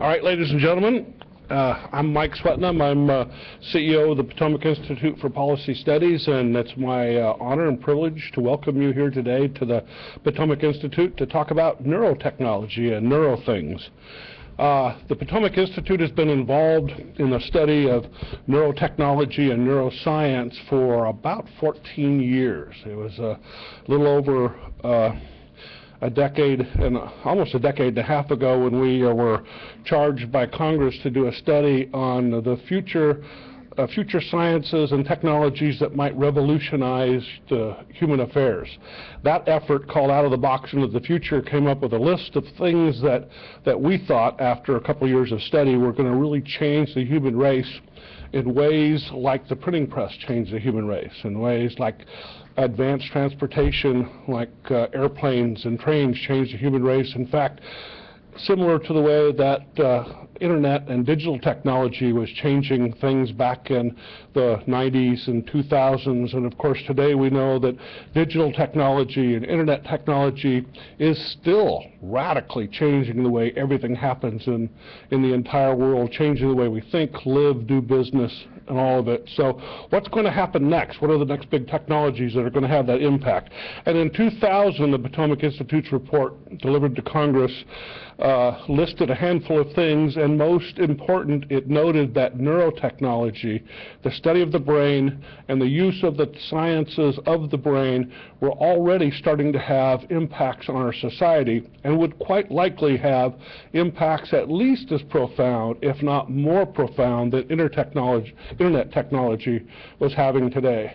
All right, ladies and gentlemen, I'm Mike Swetnam. I'm CEO of the Potomac Institute for Policy Studies, and it's my honor and privilege to welcome you here today to the Potomac Institute to talk about neurotechnology and neuro things. The Potomac Institute has been involved in the study of neurotechnology and neuroscience for about 14 years. It was a little over a decade and almost a decade and a half ago when we were charged by Congress to do a study on the future sciences and technologies that might revolutionize human affairs. That effort, called Out of the Box into the Future, came up with a list of things that we thought, after a couple of years of study, were going to really change the human race in ways like the printing press changed the human race, in ways like advanced transportation, like airplanes and trains, changed the human race. In fact, similar to the way that internet and digital technology was changing things back in the 90s and 2000s. And of course, today we know that digital technology and internet technology is still radically changing the way everything happens in the entire world, changing the way we think, live, do business, and all of it. So what's going to happen next? What are the next big technologies that are going to have that impact? And in 2000, the Potomac Institute's report delivered to Congress listed a handful of things, and most important, it noted that neurotechnology, the study of the brain and the use of the sciences of the brain, were already starting to have impacts on our society, and would quite likely have impacts at least as profound, if not more profound, than internet technology was having today.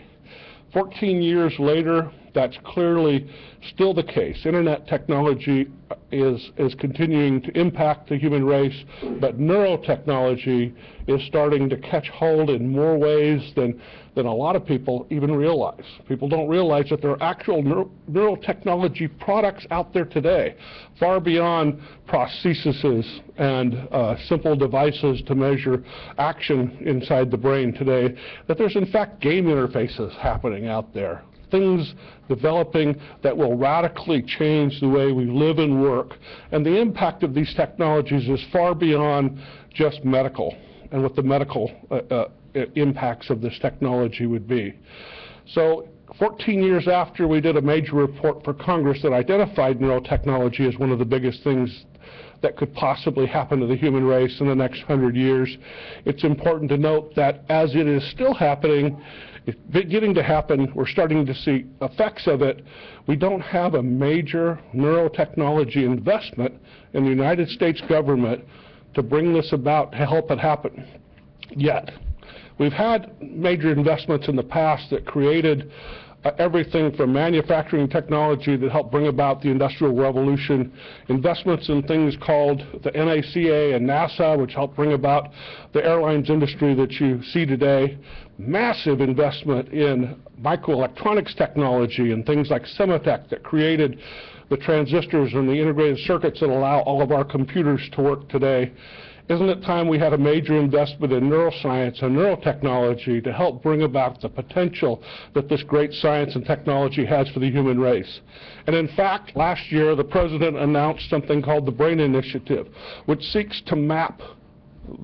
14 years later, that's clearly still the case. Internet technology is continuing to impact the human race, but neurotechnology is starting to catch hold in more ways than a lot of people even realize. People don't realize that there are actual neurotechnology products out there today, far beyond prostheses and simple devices to measure action inside the brain today, that there's in fact game interfaces happening out there. Things developing that will radically change the way we live and work. And the impact of these technologies is far beyond just medical and what the medical impacts of this technology would be. So 14 years after we did a major report for Congress that identified neurotechnology as one of the biggest things that could possibly happen to the human race in the next 100 years, it's important to note that as it is still happening, it's beginning to happen, we're starting to see effects of it. We don't have a major neurotechnology investment in the United States government to bring this about, to help it happen yet. We've had major investments in the past that created everything from manufacturing technology that helped bring about the Industrial Revolution, investments in things called the NACA and NASA, which helped bring about the airlines industry that you see today, massive investment in microelectronics technology and things like Semitech that created the transistors and the integrated circuits that allow all of our computers to work today. Isn't it time we had a major investment in neuroscience and neurotechnology to help bring about the potential that this great science and technology has for the human race? And in fact, last year the President announced something called the Brain Initiative, which seeks to map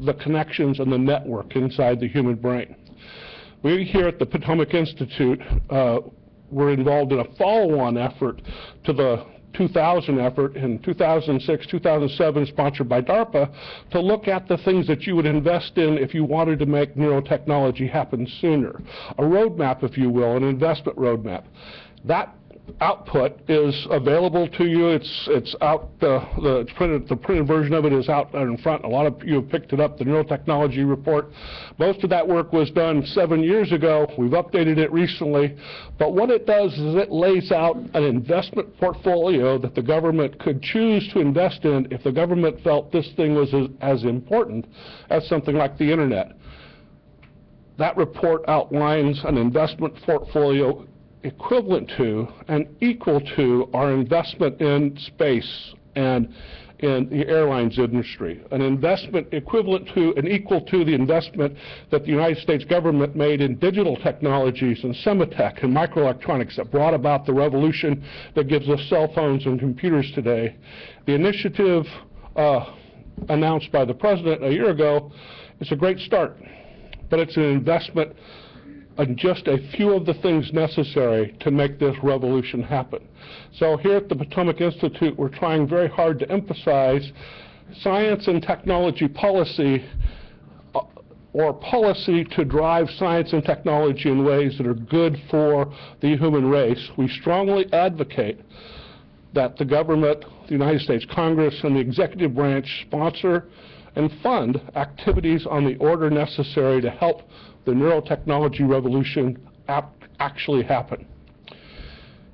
the connections and the network inside the human brain. We here at the Potomac Institute were involved in a follow-on effort to the 2000 effort in 2006, 2007, sponsored by DARPA, to look at the things that you would invest in if you wanted to make neurotechnology happen sooner. A roadmap, if you will, an investment roadmap. That output is available to you. It's out. The printed version of it is out in front. A lot of you have picked it up. The Neurotechnology report. Most of that work was done 7 years ago. We've updated it recently. But what it does is it lays out an investment portfolio that the government could choose to invest in if the government felt this thing was as important as something like the internet. that report outlines an investment portfolio equivalent to and equal to our investment in space and in the airlines industry, an investment equivalent to and equal to the investment that the United States government made in digital technologies and semitech and microelectronics that brought about the revolution that gives us cell phones and computers today. The initiative announced by the President a year ago is a great start, but it's an investment in just a few of the things necessary to make this revolution happen. So here at the Potomac Institute, we're trying very hard to emphasize science and technology policy, or policy to drive science and technology in ways that are good for the human race. We strongly advocate that the government, the United States Congress, and the executive branch sponsor and fund activities on the order necessary to help the neurotechnology revolution actually happen.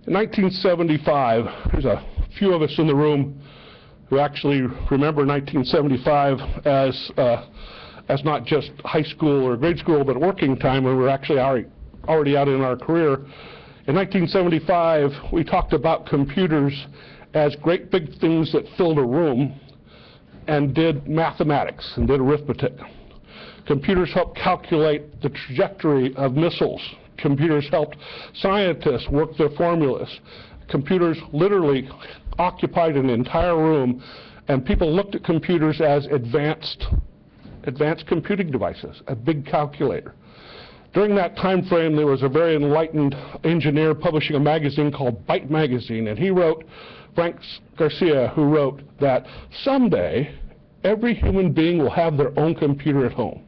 In 1975, there's a few of us in the room who actually remember 1975 as not just high school or grade school, but working time when we were actually already out in our career. In 1975, we talked about computers as great big things that filled a room and did mathematics and did arithmetic. Computers helped calculate the trajectory of missiles. Computers helped scientists work their formulas. Computers literally occupied an entire room, and people looked at computers as advanced computing devices, a big calculator. During that time frame, there was a very enlightened engineer publishing a magazine called Byte Magazine, and he wrote, Frank Garcia, who wrote that someday every human being will have their own computer at home.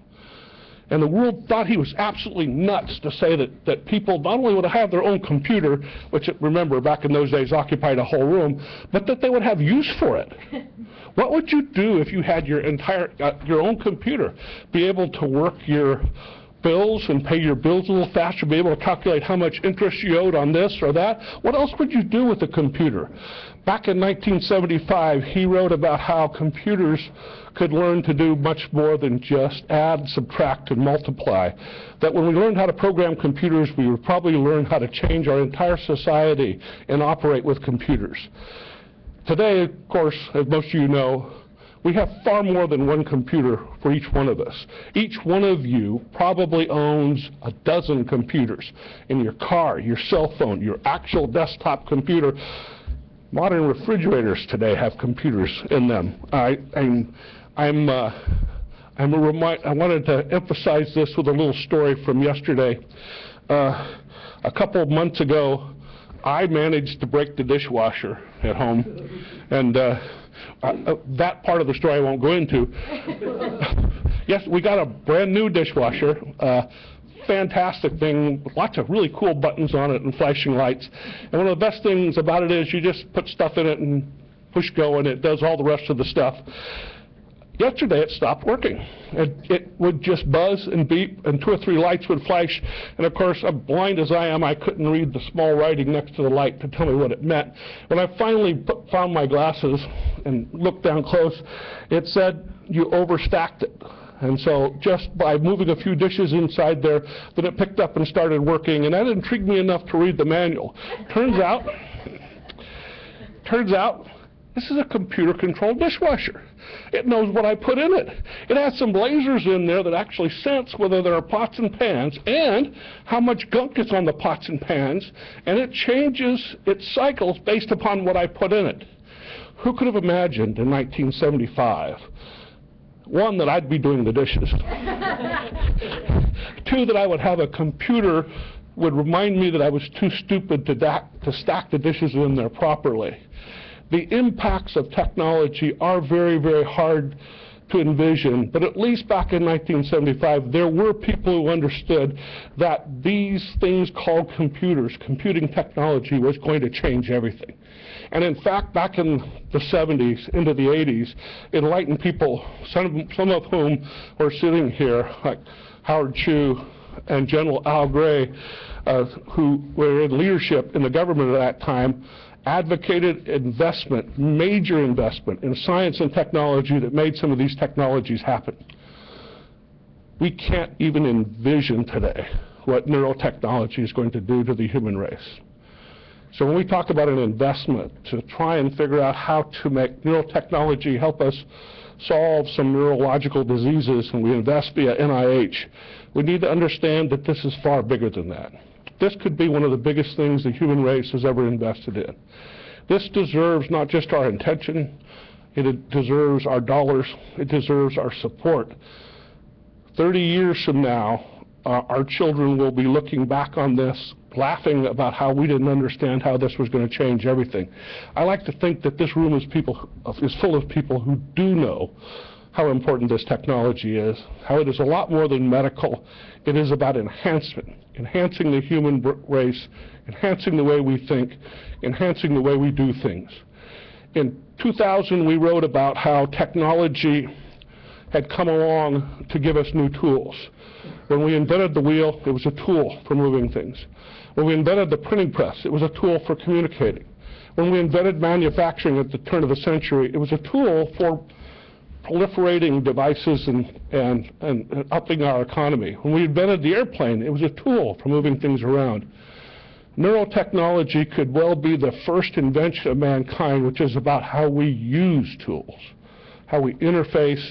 And the world thought he was absolutely nuts to say that people not only would have their own computer, which, remember, back in those days occupied a whole room, but that they would have use for it. What would you do if you had your own computer? Be able to work your bills and pay your bills a little faster, be able to calculate how much interest you owed on this or that? What else would you do with a computer? Back in 1975, he wrote about how computers could learn to do much more than just add, subtract, and multiply. That when we learned how to program computers, we would probably learn how to change our entire society and operate with computers. Today, of course, as most of you know, we have far more than one computer for each one of us. Each one of you probably owns a dozen computers in your car, your cell phone, your actual desktop computer. Modern refrigerators today have computers in them. I wanted to emphasize this with a little story from yesterday. A couple of months ago, I managed to break the dishwasher at home, and that part of the story I won't go into. Yes, we got a brand new dishwasher, fantastic thing, with lots of really cool buttons on it and flashing lights. And one of the best things about it is you just put stuff in it and push go, and it does all the rest of the stuff. Yesterday it stopped working. It would just buzz and beep, and 2 or 3 lights would flash. And of course, blind as I am, I couldn't read the small writing next to the light to tell me what it meant. When I finally found my glasses and looked down close, it said you overstacked it. And so just by moving a few dishes inside there, then it picked up and started working, and that intrigued me enough to read the manual. Turns out, this is a computer-controlled dishwasher. It knows what I put in it. It has some lasers in there that actually sense whether there are pots and pans and how much gunk is on the pots and pans, and it changes its cycles based upon what I put in it. Who could have imagined in 1975, 1, that I'd be doing the dishes, 2, that I would have a computer would remind me that I was too stupid to stack the dishes in there properly. The impacts of technology are very, very hard to envision, but at least back in 1975, there were people who understood that these things called computers, computing technology, was going to change everything. And in fact, back in the 70s, into the 80s, enlightened people, some of whom were sitting here, like Howard Chu and General Al Gray, who were in leadership in the government at that time, advocated investment, major investment in science and technology that made some of these technologies happen. We can't even envision today what neurotechnology is going to do to the human race. So when we talk about an investment to try and figure out how to make neurotechnology help us solve some neurological diseases, and we invest via NIH, we need to understand that this is far bigger than that. This could be one of the biggest things the human race has ever invested in. This deserves not just our attention, it deserves our dollars, it deserves our support. 30 years from now, our children will be looking back on this, laughing about how we didn't understand how this was going to change everything. I like to think that this room is full of people who do know how important this technology is, how it is a lot more than medical. It is about enhancement, enhancing the human race, enhancing the way we think, enhancing the way we do things. In 2000, we wrote about how technology had come along to give us new tools. When we invented the wheel, it was a tool for moving things. When we invented the printing press, it was a tool for communicating. When we invented manufacturing at the turn of the century, it was a tool for proliferating devices and upping our economy. When we invented the airplane, it was a tool for moving things around. Neurotechnology could well be the first invention of mankind, which is about how we use tools, how we interface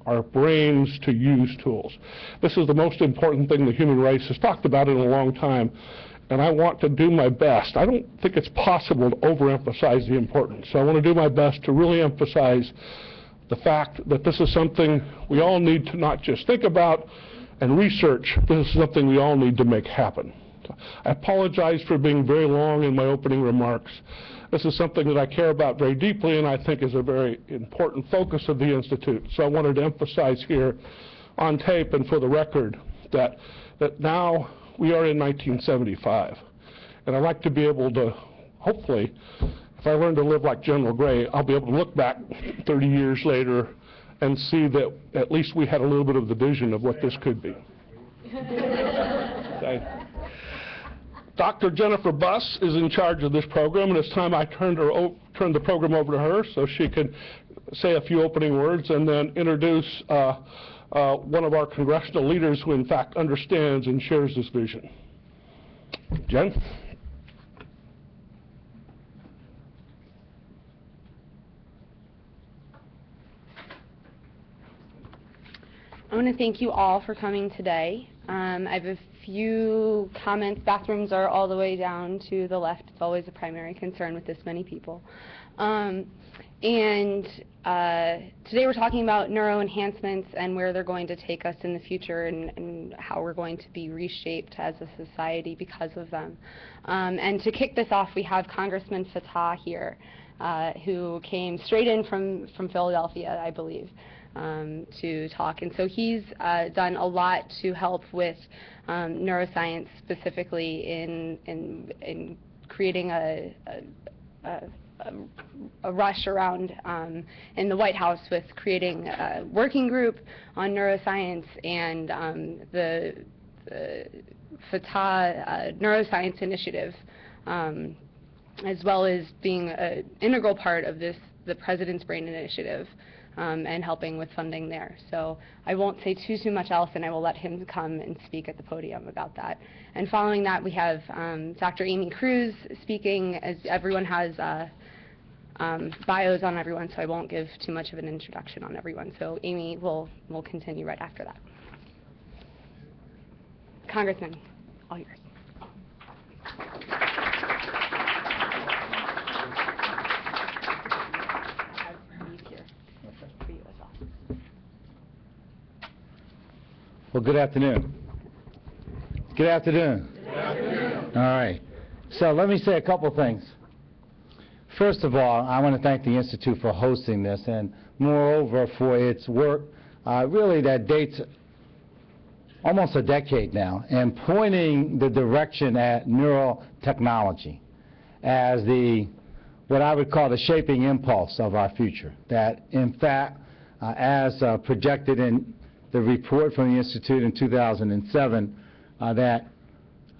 our brains to use tools. This is the most important thing the human race has talked about in a long time, and I want to do my best. I don't think it's possible to overemphasize the importance. So I want to do my best to really emphasize the fact that this is something we all need to not just think about and research, this is something we all need to make happen. I apologize for being very long in my opening remarks. This is something that I care about very deeply and I think is a very important focus of the Institute. So I wanted to emphasize here on tape and for the record that now we are in 1975. And I'd like to be able to, hopefully, if I learn to live like General Gray, I'll be able to look back 30 years later and see that at least we had a little bit of the vision of what this could be. Okay. Dr. Jennifer Buss is in charge of this program, and it's time I turned the program over to her so she could say a few opening words and then introduce one of our congressional leaders who in fact understands and shares this vision. Jen? I want to thank you all for coming today. I have a few comments. Bathrooms are all the way down to the left. It's always a primary concern with this many people. Today we're talking about neuro enhancements and where they're going to take us in the future and how we're going to be reshaped as a society because of them. And to kick this off, we have Congressman Fatah here, who came straight in from Philadelphia, I believe, to talk. And so he's done a lot to help with neuroscience, specifically in creating a rush around in the White House with creating a working group on neuroscience and the Fatah Neuroscience Initiative, as well as being an integral part of the President's Brain Initiative, and helping with funding there. So I won't say too much else, and I will let him come and speak at the podium about that. And following that, we have Dr. Amy Cruz speaking, as everyone has bios on everyone, so I won't give too much of an introduction on everyone. So Amy will continue right after that. Congressman, all yours. Well, good afternoon. Good afternoon. Good afternoon. All right. So let me say a couple things. First of all, I want to thank the Institute for hosting this, and moreover for its work really that dates almost a decade now, and pointing the direction at neurotechnology as what I would call the shaping impulse of our future. That in fact, as projected in the report from the Institute in 2007, that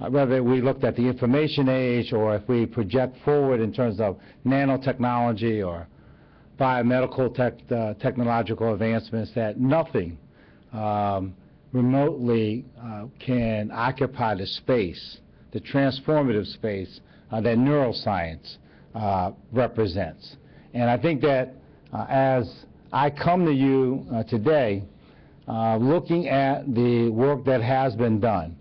whether we looked at the information age or if we project forward in terms of nanotechnology or biomedical technological advancements, that nothing remotely can occupy the space, the transformative space that neuroscience represents. And I think that as I come to you today, looking at the work that has been done,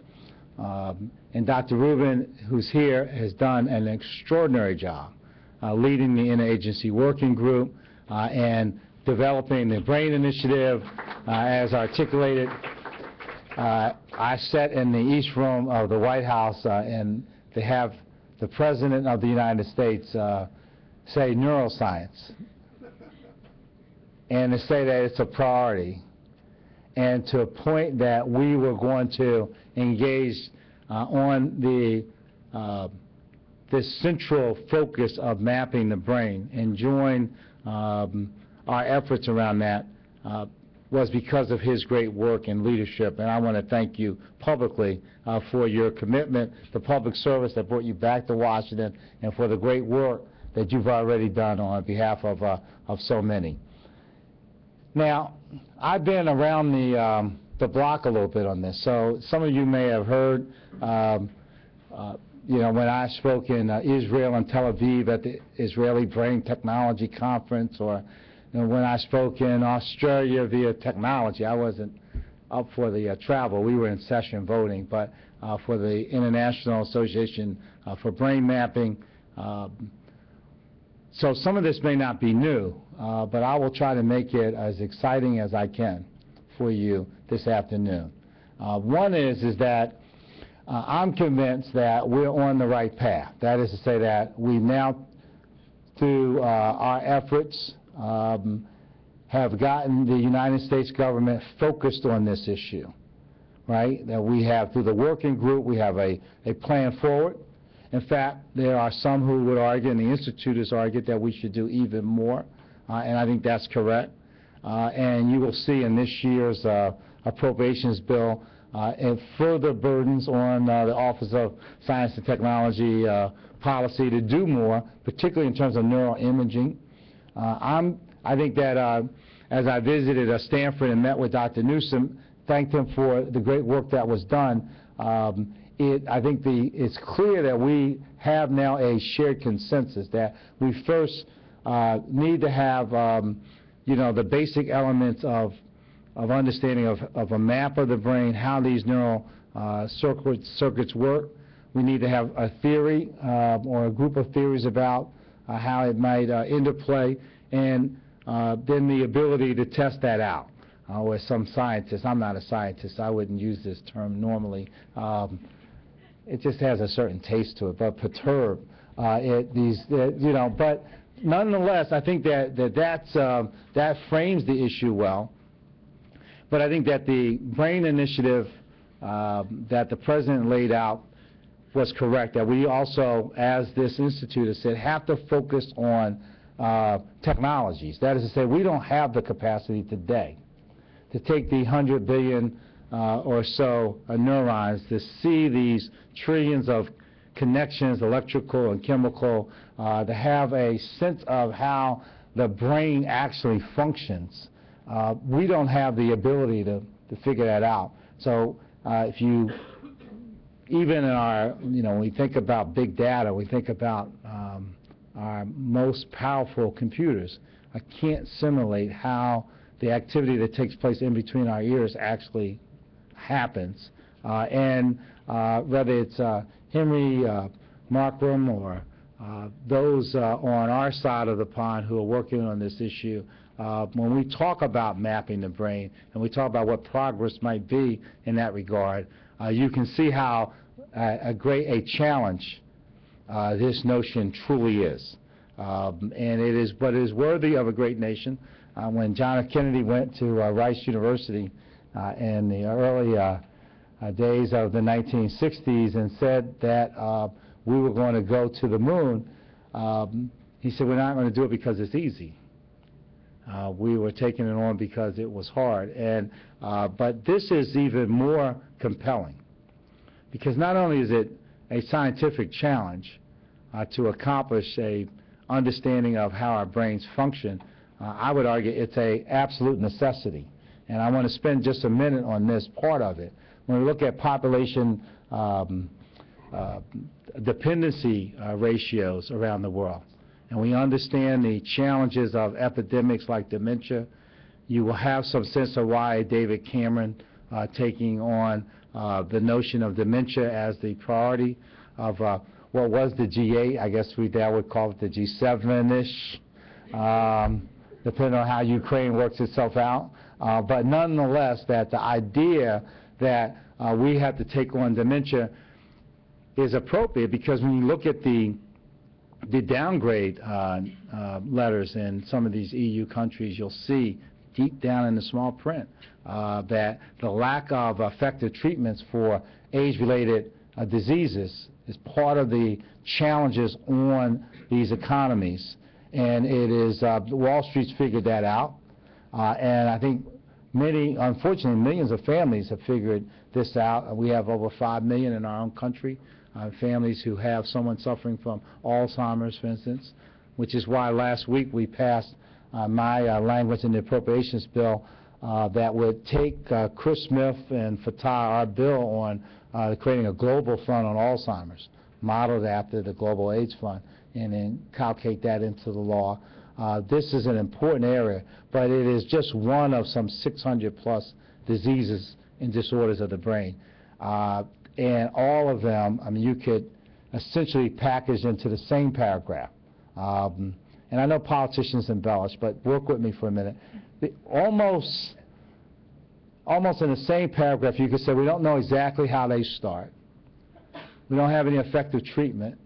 and Dr. Rubin, who's here, has done an extraordinary job leading the interagency working group and developing the BRAIN initiative as articulated. I sat in the East Room of the White House and they have the President of the United States say neuroscience and to say that it's a priority and to a point that we were going to engage on this central focus of mapping the brain and join our efforts around that was because of his great work and leadership. And I want to thank you publicly for your commitment, the public service that brought you back to Washington, and for the great work that you've already done on behalf of so many. Now, I've been around the block a little bit on this, so some of you may have heard you know, when I spoke in Israel and Tel Aviv at the Israeli Brain Technology Conference, or you know, when I spoke in Australia via technology. I wasn't up for the travel. We were in session voting, but for the International Association for Brain Mapping. So some of this may not be new, but I will try to make it as exciting as I can for you this afternoon. One is that I'm convinced that we're on the right path. That is to say that we now, through our efforts, have gotten the United States government focused on this issue, right? That we have, through the working group, we have a plan forward. In fact, there are some who would argue, and the Institute has argued, that we should do even more, and I think that's correct. And you will see in this year's appropriations bill and further burdens on the Office of Science and Technology policy to do more, particularly in terms of neuroimaging. I think that as I visited Stanford and met with Dr. Newsom, thanked him for the great work that was done, I think it's clear that we have now a shared consensus that we first need to have you know, the basic elements of understanding of a map of the brain, how these neural circuits work. We need to have a theory or a group of theories about how it might interplay, and then the ability to test that out. With some scientists, I'm not a scientist, I wouldn't use this term normally. It just has a certain taste to it, but perturb. You know, but nonetheless, I think that frames the issue well. But I think that the BRAIN initiative that the President laid out was correct, that we also, as this institute has said, have to focus on technologies. That is to say, we don't have the capacity today to take the 100 billion or so neurons to see these trillions of connections, electrical and chemical, to have a sense of how the brain actually functions. We don't have the ability to figure that out. So if you, even in our, you know, when we think about big data, we think about our most powerful computers. I can't simulate how the activity that takes place in between our ears actually happens. And whether it's Henry Markram or those on our side of the pond who are working on this issue, when we talk about mapping the brain and we talk about what progress might be in that regard, you can see how great a challenge this notion truly is. And but it is worthy of a great nation. When John F. Kennedy went to Rice University in the early days of the 1960s and said that we were going to go to the moon, he said, we're not going to do it because it's easy. We were taking it on because it was hard. And but this is even more compelling, because not only is it a scientific challenge to accomplish a understanding of how our brains function, I would argue it's an absolute necessity, And I want to spend just a minute on this part of it. When we look at population dependency ratios around the world, and we understand the challenges of epidemics like dementia, you will have some sense of why David Cameron taking on the notion of dementia as the priority of what was the G8. I guess we now would call it the G7-ish, depending on how Ukraine works itself out. But nonetheless, that the idea that we have to take on dementia is appropriate, because when you look at the downgrade letters in some of these EU countries, you'll see deep down in the small print that the lack of effective treatments for age-related diseases is part of the challenges on these economies. And it is, Wall Street's figured that out. And I think many, unfortunately, millions of families have figured this out. We have over 5 million in our own country, families who have someone suffering from Alzheimer's, for instance, which is why last week we passed my language in the appropriations bill that would take Chris Smith and Fatah, our bill on creating a global fund on Alzheimer's, modeled after the Global AIDS Fund, and then calculate that into the law. This is an important area, but it is just one of some 600 plus diseases and disorders of the brain. And all of them, I mean, you could essentially package into the same paragraph. And I know politicians embellish, but work with me for a minute. Almost in the same paragraph, you could say we don't know exactly how they start. We don't have any effective treatment.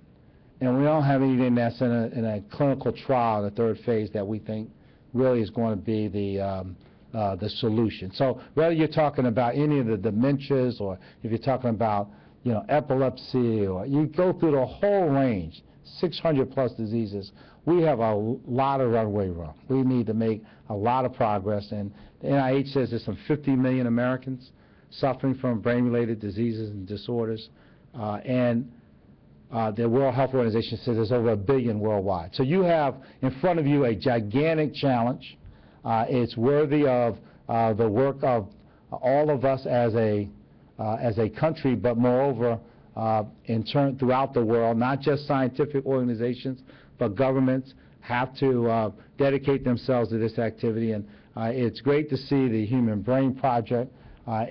And we don't have anything that's in a clinical trial, the third phase, that we think really is going to be the solution. So whether you're talking about any of the dementias, or if you're talking about, you know, epilepsy, or you go through the whole range, 600 plus diseases, we have a lot of runway room. We need to make a lot of progress. And the NIH says there's some 50 million Americans suffering from brain-related diseases and disorders. The World Health Organization says there's over 1 billion worldwide. So you have in front of you a gigantic challenge. It's worthy of the work of all of us as a country, but moreover throughout the world. Not just scientific organizations, but governments have to dedicate themselves to this activity. And it's great to see the Human Brain Project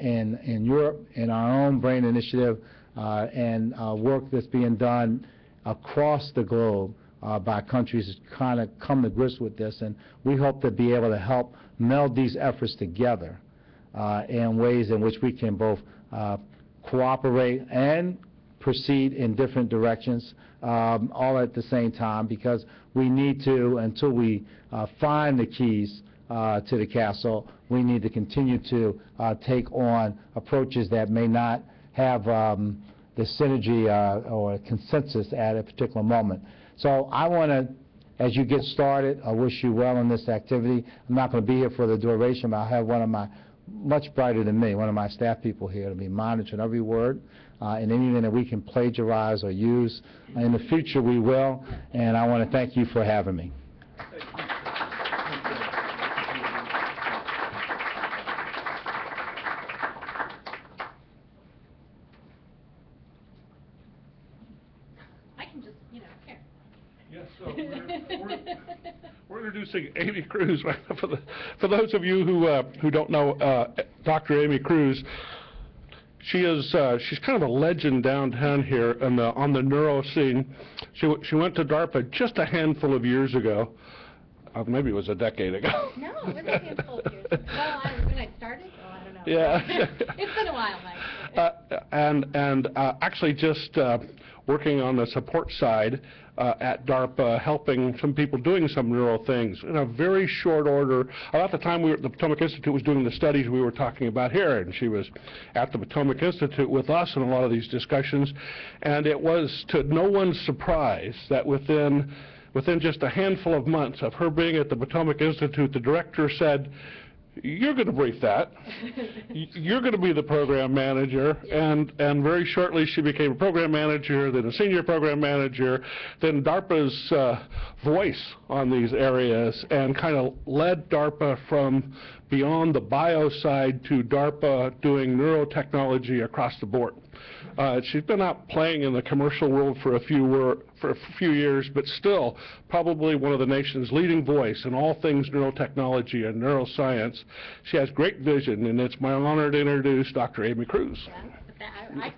in Europe, and our own brain initiative, and work that's being done across the globe by countries kind of come to grips with this. And we hope to be able to help meld these efforts together in ways in which we can both cooperate and proceed in different directions all at the same time, because we need to, until we find the keys to the castle, we need to continue to take on approaches that may not have the synergy or consensus at a particular moment. So I want to, as you get started, I wish you well in this activity. I'm not going to be here for the duration, but I have one of my, much brighter than me, one of my staff people here to be monitoring every word, and anything that we can plagiarize or use in the future, we will. And I want to thank you for having me. Yes, so we're introducing Amy Cruz. For those of you who don't know Dr. Amy Cruz, she's kind of a legend downtown here on the neuro scene. She went to DARPA just a handful of years ago. Maybe it was a decade ago. No, it was a handful of years ago. Well, when I started? Oh, I don't know. Yeah. It's been a while, Mike. And actually just working on the support side at DARPA, helping some people doing some neural things in a very short order. About the time the Potomac Institute was doing the studies we were talking about here, and she was at the Potomac Institute with us in a lot of these discussions, and it was to no one's surprise that within just a handful of months of her being at the Potomac Institute, the director said, you're going to brief that. You're going to be the program manager, and very shortly she became a program manager, then a senior program manager, then DARPA's voice on these areas, and kind of led DARPA from beyond the bio side to DARPA doing neurotechnology across the board. She's been out playing in the commercial world for a few years, but still probably one of the nation's leading voice in all things neurotechnology and neuroscience. She has great vision, and it's my honor to introduce Dr. Amy Cruz. I'm going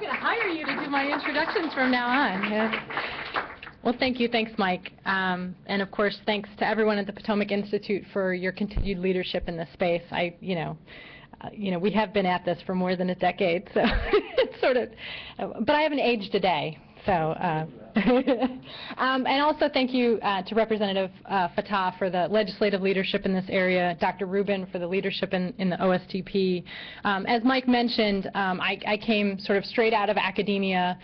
to hire you to do my introductions from now on. Yeah. Well, thank you. Thanks, Mike. And of course, thanks to everyone at the Potomac Institute for your continued leadership in this space. We have been at this for more than a decade, so it's sort of, but I haven't aged a day. So, and also thank you to Representative Fatah for the legislative leadership in this area, Dr. Rubin for the leadership in the OSTP. As Mike mentioned, I came sort of straight out of academia,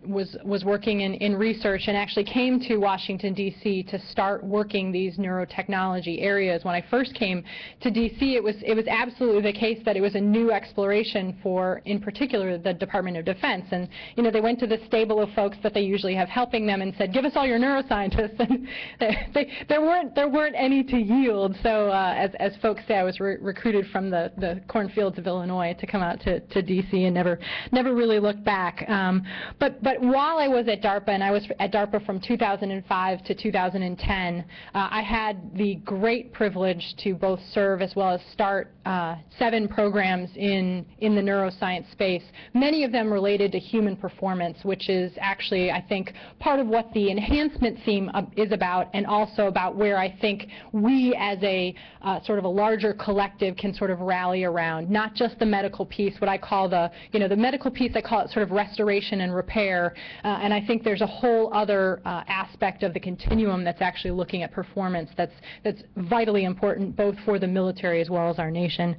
was working in research, and actually came to Washington, D.C. to start working these neurotechnology areas. When I first came to D.C., it was absolutely the case that it was a new exploration for, in particular, the Department of Defense. And they went to the stable of folks that they usually have helping them and said, give us all your neuroscientists, and there weren't any to yield. So as folks say, I was recruited from the cornfields of Illinois to come out to D.C. and never really looked back. But while I was at DARPA, and I was at DARPA from 2005 to 2010, I had the great privilege to both serve as well as start 7 programs in the neuroscience space, many of them related to human performance, which is actually, I think, part of what the enhancement theme is about, and also about where I think we as a sort of a larger collective can sort of rally around, not just the medical piece, what I call the medical piece, I call it sort of restoration and repair, and I think there's a whole other aspect of the continuum that's actually looking at performance that's vitally important both for the military as well as our nation.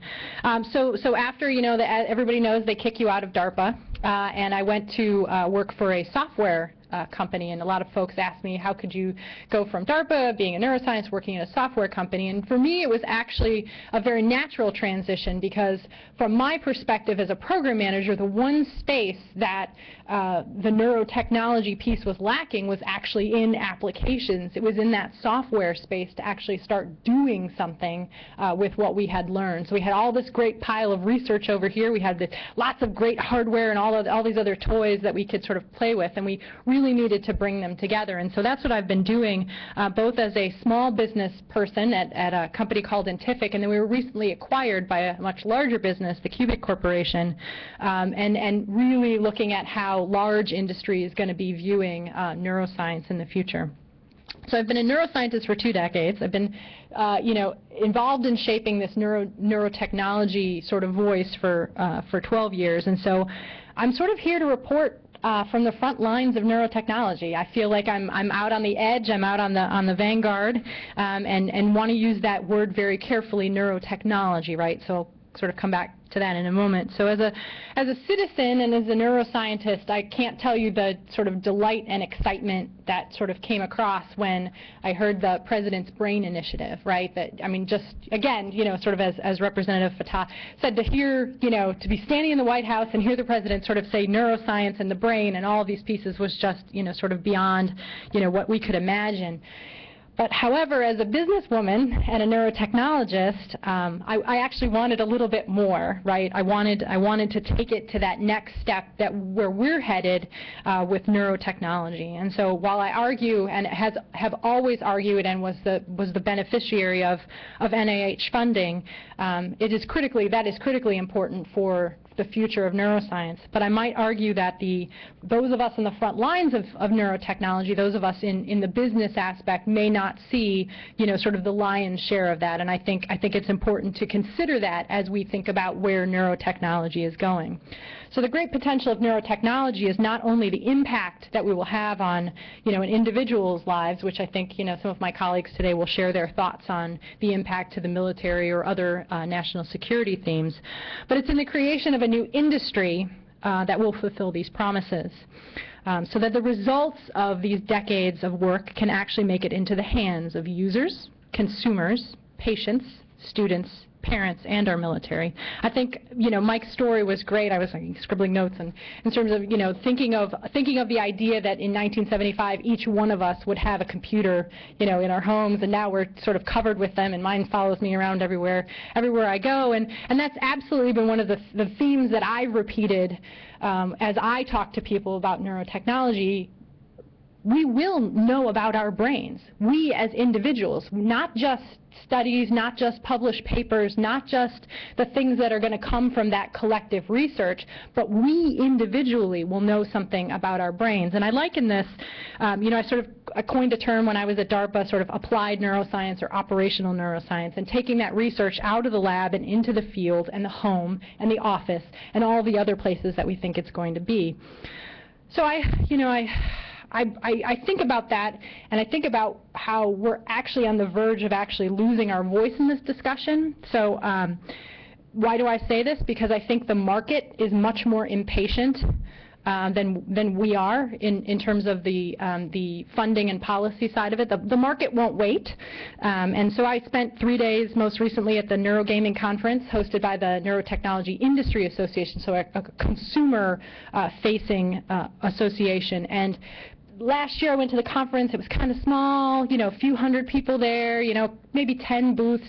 So after, everybody knows they kick you out of DARPA, and I went to work for a software company, and a lot of folks asked me, how could you go from DARPA, being a neuroscience, working in a software company? And for me, it was actually a very natural transition, because from my perspective as a program manager, the one space that the neurotechnology piece was lacking was actually in applications. It was in that software space to actually start doing something with what we had learned. So we had all this great pile of research over here. We had lots of great hardware and all these other toys that we could sort of play with, and we really needed to bring them together. And so that's what I've been doing, both as a small business person at a company called Entific, and then we were recently acquired by a much larger business, the Cubic Corporation, and really looking at how large industry is going to be viewing neuroscience in the future. So I've been a neuroscientist for 2 decades. I've been, involved in shaping this neurotechnology sort of voice for 12 years, and so I'm sort of here to report from the front lines of neurotechnology. I feel like I'm out on the edge, I'm out on the vanguard, and want to use that word very carefully, neurotechnology, right? So I'll sort of come back to that in a moment. So as a citizen and as a neuroscientist, I can't tell you the sort of delight and excitement that sort of came across when I heard the President's Brain Initiative, right? That, I mean, just, again, sort of as Representative Fatah said, to hear, to be standing in the White House and hear the President sort of say neuroscience and the brain and all of these pieces was just, sort of beyond, what we could imagine. But however, as a businesswoman and a neurotechnologist, I actually wanted a little bit more, right? I wanted to take it to that next step where we're headed with neurotechnology. And so while I argue and have always argued and was the beneficiary of NIH funding, that is critically important for the future of neuroscience. But I might argue that those of us in the front lines of neurotechnology, those of us in the business aspect, may not see, sort of the lion's share of that. And I think it's important to consider that as we think about where neurotechnology is going. So the great potential of neurotechnology is not only the impact that we will have on, an individual's lives, which I think, some of my colleagues today will share their thoughts on the impact to the military or other national security themes, but it's in the creation of a new industry that will fulfill these promises, so that the results of these decades of work can actually make it into the hands of users, consumers, patients, students, parents, and our military. I think, Mike's story was great. I was scribbling notes in terms of, thinking of the idea that in 1975 each one of us would have a computer, in our homes, and now we're sort of covered with them, and mine follows me around everywhere I go, and that's absolutely been one of the themes that I've repeated as I talk to people about neurotechnology. We will know about our brains, we as individuals, not just studies, not just published papers, not just the things that are going to come from that collective research, but we individually will know something about our brains. And I liken this, I coined a term when I was at DARPA, sort of applied neuroscience or operational neuroscience, and taking that research out of the lab and into the field and the home and the office and all the other places that we think it's going to be. So I think about that, and I think about how we're actually on the verge of actually losing our voice in this discussion. So why do I say this? Because I think the market is much more impatient than we are in terms of the funding and policy side of it. The market won't wait. And so I spent 3 days most recently at the Neurogaming Conference hosted by the Neurotechnology Industry Association, so a consumer-facing association. And last year I went to the conference. It was kind of small, a few hundred people there, maybe 10 booths.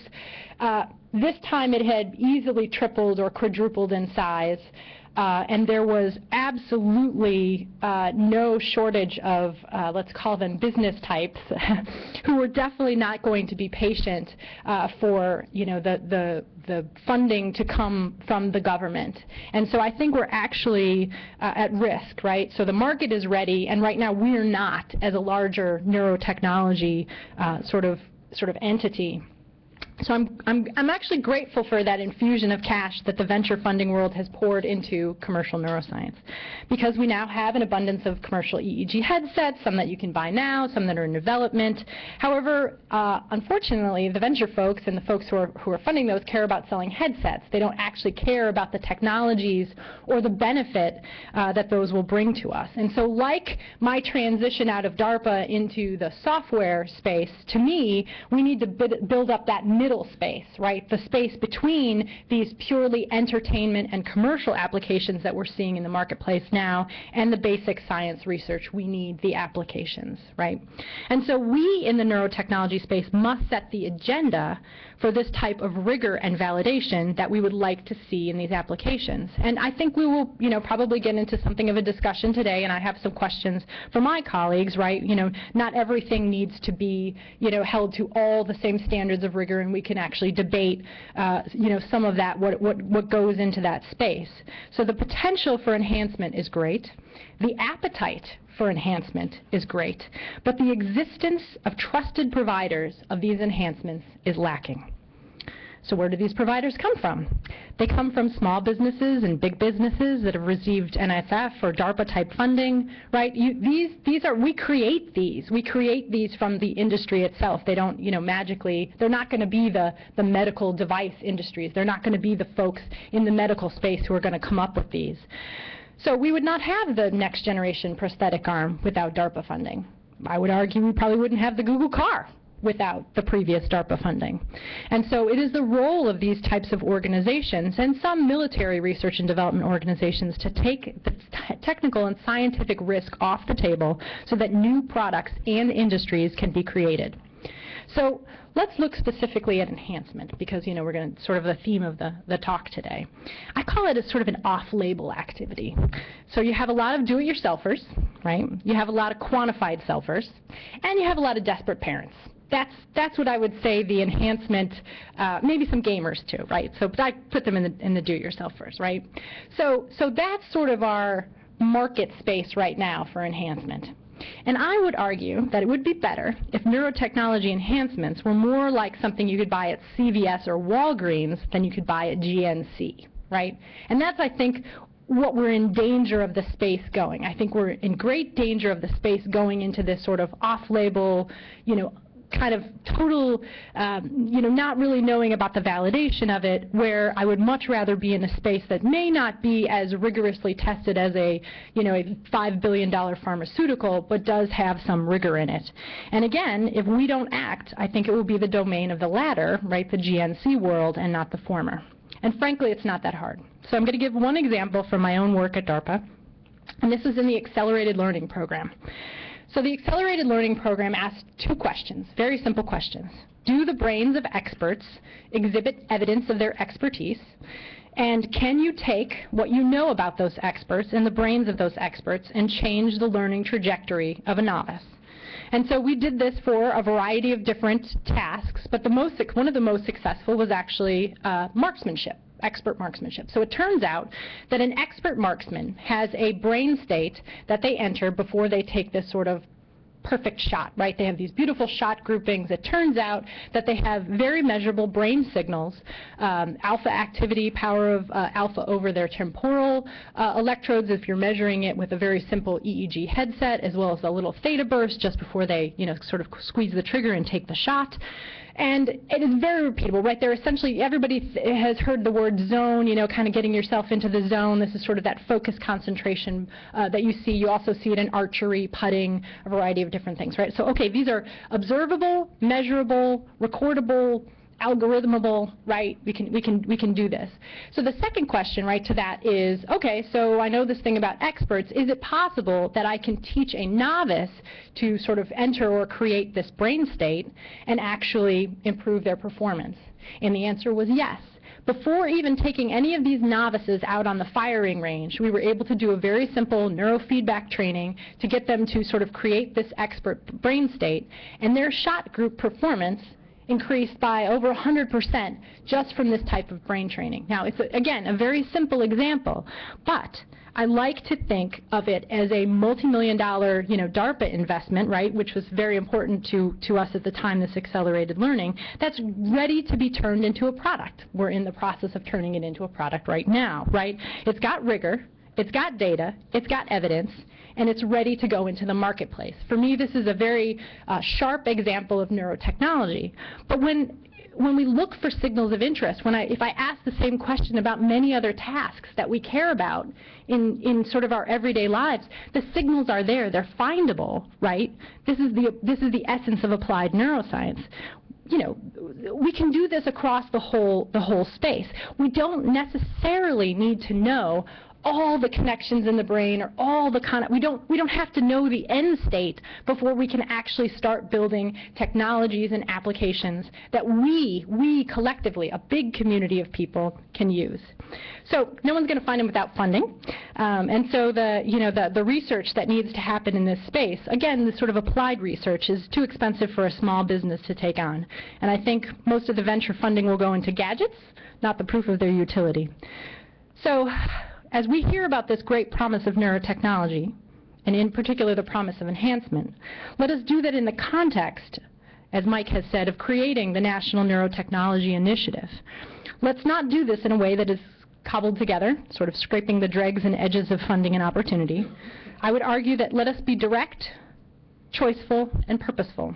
This time it had easily tripled or quadrupled in size. And there was absolutely no shortage of, let's call them business types, who were definitely not going to be patient for, the funding to come from the government. And so I think we're actually at risk, right? So the market is ready, and right now we're not, as a larger neurotechnology sort of entity. So I'm actually grateful for that infusion of cash that the venture funding world has poured into commercial neuroscience, because we now have an abundance of commercial EEG headsets, some that you can buy now, some that are in development. However, unfortunately, the venture folks and the folks who are funding those care about selling headsets. They don't actually care about the technologies or the benefit that those will bring to us. And so, like my transition out of DARPA into the software space, to me, we need to build up that middle space, right? The space between these purely entertainment and commercial applications that we're seeing in the marketplace now and the basic science research. We need the applications, right? And so we in the neurotechnology space must set the agenda for this type of rigor and validation that we would like to see in these applications. And I think we will, probably get into something of a discussion today, and I have some questions for my colleagues, right? Not everything needs to be, held to all the same standards of rigor, and we can actually debate, some of that, what goes into that space. So the potential for enhancement is great. The appetite for enhancement is great, but the existence of trusted providers of these enhancements is lacking. So where do these providers come from? They come from small businesses and big businesses that have received NSF or DARPA-type funding, right? We create these. We create these from the industry itself. They don't, magically, they're not going to be the medical device industries. They're not going to be the folks in the medical space who are going to come up with these. So we would not have the next generation prosthetic arm without DARPA funding. I would argue we probably wouldn't have the Google car without the previous DARPA funding. And so it is the role of these types of organizations and some military research and development organizations to take the technical and scientific risk off the table so that new products and industries can be created. So let's look specifically at enhancement, because we're going to sort of the theme of the talk today. I call it a sort of an off-label activity. So you have a lot of do-it-yourselfers, right? You have a lot of quantified selfers, and you have a lot of desperate parents. That's what I would say the enhancement, maybe some gamers too, right? So but I put them in the do-it-yourselfers, right? So that's sort of our market space right now for enhancement. And I would argue that it would be better if neurotechnology enhancements were more like something you could buy at CVS or Walgreens than you could buy at GNC, right? And that's, I think, what we're in danger of the space going. I think we're in great danger of the space going into this sort of off-label, kind of total, not really knowing about the validation of it, where I would much rather be in a space that may not be as rigorously tested as a $5 billion pharmaceutical, but does have some rigor in it. And again, if we don't act, I think it will be the domain of the latter, right, the GNC world, and not the former. And frankly, it's not that hard. So I'm going to give one example from my own work at DARPA, and this is in the Accelerated Learning Program. So the Accelerated Learning Program asked two questions, very simple questions. Do the brains of experts exhibit evidence of their expertise? And can you take what you know about those experts and the brains of those experts and change the learning trajectory of a novice? And so we did this for a variety of different tasks, but one of the most successful was actually marksmanship. Expert marksmanship. So it turns out that an expert marksman has a brain state that they enter before they take this sort of perfect shot, right? They have these beautiful shot groupings. It turns out that they have very measurable brain signals, alpha activity, power of alpha over their temporal electrodes if you're measuring it with a very simple EEG headset, as well as a little theta burst just before they, sort of squeeze the trigger and take the shot. And it is very repeatable, right? They're essentially, everybody has heard the word zone, kind of getting yourself into the zone. This is sort of that focus concentration that you see. You also see it in archery, putting, a variety of different things, right? So, okay, these are observable, measurable, recordable, algorithmable, right? We can do this. So the second question, right, to that is, okay, so I know this thing about experts. Is it possible that I can teach a novice to sort of enter or create this brain state and actually improve their performance? And the answer was yes. Before even taking any of these novices out on the firing range, we were able to do a very simple neurofeedback training to get them to sort of create this expert brain state, and their shot group performance increased by over 100% just from this type of brain training. Now, it's, again, a very simple example, but I like to think of it as a multi-million-dollar, DARPA investment, right, which was very important to us at the time, this accelerated learning, that's ready to be turned into a product. We're in the process of turning it into a product right now, right? It's got rigor, it's got data, it's got evidence, and it's ready to go into the marketplace. For me, this is a very sharp example of neurotechnology. But when we look for signals of interest, if I ask the same question about many other tasks that we care about in sort of our everyday lives, the signals are there. They're findable, right? This is the essence of applied neuroscience. We can do this across the whole space. We don't necessarily need to know all the connections in the brain or all the we don't have to know the end state before we can actually start building technologies and applications that we collectively, a big community of people, can use. So no one's going to find them without funding, and so the research that needs to happen in this space, again, this sort of applied research, is too expensive for a small business to take on. And I think most of the venture funding will go into gadgets, not the proof of their utility. So as we hear about this great promise of neurotechnology, and in particular the promise of enhancement, let us do that in the context, as Mike has said, of creating the National Neurotechnology Initiative. Let's not do this in a way that is cobbled together, sort of scraping the dregs and edges of funding and opportunity. I would argue that let us be direct, choiceful, and purposeful.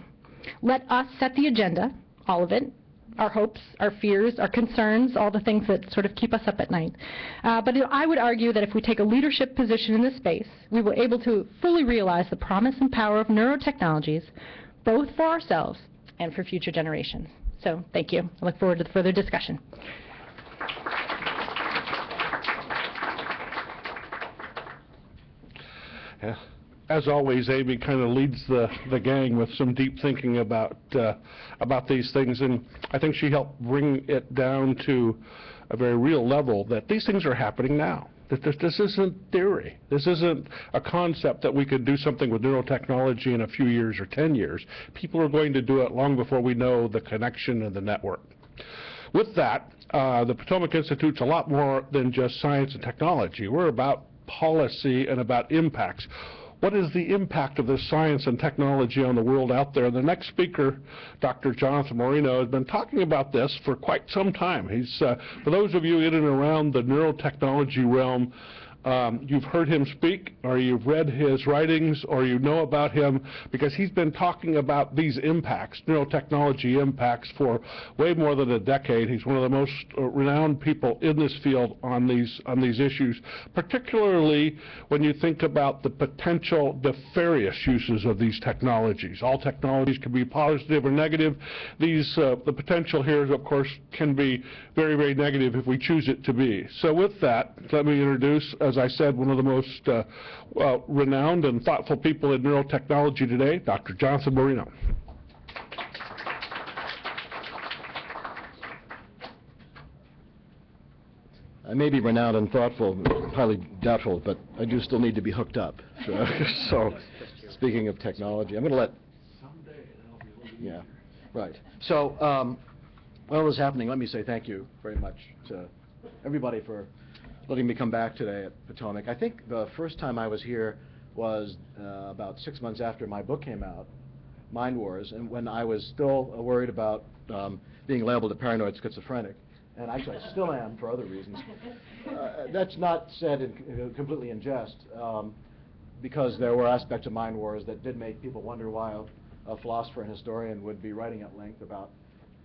Let us set the agenda, all of it, our hopes, our fears, our concerns, all the things that sort of keep us up at night. But I would argue that if we take a leadership position in this space, we will be able to fully realize the promise and power of neurotechnologies, both for ourselves and for future generations. So thank you. I look forward to the further discussion. Yeah. As always, Amy kind of leads the gang with some deep thinking about these things, and I think she helped bring it down to a very real level that these things are happening now. That this isn't theory. This isn't a concept that we could do something with neurotechnology in a few years or 10 years. People are going to do it long before we know the connection and the network. With that, the Potomac Institute's a lot more than just science and technology. We're about policy and about impacts. What is the impact of this science and technology on the world out there? The next speaker, Dr. Jonathan Moreno, has been talking about this for quite some time. He's, for those of you in and around the neurotechnology realm, you've heard him speak, or you've read his writings, or you know about him, because he's been talking about these impacts, neurotechnology impacts, for way more than a decade. He's one of the most renowned people in this field on these issues, particularly when you think about the potential nefarious uses of these technologies. All technologies can be positive or negative. The potential here, of course, can be very, very negative if we choose it to be. So with that, let me introduce, as I said, one of the most renowned and thoughtful people in neurotechnology today, Dr. Jonathan Marino. I may be renowned and thoughtful, highly doubtful, but I do still need to be hooked up. So speaking of technology, I'm going to let... Yeah, right. So while this is happening, let me say thank you very much to everybody for letting me come back today at Potomac. I think the first time I was here was about 6 months after my book came out, Mind Wars, and when I was still worried about being labeled a paranoid schizophrenic. And actually I still am for other reasons. That's not said completely in jest, because there were aspects of Mind Wars that did make people wonder why a philosopher and historian would be writing at length about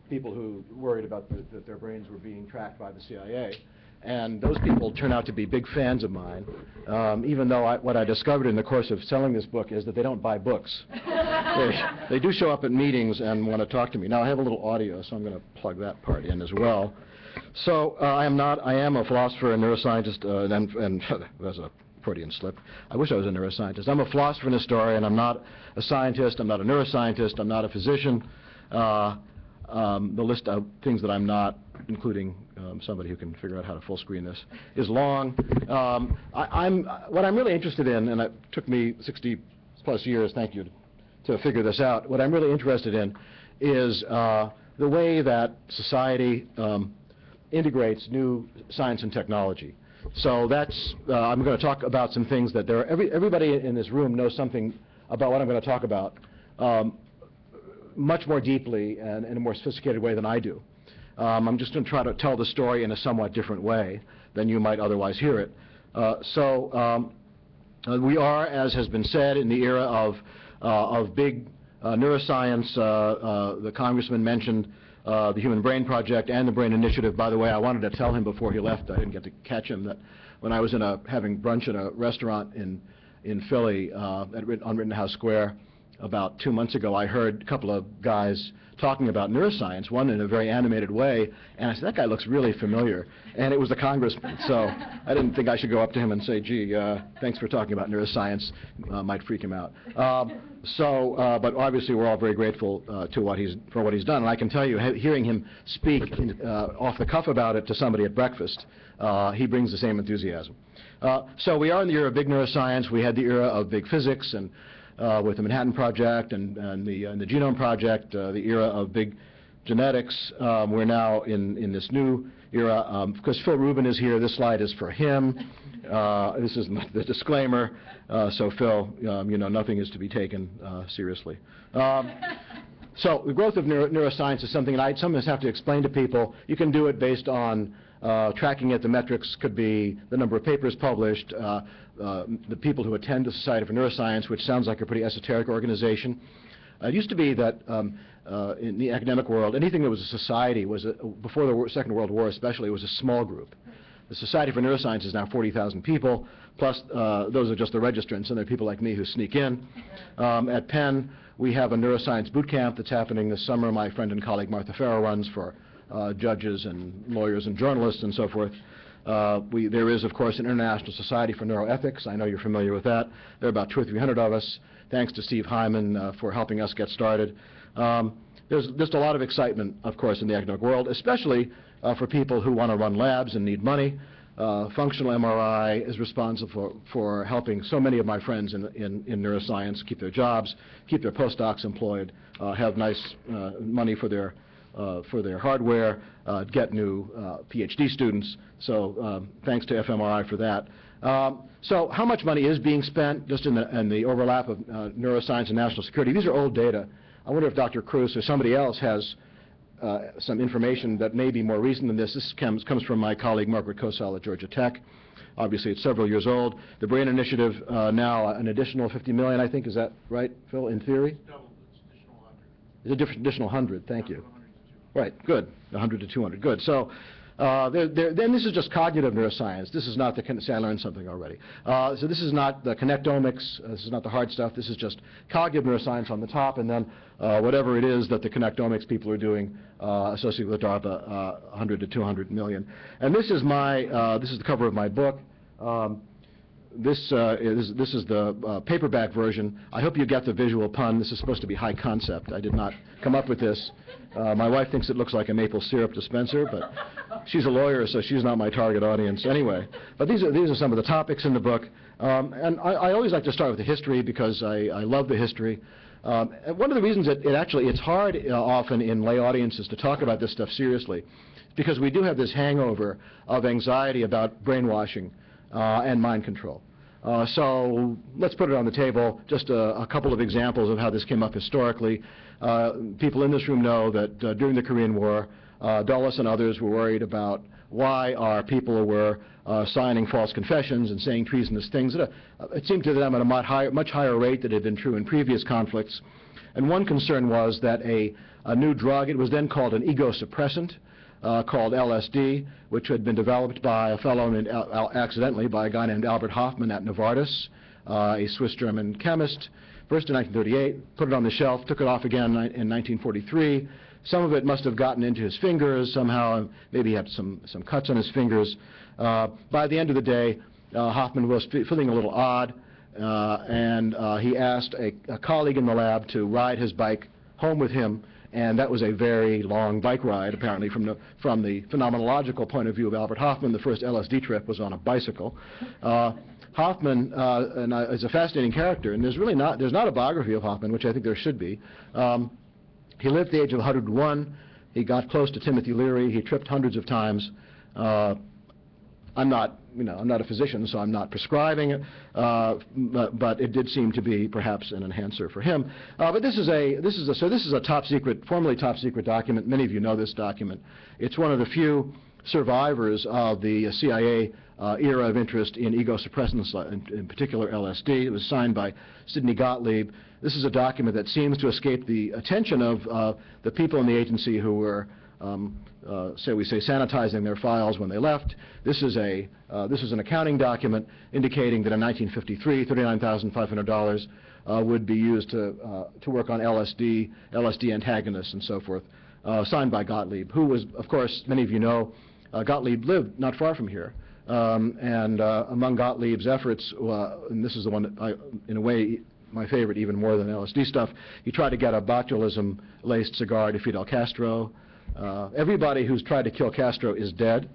people who worried about that their brains were being tracked by the CIA. And those people turn out to be big fans of mine, even though what I discovered in the course of selling this book is that they don't buy books. They do show up at meetings and want to talk to me. Now I have a little audio, so I'm going to plug that part in as well. So I am a philosopher and neuroscientist, and that's a Freudian slip. I wish I was a neuroscientist. I'm a philosopher and historian. I'm not a scientist. I'm not a neuroscientist. I'm not a physician. The list of things that I'm not, including somebody who can figure out how to full screen this, is long. What I'm really interested in, and it took me 60 plus years, thank you, to figure this out. What I'm really interested in is the way that society integrates new science and technology. So that's, I'm going to talk about some things that everybody in this room knows something about what I'm going to talk about much more deeply and in a more sophisticated way than I do. I'm just going to try to tell the story in a somewhat different way than you might otherwise hear it. We are, as has been said, in the era of big neuroscience. The congressman mentioned the Human Brain Project and the Brain Initiative. By the way, I wanted to tell him before he left, I didn't get to catch him, that when I was having brunch at a restaurant in Philly on Rittenhouse Square about 2 months ago, I heard a couple of guys talking about neuroscience, one in a very animated way, and I said, that guy looks really familiar. And it was the congressman, so I didn't think I should go up to him and say, gee, thanks for talking about neuroscience. Might freak him out. But obviously we're all very grateful for what he's done. And I can tell you, hearing him speak off the cuff about it to somebody at breakfast, he brings the same enthusiasm. So we are in the era of big neuroscience. We had the era of big physics, and with the Manhattan Project and the Genome Project, the era of big genetics. We're now in this new era. Because Phil Rubin is here, this slide is for him. This is the disclaimer. So Phil, you know, nothing is to be taken seriously. So the growth of neuroscience is something that I sometimes have to explain to people. You can do it based on tracking it. The metrics could be the number of papers published, the people who attend the Society for Neuroscience, which sounds like a pretty esoteric organization. It used to be that in the academic world, anything that was a society was, before the Second World War especially, was a small group. The Society for Neuroscience is now 40,000 people, plus those are just the registrants, and there are people like me who sneak in. At Penn, we have a neuroscience boot camp that's happening this summer. My friend and colleague Martha Farrow runs for judges and lawyers and journalists and so forth. There is, of course, an International Society for Neuroethics. I know you're familiar with that. There are about 200 or 300 of us. Thanks to Steve Hyman for helping us get started. There's just a lot of excitement, of course, in the academic world, especially for people who want to run labs and need money. Functional MRI is responsible for helping so many of my friends in neuroscience keep their jobs, keep their postdocs employed, have nice money for their hardware, get new PhD students. So thanks to fMRI for that. So how much money is being spent just in the overlap of neuroscience and national security? These are old data. I wonder if Dr. Cruz or somebody else has some information that may be more recent than this. This comes from my colleague Margaret Kosal at Georgia Tech. Obviously, it's several years old. The Brain Initiative now an additional 50 million, I think. Is that right, Phil, in theory? It's an additional 100, thank you. Right, good, 100 to 200, good. So then this is just cognitive neuroscience. This is not the, say I learned something already. So this is not the connectomics, this is not the hard stuff, this is just cognitive neuroscience on the top, and then whatever it is that the connectomics people are doing associated with DARPA, 100 to 200 million. And this is the cover of my book. This is the paperback version. I hope you get the visual pun. This is supposed to be high concept. I did not come up with this. My wife thinks it looks like a maple syrup dispenser, but she's a lawyer, so she's not my target audience anyway. But these are some of the topics in the book. And I always like to start with the history because I love the history. And one of the reasons it's hard often in lay audiences to talk about this stuff seriously is because we do have this hangover of anxiety about brainwashing and mind control. So let's put it on the table, just a couple of examples of how this came up historically. People in this room know that during the Korean War, Dulles and others were worried about why our people were signing false confessions and saying treasonous things. It seemed to them at a much higher rate than had been true in previous conflicts. And one concern was that a new drug, it was then called an ego suppressant, called LSD, which had been developed by a fellow named, accidentally, by a guy named Albert Hofmann at Novartis, a Swiss-German chemist, first in 1938, put it on the shelf, took it off again in 1943. Some of it must have gotten into his fingers somehow, maybe he had some cuts on his fingers. By the end of the day, Hofmann was feeling a little odd, and he asked a colleague in the lab to ride his bike home with him. And that was a very long bike ride, apparently, from the phenomenological point of view of Albert Hofmann. The first LSD trip was on a bicycle. Hofmann is a fascinating character, and there's not a biography of Hofmann, which I think there should be. He lived at the age of 101. He got close to Timothy Leary. He tripped hundreds of times. I'm not a physician, so I'm not prescribing it, but it did seem to be perhaps an enhancer for him. But this is a top secret, formerly top secret document. Many of you know this document. It's one of the few survivors of the CIA era of interest in ego suppressants, in particular LSD. It was signed by Sidney Gottlieb. This is a document that seems to escape the attention of the people in the agency who were sanitizing their files when they left. This is an accounting document indicating that in 1953, $39,500 would be used to work on LSD antagonists and so forth, signed by Gottlieb, who was, of course, many of you know, Gottlieb lived not far from here. And among Gottlieb's efforts, and this is the one that in a way, my favorite even more than LSD stuff, he tried to get a botulism-laced cigar to Fidel Castro. Everybody who's tried to kill Castro is dead.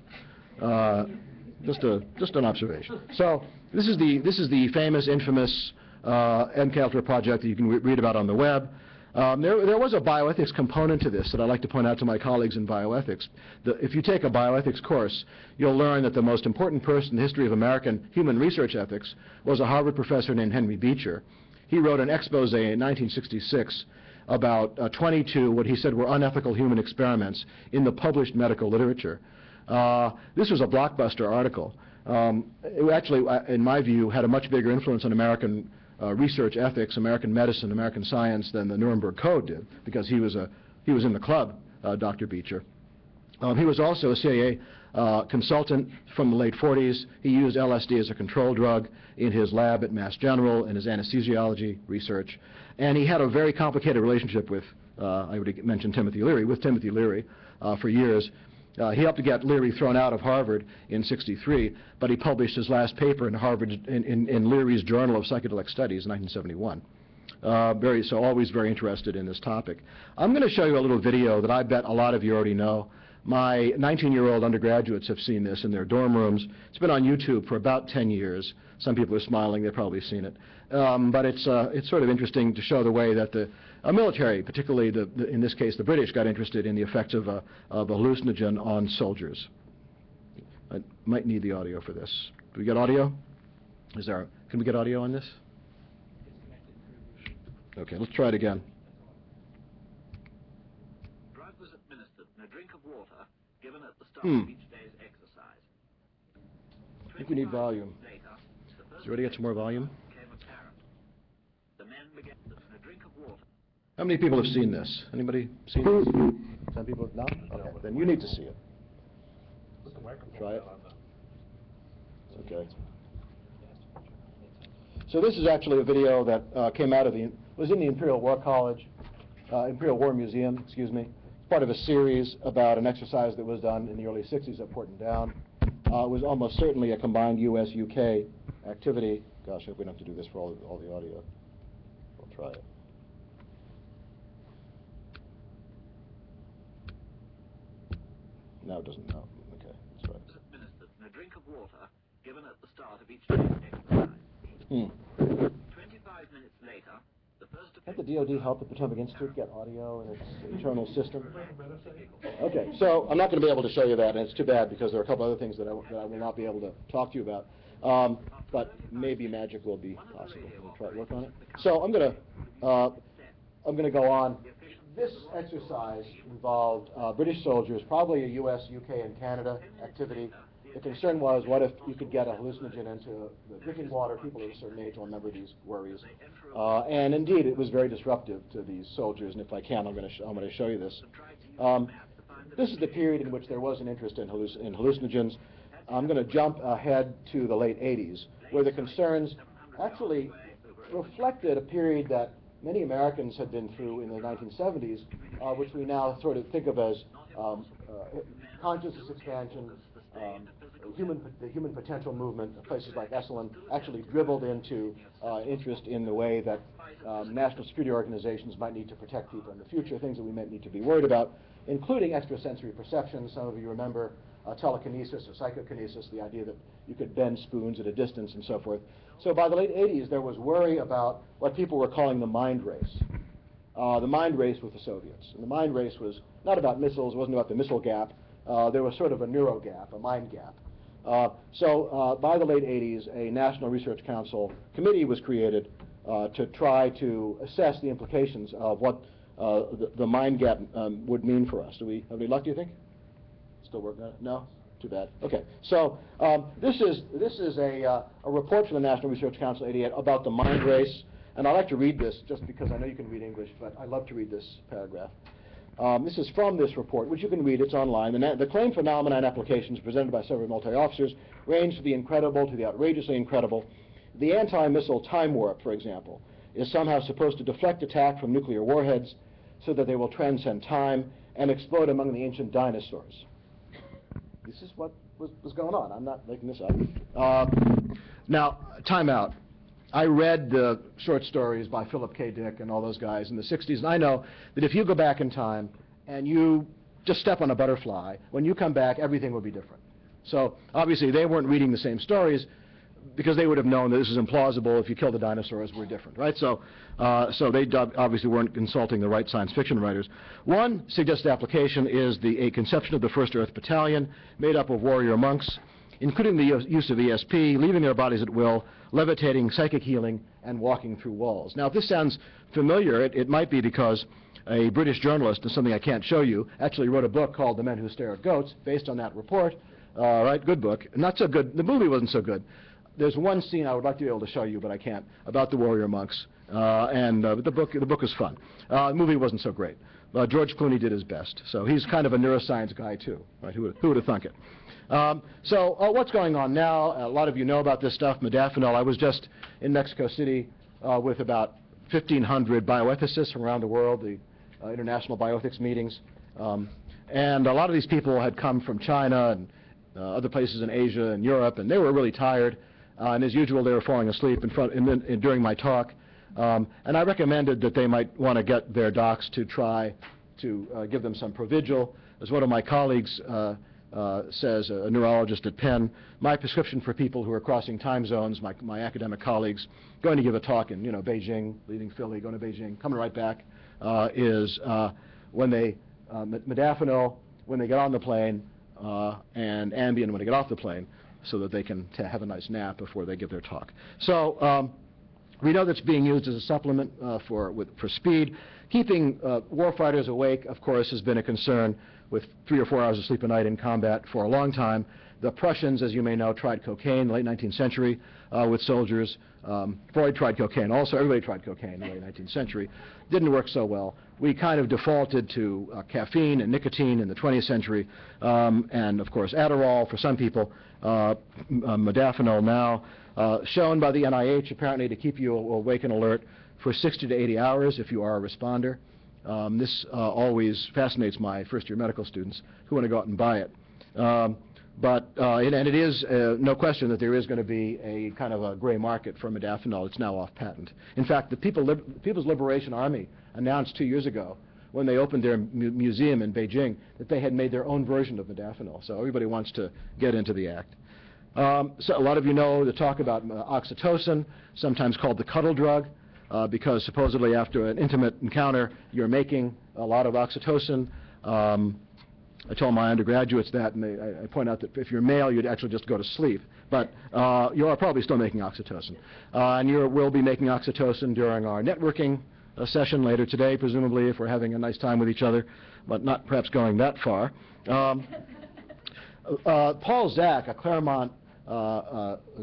Just an observation. So this is the famous, infamous MKUltra project that you can read about on the web. There was a bioethics component to this that I'd like to point out to my colleagues in bioethics. If you take a bioethics course, you'll learn that the most important person in the history of American human research ethics was a Harvard professor named Henry Beecher. He wrote an expose in 1966 about 22 what he said were unethical human experiments in the published medical literature. This was a blockbuster article. It actually, in my view, had a much bigger influence on American research ethics, American medicine, American science than the Nuremberg Code did, because he was in the club, Dr. Beecher. He was also a CIA consultant from the late 40s. He used LSD as a control drug in his lab at Mass General in his anesthesiology research. And he had a very complicated relationship with, I already mentioned Timothy Leary, for years. He helped to get Leary thrown out of Harvard in '63, but he published his last paper in Leary's Journal of Psychedelic Studies in 1971. So always very interested in this topic. I'm going to show you a little video that I bet a lot of you already know. My 19-year-old undergraduates have seen this in their dorm rooms. It's been on YouTube for about 10 years. Some people are smiling, they've probably seen it. But it's sort of interesting to show the way that the military, particularly in this case the British, got interested in the effects of a hallucinogen on soldiers. I might need the audio for this. Do we get audio? Can we get audio on this? Okay, let's try it again. Drug was administered in a drink of water given at the start of each day's exercise. think we need volume. Did you already get some more volume? How many people have seen this? Anybody seen this? Some people have not? Okay, then you need to see it. Try it. Okay. So this is actually a video that came out of was in the Imperial War College, Imperial War Museum, excuse me. It's part of a series about an exercise that was done in the early 60s at Porton Down. It was almost certainly a combined U.S.-UK activity. Gosh, I hope we don't have to do this for all the audio. We'll try it. No, it doesn't. No. Okay, that's right. Administered in a drink of water given at the start of each training exercise. 25 minutes later, the first... Can't the DoD help the Potomac Institute get audio in its internal system? Okay, so I'm not going to be able to show you that, and it's too bad because there are a couple other things that I will not be able to talk to you about. But maybe magic will be possible. We'll try to work on it. So I'm going to go on. This exercise involved British soldiers, probably a U.S., UK, and Canada activity. The concern was, what if you could get a hallucinogen into the drinking water? People at a certain age will remember these worries. And indeed, it was very disruptive to these soldiers. And if I can, I'm going to show you this. This is the period in which there was an interest in hallucinogens. I'm going to jump ahead to the late 80s, where the concerns actually reflected a period that many Americans had been through in the 1970s, which we now sort of think of as consciousness expansion, the human potential movement. Places like Esalen actually dribbled into interest in the way that national security organizations might need to protect people in the future, things that we might need to be worried about, including extrasensory perception. Some of you remember telekinesis or psychokinesis, the idea that you could bend spoons at a distance and so forth. So by the late 80s, there was worry about what people were calling the mind race. The mind race with the Soviets. And the mind race was not about missiles, it wasn't about the missile gap. There was sort of a neuro gap, a mind gap. So by the late 80s, a National Research Council committee was created to try to assess the implications of what the mind gap would mean for us. Do we have any luck, do you think? Still working on it? No? Too bad. Okay. So this is a report from the National Research Council 88 about the mind race. And I'd like to read this just because I know you can read English, but I love to read this paragraph. This is from this report, which you can read. It's online. The claim phenomena and applications presented by several military officers range from the incredible to the outrageously incredible. The anti-missile time warp, for example, is somehow supposed to deflect attack from nuclear warheads so that they will transcend time and explode among the ancient dinosaurs. This is what was going on. I'm not making this up. Now, time out. I read the short stories by Philip K. Dick and all those guys in the 60s, and I know that if you go back in time and you just step on a butterfly, when you come back, everything will be different. So obviously they weren't reading the same stories because they would have known that this is implausible. If you kill the dinosaurs, we're different, right? So they obviously weren't consulting the right science fiction writers. One suggested application is a conception of the First Earth Battalion made up of warrior monks, including the use of ESP, leaving their bodies at will, levitating, psychic healing, and walking through walls. Now, if this sounds familiar, it might be because a British journalist, and something I can't show you, actually wrote a book called The Men Who Stare at Goats, based on that report. Right, good book. Not so good. The movie wasn't so good. There's one scene I would like to be able to show you, but I can't, about the warrior monks, and the book is fun. The movie wasn't so great. George Clooney did his best, so he's kind of a neuroscience guy too, right? Who would have thunk it? So what's going on now? A lot of you know about this stuff, modafinil. I was just in Mexico City with about 1,500 bioethicists from around the world, the international bioethics meetings. And a lot of these people had come from China and other places in Asia and Europe, and they were really tired. And as usual, they were falling asleep during my talk. And I recommended that they might want to get their docs to try to give them some Provigil. As one of my colleagues says, a neurologist at Penn, my prescription for people who are crossing time zones, my academic colleagues, going to give a talk in Beijing, leaving Philly, going to Beijing, coming right back, is when they modafinil when they get on the plane and Ambien when they get off the plane, so that they can have a nice nap before they give their talk. So We know that's being used as a supplement for speed. Keeping warfighters awake, of course, has been a concern with 3 or 4 hours of sleep a night in combat for a long time. The Prussians, as you may know, tried cocaine in the late 19th century with soldiers. Freud tried cocaine also. Everybody tried cocaine in the late 19th century. Didn't work so well. We kind of defaulted to caffeine and nicotine in the 20th century, and of course Adderall for some people, modafinil now, shown by the NIH apparently to keep you awake and alert for 60 to 80 hours if you are a responder. This always fascinates my first-year medical students who want to go out and buy it. And it is no question that there is going to be a kind of a gray market for modafinil. It's now off patent. In fact, the People's Liberation Army announced 2 years ago when they opened their museum in Beijing that they had made their own version of modafinil. So everybody wants to get into the act. So a lot of you know the talk about oxytocin, sometimes called the cuddle drug, because supposedly after an intimate encounter you're making a lot of oxytocin. I told my undergraduates that, and I point out that if you're male, you'd actually just go to sleep. But you are probably still making oxytocin. And we'll be making oxytocin during our networking session later today, presumably, if we're having a nice time with each other, but not perhaps going that far. Paul Zak, a Claremont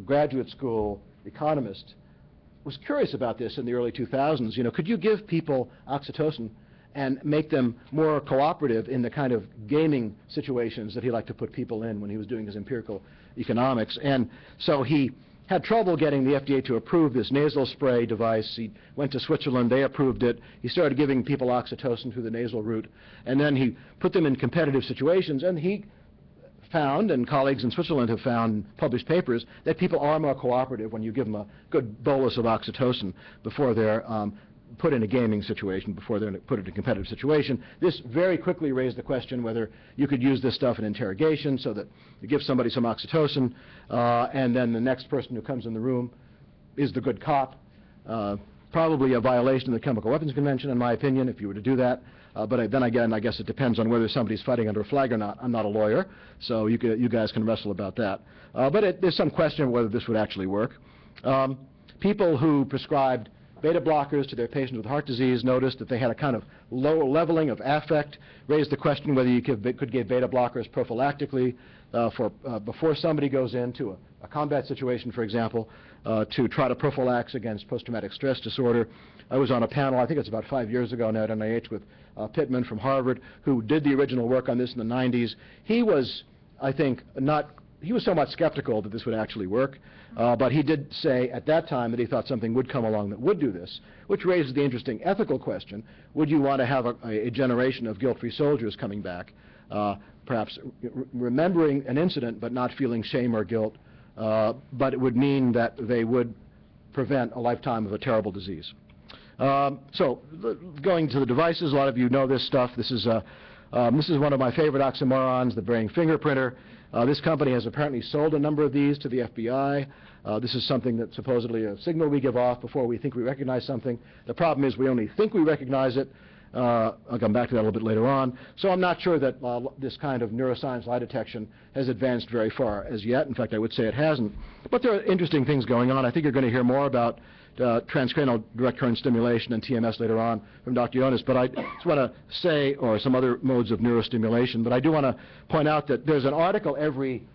graduate school economist, was curious about this in the early 2000s. You know, could you give people oxytocin and make them more cooperative in the kind of gaming situations that he liked to put people in when he was doing his empirical economics? And so he had trouble getting the FDA to approve this nasal spray device. He went to Switzerland, they approved it. He started giving people oxytocin through the nasal route, and then he put them in competitive situations, and he found, and colleagues in Switzerland have found, published papers, that people are more cooperative when you give them a good bolus of oxytocin before they're put in a gaming situation, before they're put in a competitive situation. This very quickly raised the question whether you could use this stuff in interrogation, so that you give somebody some oxytocin, and then the next person who comes in the room is the good cop. Probably a violation of the Chemical Weapons Convention, in my opinion, if you were to do that. But then again, I guess it depends on whether somebody's fighting under a flag or not. I'm not a lawyer, so you guys can wrestle about that. But there's some question of whether this would actually work. People who prescribed beta blockers to their patients with heart disease noticed that they had a kind of low leveling of affect, raised the question whether you could give beta blockers prophylactically before somebody goes into a combat situation, for example, to try to prophylax against post-traumatic stress disorder. I was on a panel, I think it's about 5 years ago now at NIH, with Pittman from Harvard, who did the original work on this in the 90s. He was, I think, he was somewhat skeptical that this would actually work, but he did say at that time that he thought something would come along that would do this, which raises the interesting ethical question: would you want to have a generation of guilt-free soldiers coming back, perhaps remembering an incident but not feeling shame or guilt, but it would mean that they would prevent a lifetime of a terrible disease? So going to the devices, a lot of you know this stuff. This is one of my favorite oxymorons, the brain fingerprinter. This company has apparently sold a number of these to the FBI. This is something that supposedly a signal we give off before we think we recognize something. The problem is we only think we recognize it. I'll come back to that a little bit later on. So I'm not sure that this kind of neuroscience lie detection has advanced very far as yet. In fact, I would say it hasn't. But there are interesting things going on. I think you're going to hear more about transcranial direct current stimulation and TMS later on from Dr. Jonas, but I just want to say, or some other modes of neurostimulation, but I do want to point out that there's an article every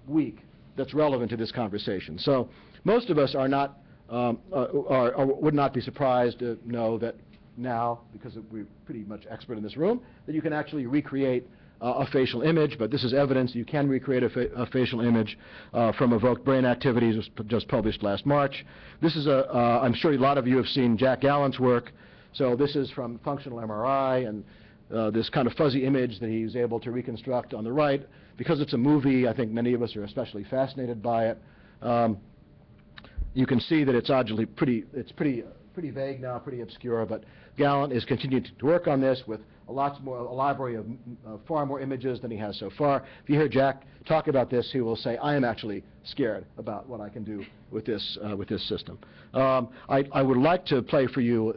week that's relevant to this conversation. So most of us are not, would not be surprised to know that now, because we're pretty much expert in this room, that you can actually recreate a facial image, but this is evidence you can recreate a facial image from evoked brain activities, just published last March. This is I'm sure a lot of you have seen Jack Gallant's work. So this is from functional MRI, and this kind of fuzzy image that he's able to reconstruct on the right. Because it's a movie, I think many of us are especially fascinated by it. You can see that it's pretty vague now, pretty obscure, but Gallant is continuing to work on this with a library of far more images than he has so far. If you hear Jack talk about this, he will say, I am actually scared about what I can do with this system. I would like to play for you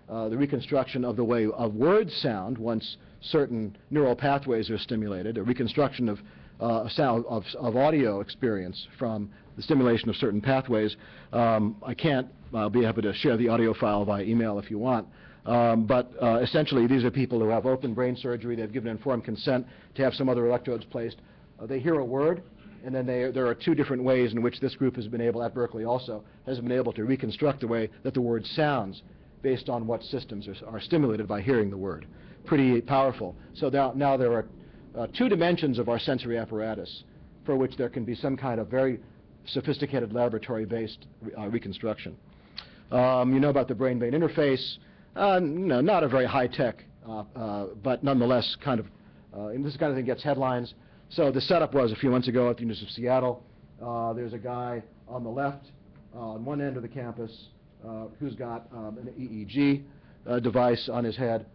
the reconstruction of the way of words sound once certain neural pathways are stimulated, a reconstruction of audio experience from the stimulation of certain pathways. I can't. I'll be happy to share the audio file via email if you want. But essentially, these are people who have open brain surgery. They've given informed consent to have some other electrodes placed. They hear a word, and then there are two different ways in which this group has been able, at Berkeley also, has been able to reconstruct the way that the word sounds based on what systems are stimulated by hearing the word. Pretty powerful. So now there are two dimensions of our sensory apparatus for which there can be some kind of very sophisticated laboratory-based reconstruction. You know about the brain-brain interface. No, not a very high-tech, but nonetheless kind of, this kind of thing gets headlines. So the setup was a few months ago at the University of Seattle. There's a guy on the left, on one end of the campus, who's got an EEG device on his head.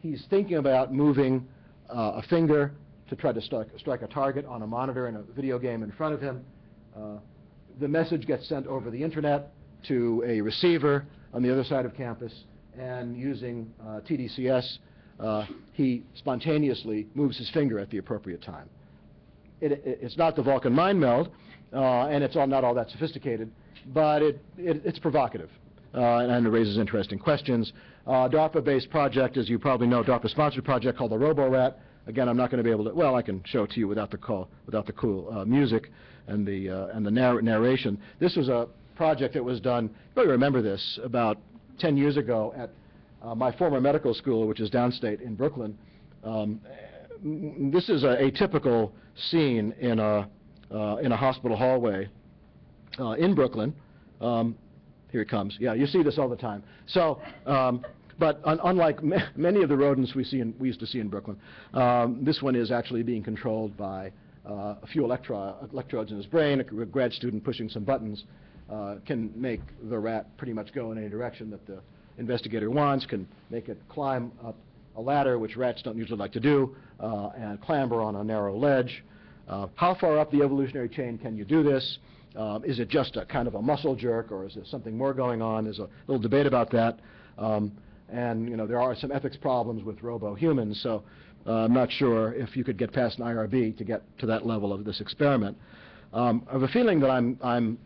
He's thinking about moving a finger to try to strike a target on a monitor in a video game in front of him. The message gets sent over the internet to a receiver on the other side of campus, and using TDCS, he spontaneously moves his finger at the appropriate time. It's not the Vulcan mind meld, and it's not all that sophisticated, but it's provocative, and it raises interesting questions. DARPA-based project, as you probably know, DARPA-sponsored project called the Robo-Rat. Again, I'm not going to be able to. Well, I can show it to you without the cool music and the narration. This was a project that was done. You probably remember this about 10 years ago at my former medical school, which is downstate in Brooklyn. This is a typical scene in a hospital hallway in Brooklyn. Here it comes. Yeah, you see this all the time. So, but unlike many of the rodents we used to see in Brooklyn, this one is actually being controlled by a few electrodes in his brain. A grad student pushing some buttons can make the rat pretty much go in any direction that the investigator wants, can make it climb up a ladder, which rats don't usually like to do, and clamber on a narrow ledge. How far up the evolutionary chain can you do this? Is it just a kind of a muscle jerk, or is there something more going on? There's a little debate about that. And there are some ethics problems with robo-humans, so I'm not sure if you could get past an IRB to get to that level of this experiment. I have a feeling that I'm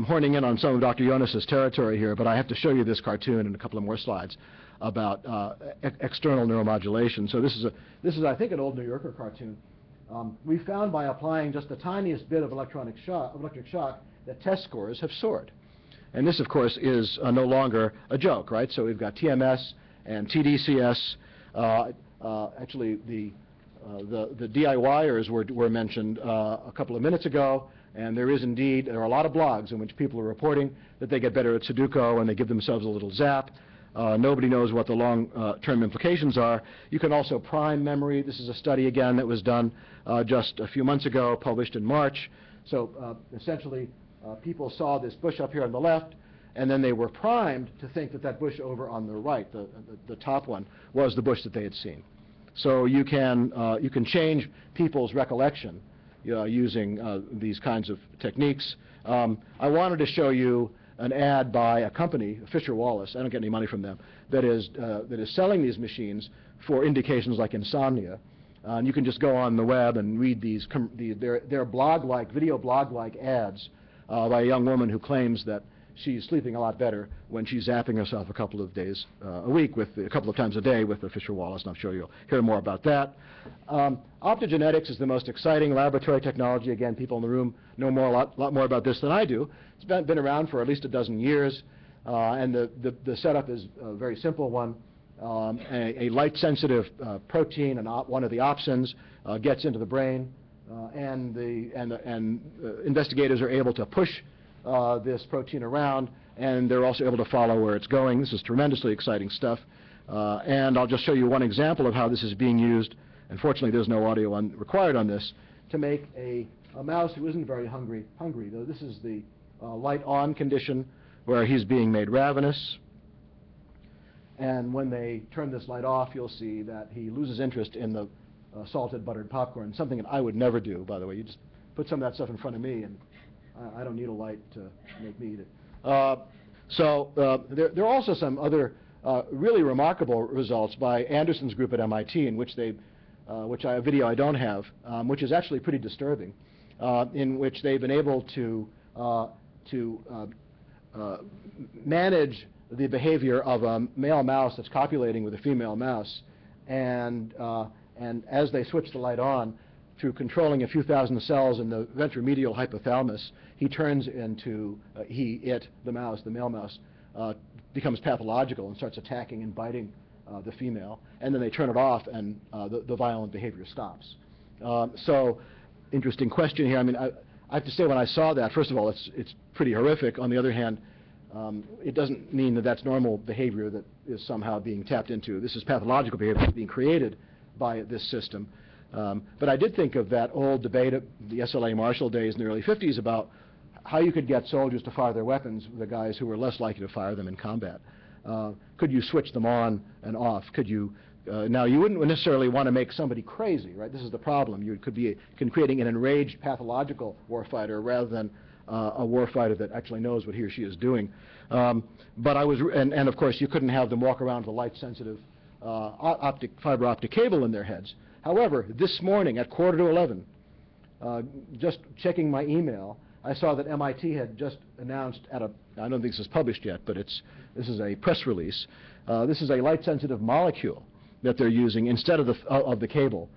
horning in on some of Dr. Jonas's territory here, but I have to show you this cartoon and a couple of more slides about external neuromodulation. So this is I think an old New Yorker cartoon. We found by applying just the tiniest bit of electric shock that test scores have soared. And this, of course, is no longer a joke, right? So we've got TMS and TDCS. Actually, the DIYers were mentioned a couple of minutes ago, and there are a lot of blogs in which people are reporting that they get better at Sudoku and they give themselves a little zap. Nobody knows what the long-term implications are. You can also prime memory. This is a study, again, that was done just a few months ago, published in March. So essentially, people saw this bush up here on the left, and then they were primed to think that that bush over on the right, the top one, was the bush that they had seen. So you can change people's recollection using these kinds of techniques. I wanted to show you an ad by a company, Fisher Wallace. I don't get any money from them. That is selling these machines for indications like insomnia. And you can just go on the web and read they're blog-like, video blog-like ads by a young woman who claims that she's sleeping a lot better when she's zapping herself a couple of days a week, a couple of times a day with the Fisher Wallace, and I'm sure you'll hear more about that. Optogenetics is the most exciting laboratory technology. Again, people in the room know a lot more about this than I do. It's been around for at least a dozen years, and the setup is a very simple one. A light-sensitive protein, one of the opsins, gets into the brain, and investigators are able to push this protein around, and they're also able to follow where it's going. This is tremendously exciting stuff. And I'll just show you one example of how this is being used. Unfortunately, there's no audio required on this, to make a mouse who isn't very hungry. Though this is the light-on condition, where he's being made ravenous. And when they turn this light off, you'll see that he loses interest in the salted buttered popcorn, something that I would never do, by the way. You just put some of that stuff in front of me, and I don't need a light to make me eat it. There are also some other really remarkable results by Anderson's group at MIT, in which they a video I don't have, which is actually pretty disturbing, in which they've been able to manage the behavior of a male mouse that's copulating with a female mouse, and as they switch the light on, through controlling a few thousand cells in the ventromedial hypothalamus, he turns into, the mouse, the male mouse, becomes pathological and starts attacking and biting the female, and then they turn it off and the violent behavior stops. So, interesting question here. I mean, I have to say, when I saw that, first of all, it's pretty horrific. On the other hand, it doesn't mean that that's normal behavior that is somehow being tapped into. This is pathological behavior that's being created by this system. But I did think of that old debate of the SLA Marshall days in the early 50s about how you could get soldiers to fire their weapons, the guys who were less likely to fire them in combat. Could you switch them on and off? Could you, now you wouldn't necessarily want to make somebody crazy, right? This is the problem. You could be creating an enraged pathological warfighter rather than a warfighter that actually knows what he or she is doing. But I was, and of course you couldn't have them walk around with a light-sensitive fiber optic cable in their heads. However, this morning at 10:45, just checking my email, I saw that MIT had just announced I don't think this is published yet, but this is a press release. This is a light-sensitive molecule that they're using instead of the cable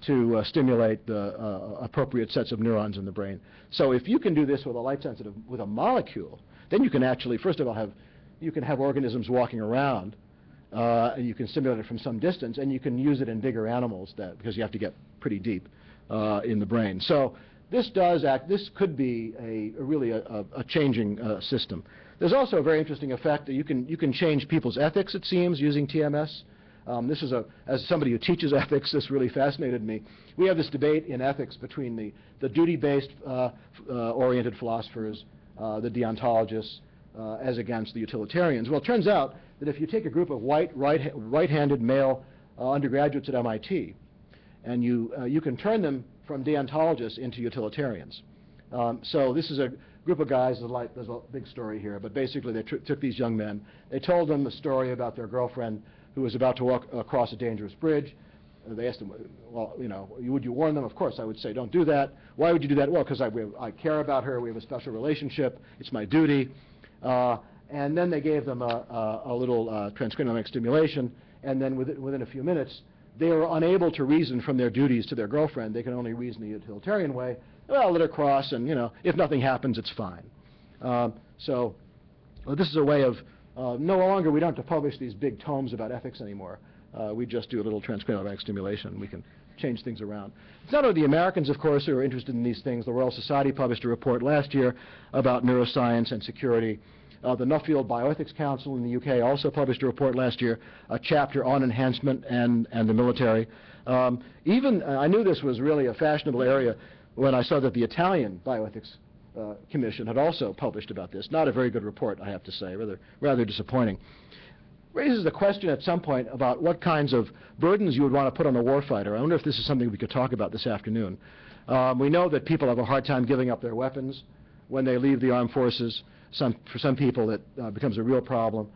to stimulate the appropriate sets of neurons in the brain. So if you can do this with a light-sensitive, with a molecule, then you can actually, first of all, you can have organisms walking around. You can stimulate it from some distance, and you can use it in bigger animals because you have to get pretty deep in the brain. So this could be really a changing system. There's also a very interesting effect that you can change people's ethics, it seems, using TMS. This is as somebody who teaches ethics, this really fascinated me. We have this debate in ethics between the duty-based oriented philosophers, the deontologists, as against the utilitarians. Well, it turns out that if you take a group of right-handed male undergraduates at MIT, and you can turn them from deontologists into utilitarians. So this is a group of guys, there's a big story here, but basically they took these young men, they told them a story about their girlfriend who was about to walk across a dangerous bridge. They asked them, well, would you warn them? Of course, I would say, don't do that. Why would you do that? Well, because I care about her, we have a special relationship, it's my duty. And then they gave them a little transcranial stimulation, and then within a few minutes, they were unable to reason from their duties to their girlfriend. They can only reason the utilitarian way. Well, let her cross, and if nothing happens, it's fine. So this is a way of no longer we don't have to publish these big tomes about ethics anymore. We just do a little transcranial stimulation. We can change things around. It's not only the Americans, of course, who are interested in these things. The Royal Society published a report last year about neuroscience and security. The Nuffield Bioethics Council in the UK also published a report last year, a chapter on enhancement and the military. I knew this was really a fashionable area when I saw that the Italian Bioethics Commission had also published about this. Not a very good report, I have to say, rather disappointing. Raises the question at some point about what kinds of burdens you would want to put on a warfighter. I wonder if this is something we could talk about this afternoon. We know that people have a hard time giving up their weapons when they leave the armed forces. For some people, it becomes a real problem.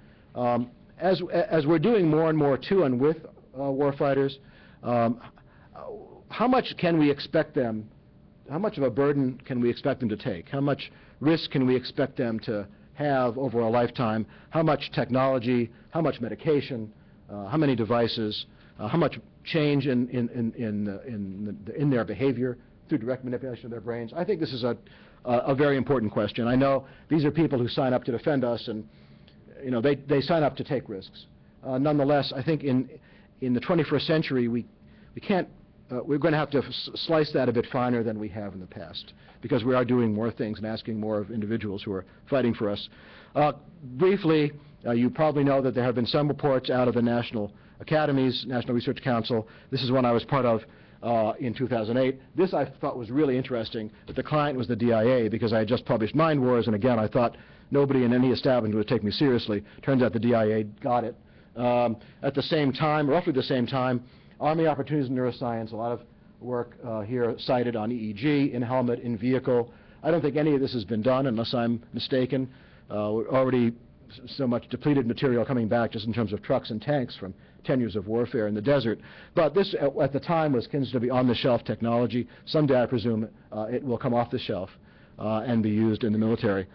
As we're doing more and more to and with warfighters, how much can we expect them? How much of a burden can we expect them to take? How much risk can we expect them to have over a lifetime? How much technology? How much medication? How many devices? How much change in their behavior through direct manipulation of their brains? I think this is a very important question. I know these are people who sign up to defend us, and they sign up to take risks. Nonetheless, I think in the 21st century we can't. We're going to have to slice that a bit finer than we have in the past, because we are doing more things and asking more of individuals who are fighting for us. Briefly, you probably know that there have been some reports out of the National Academies, National Research Council. This is one I was part of in 2008. This I thought was really interesting, but the client was the DIA, because I had just published Mind Wars, and again I thought nobody in any establishment would take me seriously. Turns out the DIA got it. At the same time, roughly the same time, Army Opportunities in Neuroscience, a lot of work here cited on EEG, in helmet, in vehicle. I don't think any of this has been done unless I'm mistaken. We're already so much depleted material coming back just in terms of trucks and tanks from 10 years of warfare in the desert. But this, at the time, was considered to be on-the-shelf technology. Someday, I presume, it will come off the shelf and be used in the military.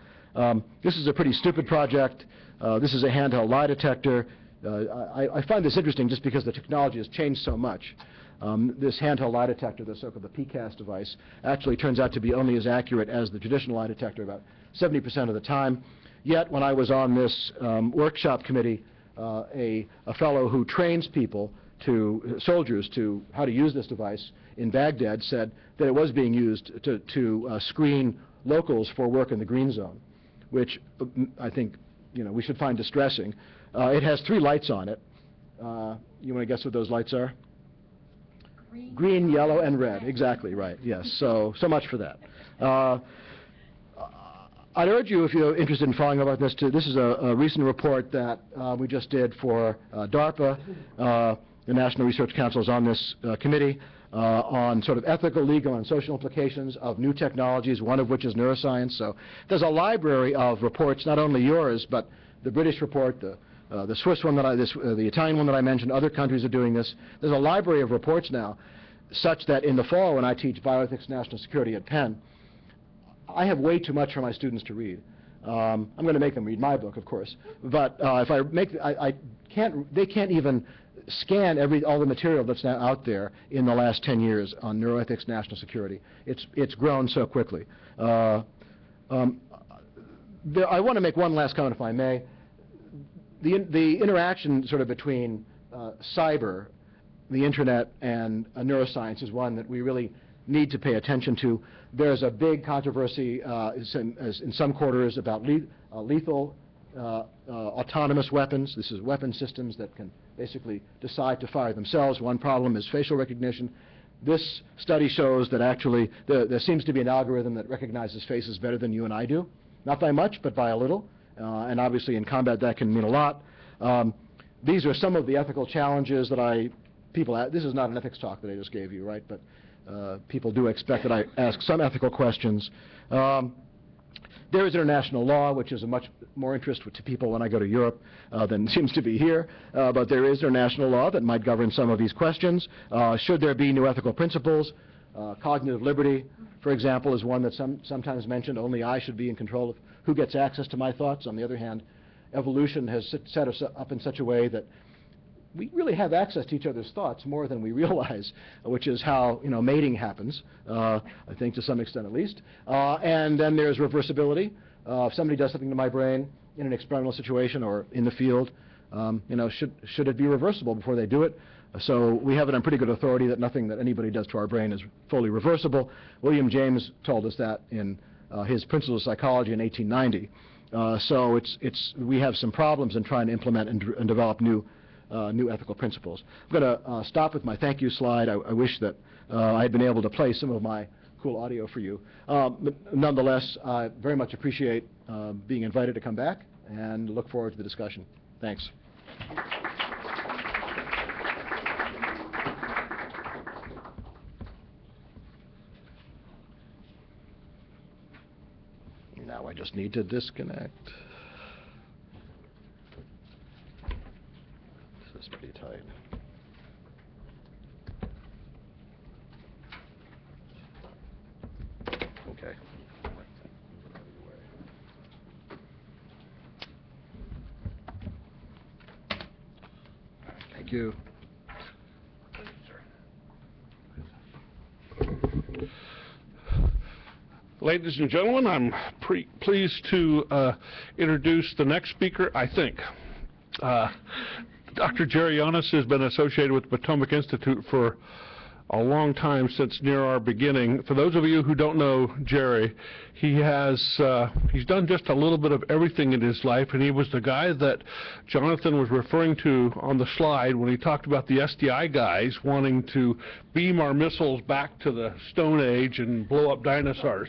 This is a pretty stupid project. This is a handheld lie detector. I find this interesting just because the technology has changed so much. This handheld lie detector, the so-called PCAST device, actually turns out to be only as accurate as the traditional lie detector about 70% of the time. Yet, when I was on this workshop committee, a fellow who trains people, soldiers, to how to use this device in Baghdad said that it was being used to screen locals for work in the green zone, which I think we should find distressing. It has 3 lights on it. You want to guess what those lights are? Green, yellow, and red. Exactly right. Yes. So much for that. I'd urge you, if you're interested in following about this, this is a recent report that we just did for DARPA. The National Research Council is on this committee on sort of ethical, legal, and social implications of new technologies, one of which is neuroscience. So there's a library of reports, not only yours, but the British report, the Swiss one the Italian one that I mentioned. Other countries are doing this. There's a library of reports now, such that in the fall, when I teach bioethics national security at Penn, I have way too much for my students to read. I'm going to make them read my book, of course, but if I make, they can't even scan all the material that's now out there in the last 10 years on neuroethics national security. It's grown so quickly. I want to make one last comment, if I may. The interaction sort of between cyber, the internet, and neuroscience is one that we really need to pay attention to. There's a big controversy in some quarters about lethal autonomous weapons. This is weapon systems that can basically decide to fire themselves. One problem is facial recognition. This study shows that actually there seems to be an algorithm that recognizes faces better than you and I do. Not by much, but by a little. And obviously in combat that can mean a lot. These are some of the ethical challenges that this is not an ethics talk that I just gave you, right? But people do expect that I ask some ethical questions. There is international law, which is of much more interest to people when I go to Europe than seems to be here. But there is international law that might govern some of these questions. Should there be new ethical principles? Cognitive liberty, for example, is one that's sometimes mentioned. Only I should be in control of who gets access to my thoughts. On the other hand, evolution has set us up in such a way that we really have access to each other's thoughts more than we realize, which is how mating happens, I think to some extent at least. And then there's reversibility. If somebody does something to my brain in an experimental situation or in the field, should it be reversible before they do it? So we have it on pretty good authority that nothing that anybody does to our brain is fully reversible. William James told us that in his Principles of Psychology in 1890. So we have some problems in trying to implement and develop new ethical principles. I'm going to stop with my thank you slide. I wish that I had been able to play some of my cool audio for you. But nonetheless, I very much appreciate being invited to come back and look forward to the discussion. Thanks. Now I just need to disconnect. This is pretty tight. Okay. Thank you. Ladies and gentlemen, I'm pleased to introduce the next speaker, I think. Dr. Jerry Yonis has been associated with the Potomac Institute for a long time, since near our beginning. For those of you who don't know Jerry, he's done just a little bit of everything in his life, and he was the guy that Jonathan was referring to on the slide when he talked about the SDI guys wanting to beam our missiles back to the Stone Age and blow up dinosaurs.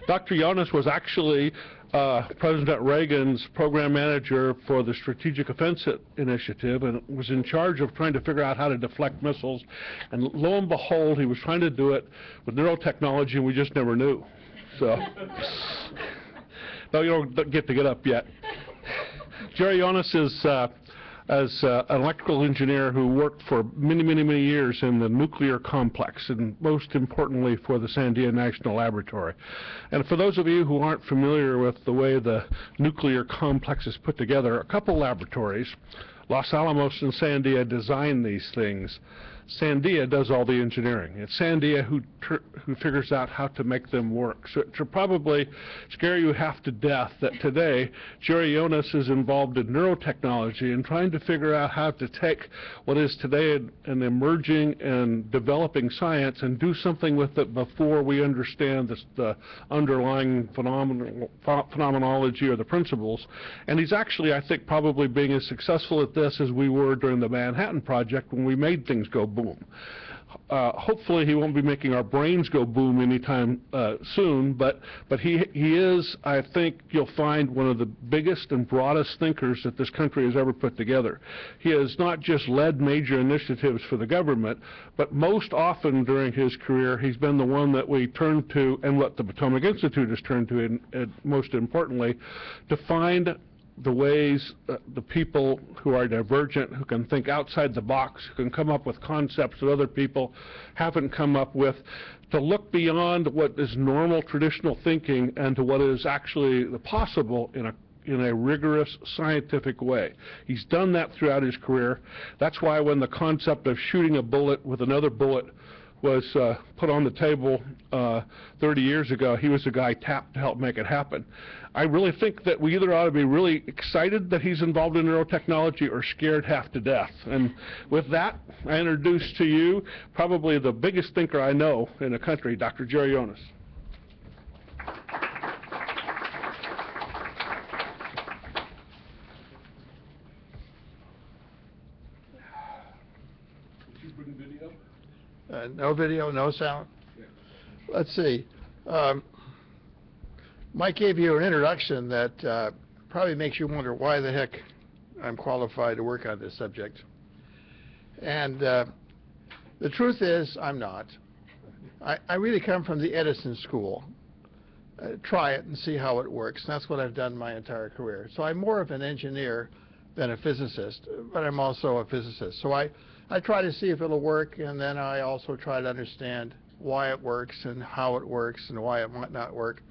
Dr. Yonis was actually President Reagan's program manager for the Strategic Offense Initiative, and was in charge of trying to figure out how to deflect missiles. And lo and behold, he was trying to do it with neurotechnology, and we just never knew. So, no, you don't get to get up yet. Jerry Jonas is an electrical engineer who worked for many, many, many years in the nuclear complex, and most importantly for the Sandia National Laboratory. And for those of you who aren't familiar with the way the nuclear complex is put together, a couple laboratories, Los Alamos and Sandia, design these things. Sandia does all the engineering. It's Sandia who figures out how to make them work. So it should probably scare you half to death that today Jerry Jonas is involved in neurotechnology and trying to figure out how to take what is today an emerging and developing science and do something with it before we understand the underlying phenomenology or the principles. And he's actually, I think, probably being as successful at this as we were during the Manhattan Project when we made things go boom. Hopefully he won't be making our brains go boom anytime soon, but he is, I think you'll find, one of the biggest and broadest thinkers that this country has ever put together. He has not just led major initiatives for the government, but most often during his career he's been the one that we turn to, and what the Potomac Institute has turned to, most importantly, to find the ways the people who are divergent, who can think outside the box, who can come up with concepts that other people haven't come up with, to look beyond what is normal traditional thinking and to what is actually the possible in a rigorous scientific way. He's done that throughout his career. That's why when the concept of shooting a bullet with another bullet was put on the table 30 years ago, he was the guy tapped to help make it happen. I really think that we either ought to be really excited that he's involved in neurotechnology or scared half to death. And with that, I introduce to you probably the biggest thinker I know in the country, Dr. Jerry Jonas. Did you bring video? No video, no sound? Yeah. Let's see. Mike gave you an introduction that probably makes you wonder why the heck I'm qualified to work on this subject. And the truth is, I'm not. I really come from the Edison school. Try it and see how it works. And that's what I've done my entire career. So I'm more of an engineer than a physicist, but I'm also a physicist. So I try to see if it'll work, and then I also try to understand why it works and how it works and why it might not work.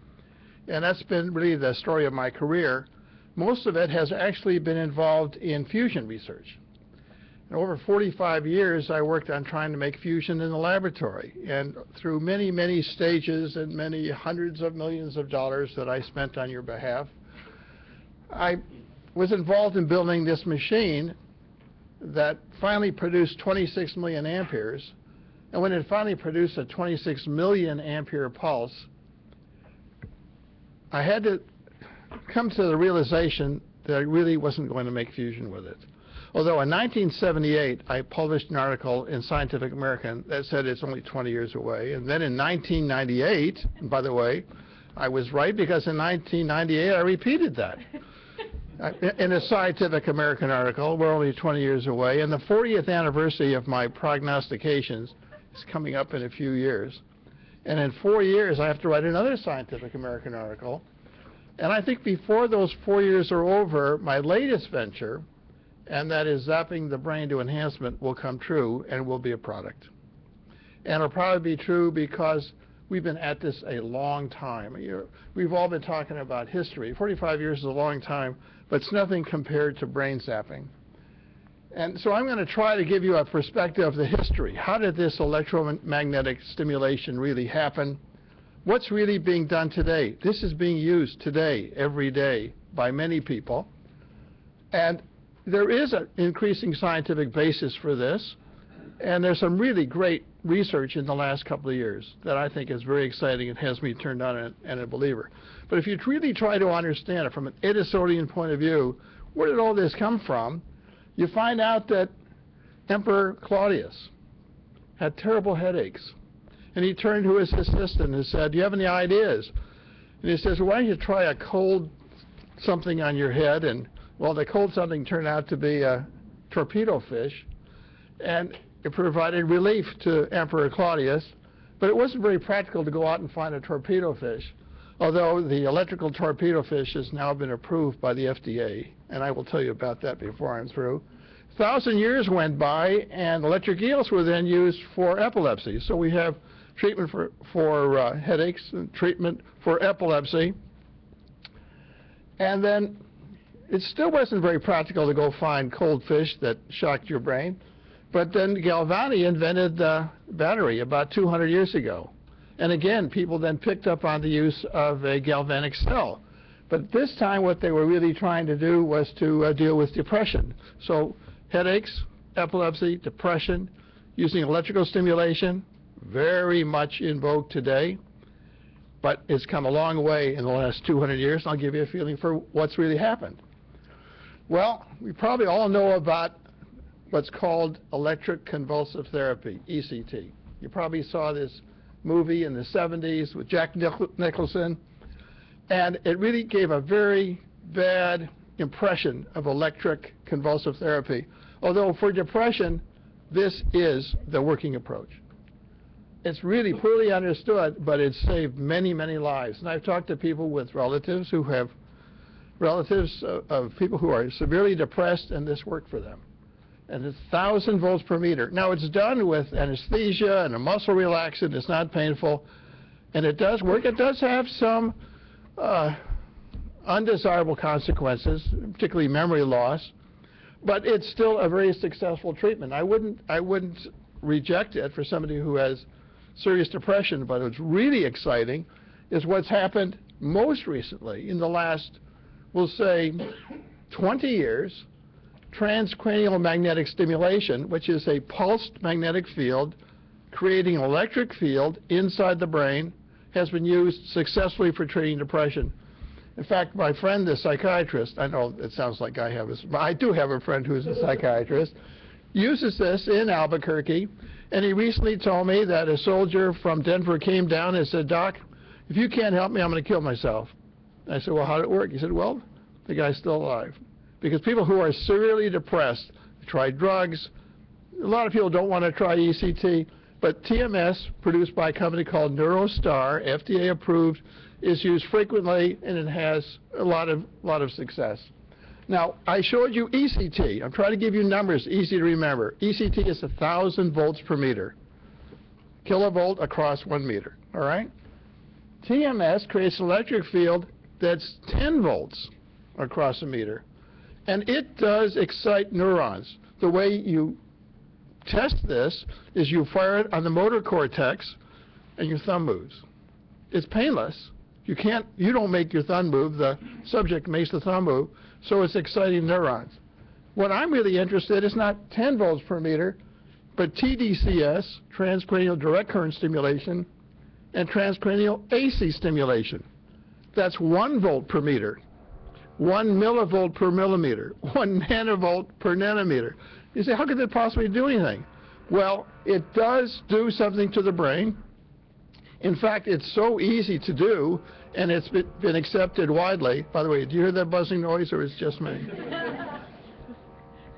And that's been really the story of my career. Most of it has actually been involved in fusion research. And over 45 years, I worked on trying to make fusion in the laboratory. And through many, many stages and many hundreds of millions of dollars that I spent on your behalf, I was involved in building this machine that finally produced 26 million amperes. And when it finally produced a 26 million ampere pulse, I had to come to the realization that I really wasn't going to make fusion with it. Although in 1978, I published an article in Scientific American that said it's only 20 years away. And then in 1998, and by the way, I was right, because in 1998 I repeated that. In a Scientific American article, we're only 20 years away. And the 40th anniversary of my prognostications is coming up in a few years. And in 4 years, I have to write another Scientific American article. And I think before those 4 years are over, my latest venture, and that is zapping the brain to enhancement, will come true and will be a product. And it'll probably be true because we've been at this a long time. We've all been talking about history. 45 years is a long time, but it's nothing compared to brain zapping. And so I'm going to try to give you a perspective of the history. How did this electromagnetic stimulation really happen? What's really being done today? This is being used today, every day, by many people. And there is an increasing scientific basis for this. And there's some really great research in the last couple of years that I think is very exciting and has me turned on and a believer. But if you really try to understand it from an Edisonian point of view, where did all this come from? You find out that Emperor Claudius had terrible headaches. And he turned to his assistant and said, "Do you have any ideas?" And he says, "Why don't you try a cold something on your head?" And, well, the cold something turned out to be a torpedo fish. And it provided relief to Emperor Claudius. But it wasn't very practical to go out and find a torpedo fish. although the electrical torpedo fish has now been approved by the FDA, and I will tell you about that before I'm through. 1,000 years went by, and electric eels were then used for epilepsy. So we have treatment for headaches and treatment for epilepsy. And then it still wasn't very practical to go find cold fish that shocked your brain. But then Galvani invented the battery about 200 years ago. And again, people then picked up on the use of a galvanic cell. But this time what they were really trying to do was to deal with depression. So headaches, epilepsy, depression, using electrical stimulation, very much in vogue today. But it's come a long way in the last 200 years. I'll give you a feeling for what's really happened. Well, we probably all know about what's called electric convulsive therapy, ECT. You probably saw this movie in the 70s with Jack Nicholson, and it really gave a very bad impression of electric convulsive therapy. Although for depression, this is the working approach. It's really poorly understood, but it's saved many, many lives. And I've talked to people with relatives who have relatives of people who are severely depressed, and this worked for them. And it's 1,000 volts per meter. Now, it's done with anesthesia and a muscle relaxant. It's not painful, and it does work. It does have some undesirable consequences, particularly memory loss, but it's still a very successful treatment. I wouldn't reject it for somebody who has serious depression, but what's really exciting is what's happened most recently in the last, we'll say, 20 years. Transcranial magnetic stimulation, which is a pulsed magnetic field creating an electric field inside the brain, has been used successfully for treating depression. In fact, my friend, the psychiatrist, I know it sounds like I do have a friend who's a psychiatrist, uses this in Albuquerque, and he recently told me that a soldier from Denver came down and said, "Doc, if you can't help me, I'm going to kill myself." I said, "Well, how did it work?" He said, "Well, the guy's still alive." Because people who are severely depressed try drugs. A lot of people don't want to try ECT, but TMS, produced by a company called Neurostar, FDA approved, is used frequently, and it has a lot of success. Now, I showed you ECT. I'm trying to give you numbers easy to remember. ECT is 1,000 volts per meter, kilovolt across 1 meter, all right? TMS creates an electric field that's 10 volts across a meter. And it does excite neurons. The way you test this is you fire it on the motor cortex and your thumb moves. It's painless. You don't make your thumb move, the subject makes the thumb move, so it's exciting neurons. What I'm really interested in is not 10 volts per meter, but TDCS, transcranial direct current stimulation, and transcranial AC stimulation. That's 1 volt per meter. 1 millivolt per millimeter, 1 nanovolt per nanometer. You say, how could that possibly do anything? Well, it does do something to the brain. In fact, it's so easy to do, and it's been accepted widely. By the way, do you hear that buzzing noise, or is it just me?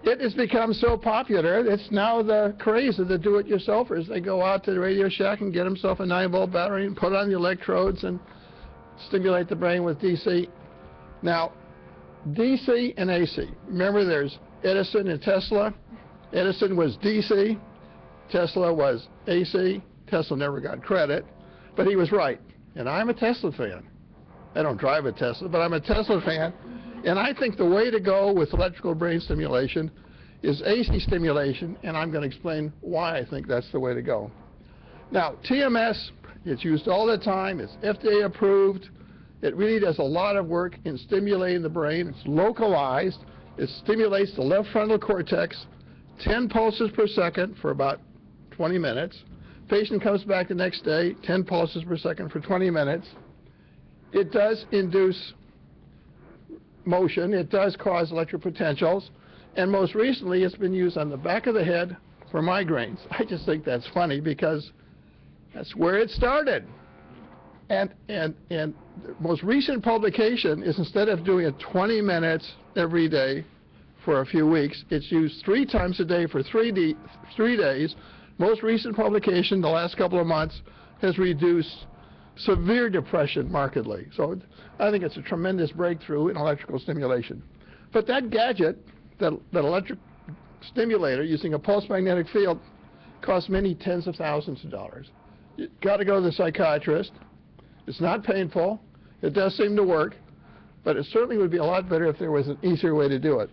It has become so popular, it's now the craze of the do-it-yourselfers. They go out to the Radio Shack and get themselves a 9-volt battery and put on the electrodes and stimulate the brain with DC. Now, DC and AC. Remember, there's Edison and Tesla. Edison was DC. Tesla was AC. Tesla never got credit, but he was right. And I'm a Tesla fan. I don't drive a Tesla, but I'm a Tesla fan. And I think the way to go with electrical brain stimulation is AC stimulation, and I'm going to explain why I think that's the way to go. Now, TMS, it's used all the time. It's FDA approved. It really does a lot of work in stimulating the brain. It's localized. It stimulates the left frontal cortex, 10 pulses per second for about 20 minutes. Patient comes back the next day, 10 pulses per second for 20 minutes. It does induce motion. It does cause electric potentials. And most recently, it's been used on the back of the head for migraines. I just think that's funny because that's where it started. And the most recent publication is, instead of doing it 20 minutes every day for a few weeks, it's used 3 times a day for 3 days. Most recent publication, the last couple of months, has reduced severe depression markedly. So I think it's a tremendous breakthrough in electrical stimulation. But that gadget, that electric stimulator using a pulse magnetic field, costs many tens of thousands of dollars. You've got to go to the psychiatrist. It's not painful. It does seem to work. But it certainly would be a lot better if there was an easier way to do it.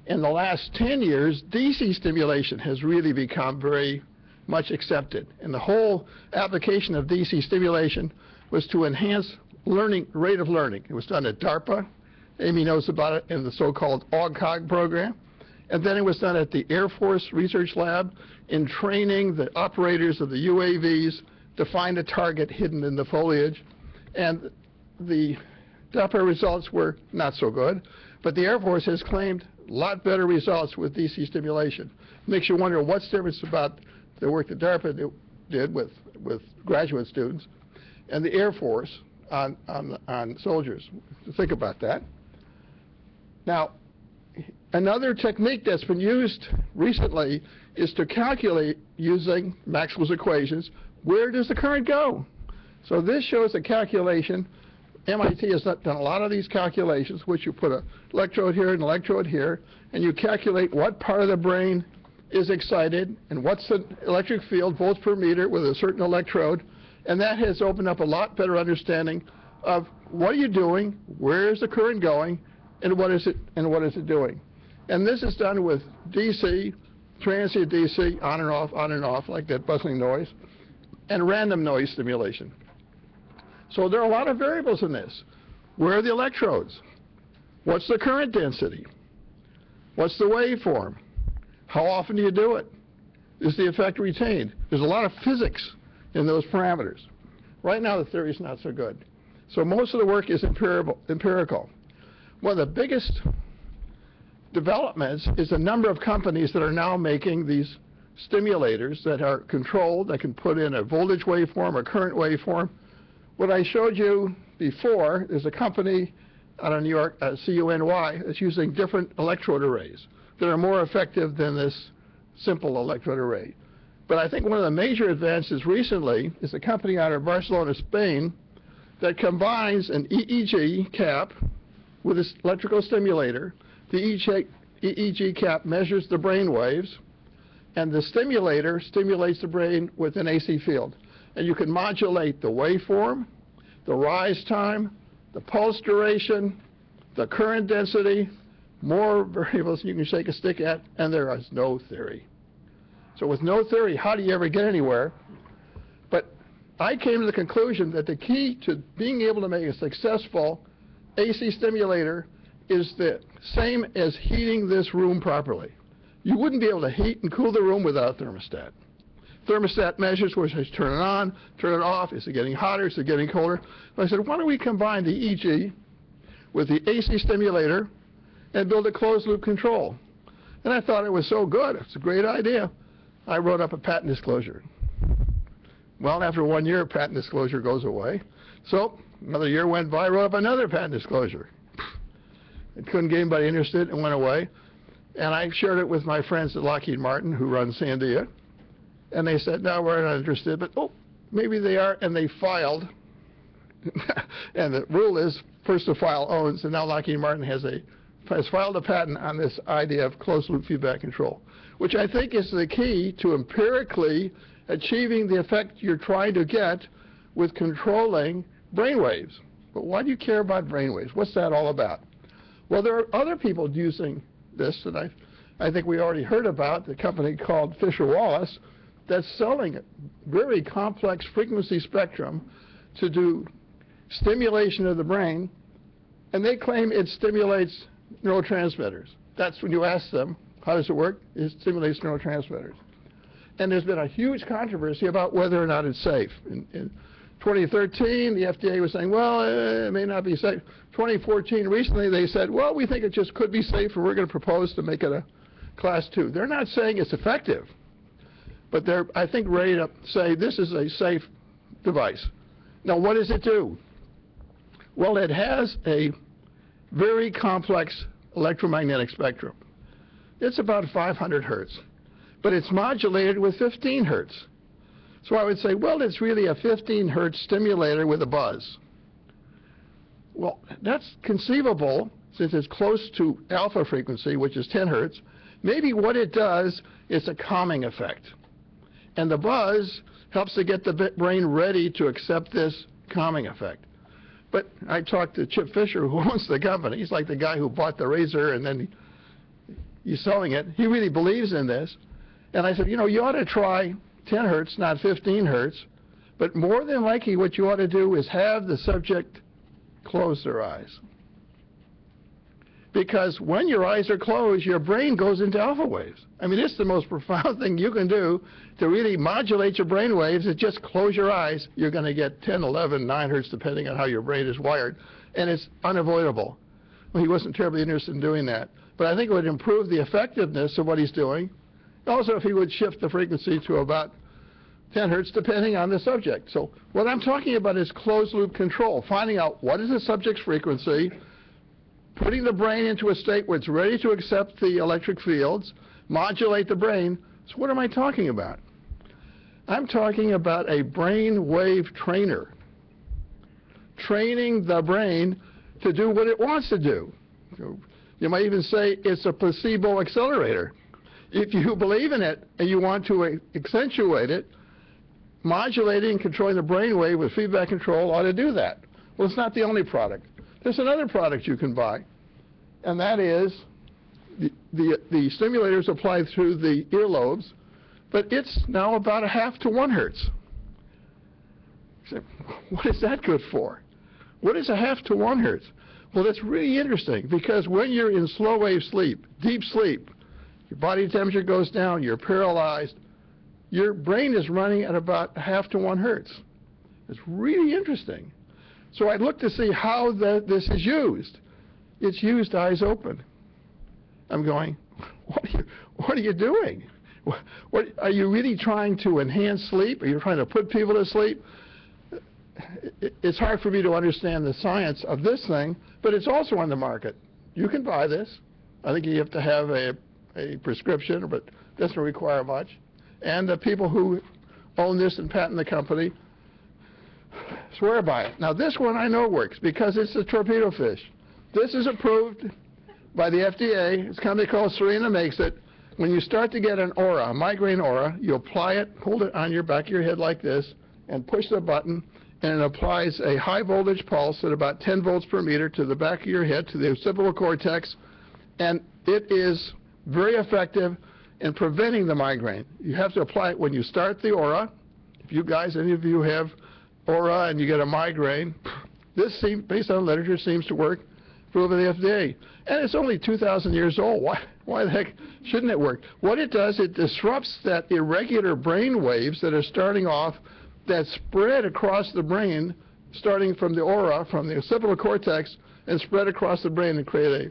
In the last 10 years, DC stimulation has really become very much accepted. And the whole application of DC stimulation was to enhance rate of learning. It was done at DARPA. Amy knows about it in the so-called AUGCOG program. And then it was done at the Air Force Research Lab in training the operators of the UAVs to find a target hidden in the foliage. And the DARPA results were not so good, but the Air Force has claimed a lot better results with DC stimulation. Makes you wonder what's the difference about the work that DARPA did with graduate students and the Air Force on soldiers. Think about that. Now, another technique that's been used recently is to calculate using Maxwell's equations, where does the current go? So this shows a calculation. MIT has done a lot of these calculations, which you put an electrode here and an electrode here, and you calculate what part of the brain is excited and what's the electric field, volts per meter, with a certain electrode, and that has opened up a lot better understanding of what are you doing, where is the current going, and what is it doing. And this is done with DC, transient DC, on and off, like that bustling noise, and random noise stimulation. So there are a lot of variables in this. Where are the electrodes? What's the current density? What's the waveform? How often do you do it? Is the effect retained? There's a lot of physics in those parameters. Right now the theory is not so good. So most of the work is empirical. One of the biggest developments is the number of companies that are now making these stimulators that are controlled, that can put in a voltage waveform or current waveform. What I showed you before is a company out of New York, CUNY, that's using different electrode arrays that are more effective than this simple electrode array. But I think one of the major advances recently is a company out of Barcelona, Spain, that combines an EEG cap with this electrical stimulator. The EEG cap measures the brain waves, and the stimulator stimulates the brain with an AC field. And you can modulate the waveform, the rise time, the pulse duration, the current density, more variables you can shake a stick at, and there is no theory. So with no theory, how do you ever get anywhere? But I came to the conclusion that the key to being able to make a successful AC stimulator is the same as heating this room properly. You wouldn't be able to heat and cool the room without a thermostat. Thermostat measures where it says turn it on, turn it off, is it getting hotter, is it getting colder? So I said, why don't we combine the EEG with the AC stimulator and build a closed loop control? And I thought it was so good, it's a great idea. I wrote up a patent disclosure. Well, after 1 year, patent disclosure goes away. So another year went by, I wrote up another patent disclosure. It couldn't get anybody interested, and went away. And I shared it with my friends at Lockheed Martin, who run Sandia. And they said, no, we're not interested, but oh, maybe they are, and they filed. And the rule is, first to file owns, and now Lockheed Martin has filed a patent on this idea of closed-loop feedback control, which I think is the key to empirically achieving the effect you're trying to get with controlling brainwaves. But why do you care about brainwaves? What's that all about? Well, there are other people using this that I think we already heard about, the company called Fisher-Wallace, that's selling a very complex frequency spectrum to do stimulation of the brain, and they claim it stimulates neurotransmitters. That's when you ask them, how does it work? It stimulates neurotransmitters. And there's been a huge controversy about whether or not it's safe. In 2013, the FDA was saying, well, it may not be safe. 2014, recently, they said, well, we think it just could be safe, and we're going to propose to make it a Class 2. They're not saying it's effective, but they're, I think, ready to say this is a safe device. Now, what does it do? Well, it has a very complex electromagnetic spectrum. It's about 500 hertz, but it's modulated with 15 hertz. So I would say, well, it's really a 15 hertz stimulator with a buzz. Well, that's conceivable since it's close to alpha frequency, which is 10 hertz. Maybe what it does is a calming effect. And the buzz helps to get the brain ready to accept this calming effect. But I talked to Chip Fisher, who owns the company. He's like the guy who bought the razor and then he's selling it. He really believes in this. And I said, you know, you ought to try 10 hertz, not 15 hertz. But more than likely what you ought to do is have the subject close their eyes. Because when your eyes are closed, your brain goes into alpha waves. I mean, it's the most profound thing you can do to really modulate your brain waves is just close your eyes. You're going to get 10, 11, 9 hertz, depending on how your brain is wired. And it's unavoidable. Well, he wasn't terribly interested in doing that. But I think it would improve the effectiveness of what he's doing. Also, if he would shift the frequency to about 10 hertz, depending on the subject. So what I'm talking about is closed-loop control, finding out what is the subject's frequency, putting the brain into a state where it's ready to accept the electric fields, modulate the brain. So what am I talking about? I'm talking about a brain wave trainer, training the brain to do what it wants to do. You might even say it's a placebo accelerator. If you believe in it and you want to accentuate it, modulating and controlling the brain wave with feedback control ought to do that. Well, it's not the only product. There's another product you can buy, and that is the stimulator is applied through the earlobes, but it's now about 0.5 to 1 hertz. You say, what is that good for? What is 0.5 to 1 hertz? Well, that's really interesting because when you're in slow wave sleep, deep sleep, your body temperature goes down, you're paralyzed, your brain is running at about 0.5 to 1 hertz. It's really interesting. So I looked to see how this is used. It's used eyes open. I'm going, what are you doing? What, are you really trying to enhance sleep? Are you trying to put people to sleep? It's hard for me to understand the science of this thing, but it's also on the market. You can buy this. I think you have to have a prescription, but it doesn't require much. And the people who own this and patent the company swear by it. Now, this one I know works because it's a torpedo fish. This is approved by the FDA. It's a company called Serena makes it. When you start to get an aura, a migraine aura, you apply it, hold it on your back of your head like this, and push the button, and it applies a high voltage pulse at about 10 volts per meter to the back of your head, to the occipital cortex, and it is very effective in preventing the migraine. You have to apply it when you start the aura. If you guys, any of you have aura and you get a migraine, this seems, based on literature, seems to work, approved by the FDA. And it's only 2,000 years old. Why the heck shouldn't it work? What it does, it disrupts that irregular brain waves that are starting off, that spread across the brain, starting from the aura, from the occipital cortex, and spread across the brain and create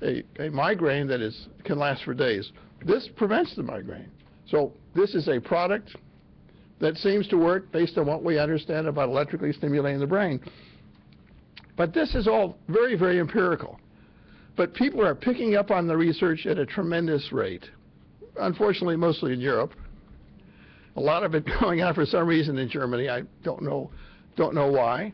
a migraine that can last for days. This prevents the migraine. So this is a product that seems to work based on what we understand about electrically stimulating the brain. But this is all very, very empirical. But people are picking up on the research at a tremendous rate. Unfortunately, mostly in Europe. A lot of it going on for some reason in Germany. I don't know why.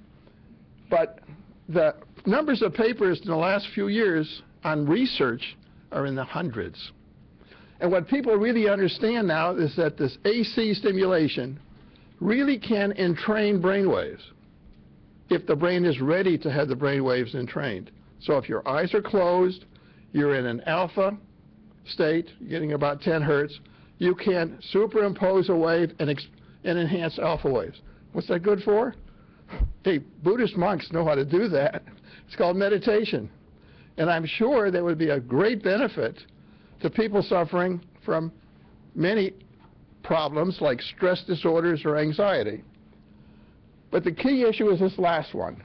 But the numbers of papers in the last few years on research are in the hundreds. And what people really understand now is that this AC stimulation really can entrain brain waves if the brain is ready to have the brain waves entrained. So if your eyes are closed, you're in an alpha state, getting about 10 hertz, you can superimpose a wave and enhance alpha waves. What's that good for? Hey, Buddhist monks know how to do that. It's called meditation. And I'm sure that would be a great benefit to people suffering from many problems like stress disorders or anxiety. But the key issue is this last one.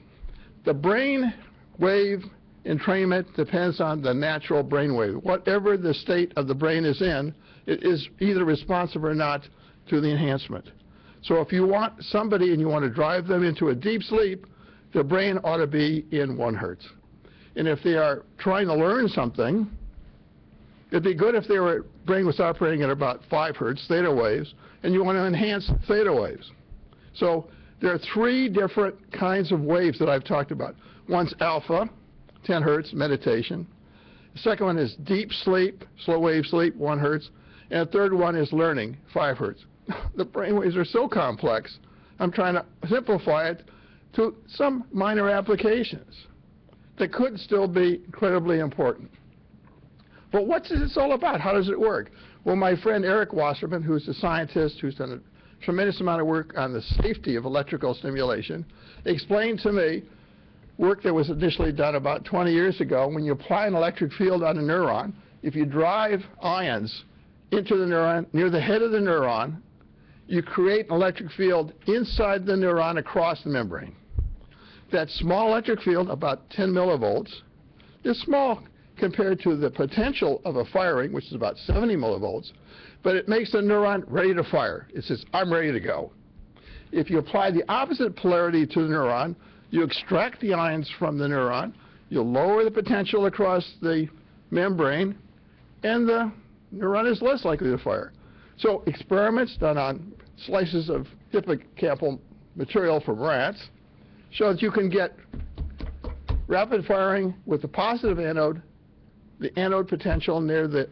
The brain wave entrainment depends on the natural brain wave. Whatever the state of the brain is in, it is either responsive or not to the enhancement. So if you want somebody and you want to drive them into a deep sleep, the brain ought to be in 1 hertz. And if they are trying to learn something, It'd be good if their brain was operating at about 5 hertz theta waves, and you want to enhance theta waves. So there are 3 different kinds of waves that I've talked about. One's alpha, 10 hertz, meditation. The second one is deep sleep, slow wave sleep, 1 hertz. And the third one is learning, 5 hertz. The brain waves are so complex, I'm trying to simplify it to some minor applications that could still be incredibly important. But what's this all about? How does it work? Well, my friend Eric Wasserman, who's a scientist who's done a tremendous amount of work on the safety of electrical stimulation, explained to me work that was initially done about 20 years ago. When you apply an electric field on a neuron, if you drive ions into the neuron, near the head of the neuron, you create an electric field inside the neuron across the membrane. That small electric field, about 10 millivolts, is small compared to the potential of a firing, which is about 70 millivolts, but it makes the neuron ready to fire. It says, I'm ready to go. If you apply the opposite polarity to the neuron, you extract the ions from the neuron, you lower the potential across the membrane, and the neuron is less likely to fire. So experiments done on slices of hippocampal material from rats show that you can get rapid firing with the positive anode, the anode potential near the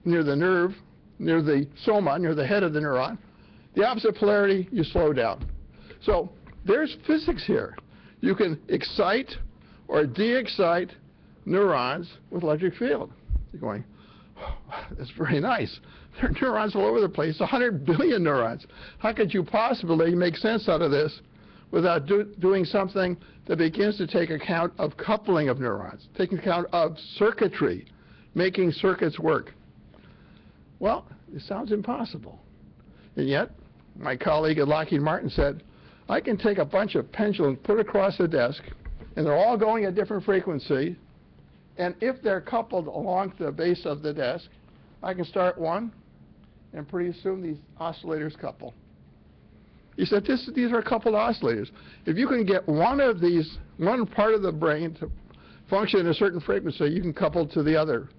nerve, near the soma, near the head of the neuron. The opposite polarity, you slow down. So there's physics here. You can excite or de-excite neurons with electric field. You're going, oh, that's very nice. There are neurons all over the place, 100 billion neurons. How could you possibly make sense out of this without doing something that begins to take account of coupling of neurons, taking account of circuitry, making circuits work? Well, it sounds impossible. And yet, my colleague at Lockheed Martin said, I can take a bunch of pendulums, put across the desk, and they're all going at different frequency, and if they're coupled along the base of the desk, I can start one, and pretty soon these oscillators couple. He said, these are coupled oscillators. If you can get one of these, one part of the brain to function at a certain frequency, you can couple to the other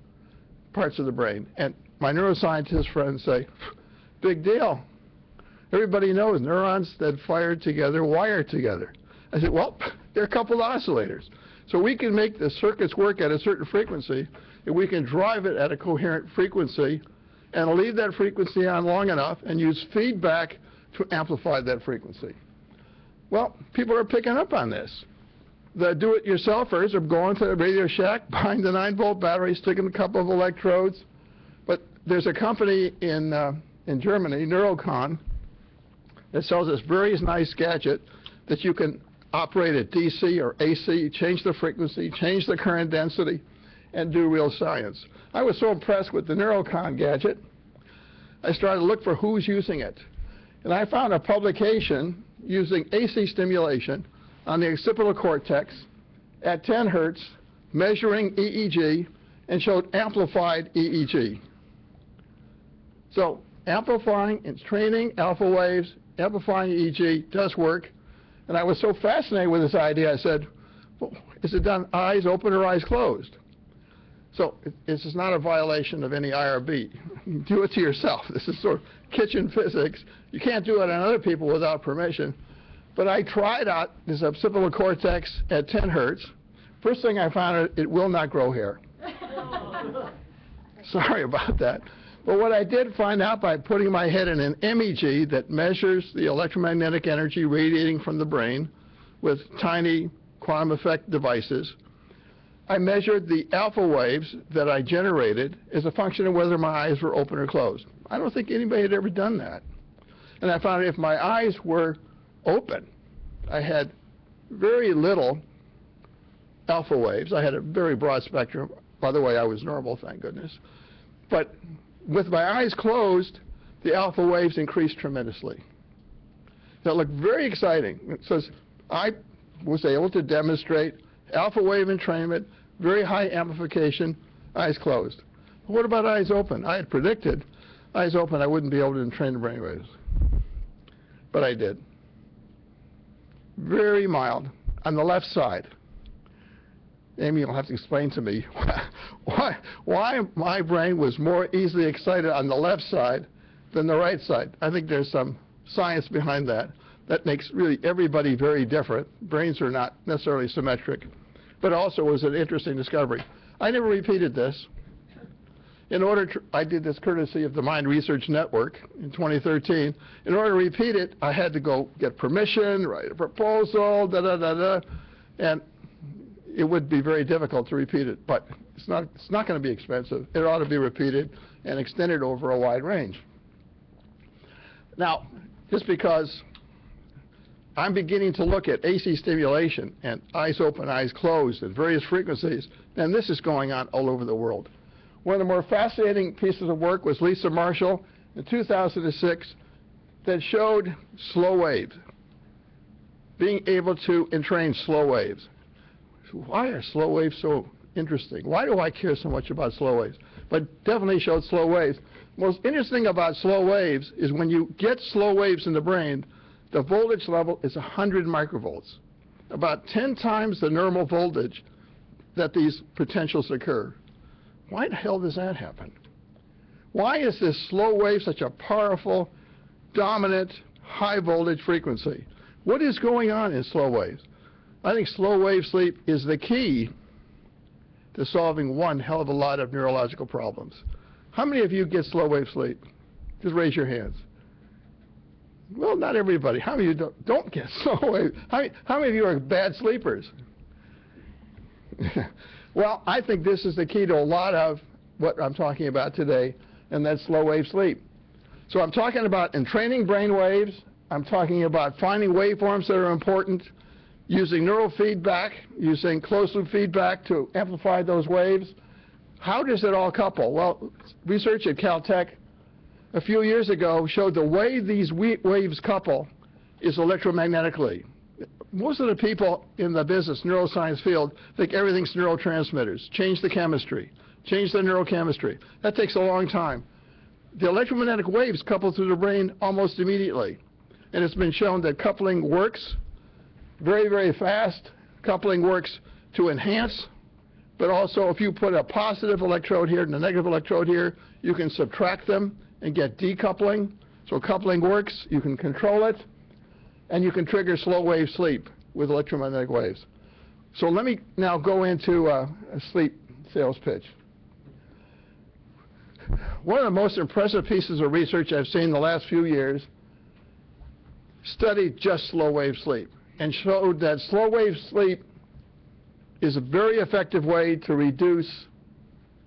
parts of the brain. And my neuroscientist friends say, big deal. Everybody knows neurons that fire together wire together. I said, well, they're coupled oscillators. So we can make the circuits work at a certain frequency, and we can drive it at a coherent frequency, and leave that frequency on long enough, and use feedback to amplify that frequency. Well, people are picking up on this. The do-it-yourselfers are going to the Radio Shack, buying the 9-volt battery, sticking a couple of electrodes. But there's a company in Germany, Neurotechnology, that sells this very nice gadget that you can operate at DC or AC, change the frequency, change the current density, and do real science. I was so impressed with the Neurotechnology gadget, I started to look for who's using it. And I found a publication using AC stimulation on the occipital cortex at 10 hertz, measuring EEG, and showed amplified EEG. So amplifying and training alpha waves, amplifying EEG does work. And I was so fascinated with this idea, I said, well, is it done eyes open or eyes closed? So this is not a violation of any IRB. You do it to yourself. This is sort of kitchen physics. You can't do it on other people without permission. But I tried out this occipital cortex at 10 hertz. First thing I found, it will not grow hair. Sorry about that. But what I did find out by putting my head in an MEG that measures the electromagnetic energy radiating from the brain with tiny quantum effect devices, I measured the alpha waves that I generated as a function of whether my eyes were open or closed. I don't think anybody had ever done that. And I found if my eyes were open, I had very little alpha waves. I had a very broad spectrum. By the way, I was normal, thank goodness. But with my eyes closed, the alpha waves increased tremendously. That looked very exciting. It says I was able to demonstrate alpha wave entrainment, very high amplification, eyes closed. What about eyes open? I had predicted eyes open I wouldn't be able to entrain the brain waves. But I did. Very mild on the left side. Amy will have to explain to me why my brain was more easily excited on the left side than the right side. I think there's some science behind that. That makes really everybody very different. Brains are not necessarily symmetric, but also was an interesting discovery. I never repeated this. I did this courtesy of the Mind Research Network in 2013. In order to repeat it, I had to go get permission, write a proposal, and it would be very difficult to repeat it, but it's not going to be expensive. It ought to be repeated and extended over a wide range. Now, just because I'm beginning to look at AC stimulation and eyes open, eyes closed at various frequencies, and this is going on all over the world. One of the more fascinating pieces of work was Lisa Marshall in 2006 that showed slow waves, being able to entrain slow waves. Why are slow waves so interesting? Why do I care so much about slow waves? But definitely showed slow waves. Most interesting about slow waves is when you get slow waves in the brain, the voltage level is 100 microvolts, about 10 times the normal voltage that these potentials occur. Why the hell does that happen? Why is this slow wave such a powerful, dominant, high voltage frequency? What is going on in slow waves? I think slow wave sleep is the key to solving one hell of a lot of neurological problems. How many of you get slow wave sleep? Just raise your hands. Well, not everybody. How many of you don't get slow wave? How many of you are bad sleepers? Well, I think this is the key to a lot of what I'm talking about today, and that's slow wave sleep. So I'm talking about entraining brain waves. I'm talking about finding waveforms that are important, using neurofeedback, using closed-loop feedback to amplify those waves. How does it all couple? Well, research at Caltech a few years ago showed the way these waves couple is electromagnetically. Most of the people in the business neuroscience field think everything's neurotransmitters. Change the chemistry. Change the neurochemistry. That takes a long time. The electromagnetic waves couple through the brain almost immediately. And it's been shown that coupling works very, very fast. Coupling works to enhance, but also if you put a positive electrode here and a negative electrode here, you can subtract them and get decoupling. So coupling works, you can control it, and you can trigger slow wave sleep with electromagnetic waves. So let me now go into a sleep sales pitch. One of the most impressive pieces of research I've seen in the last few years studied just slow wave sleep and showed that slow wave sleep is a very effective way to reduce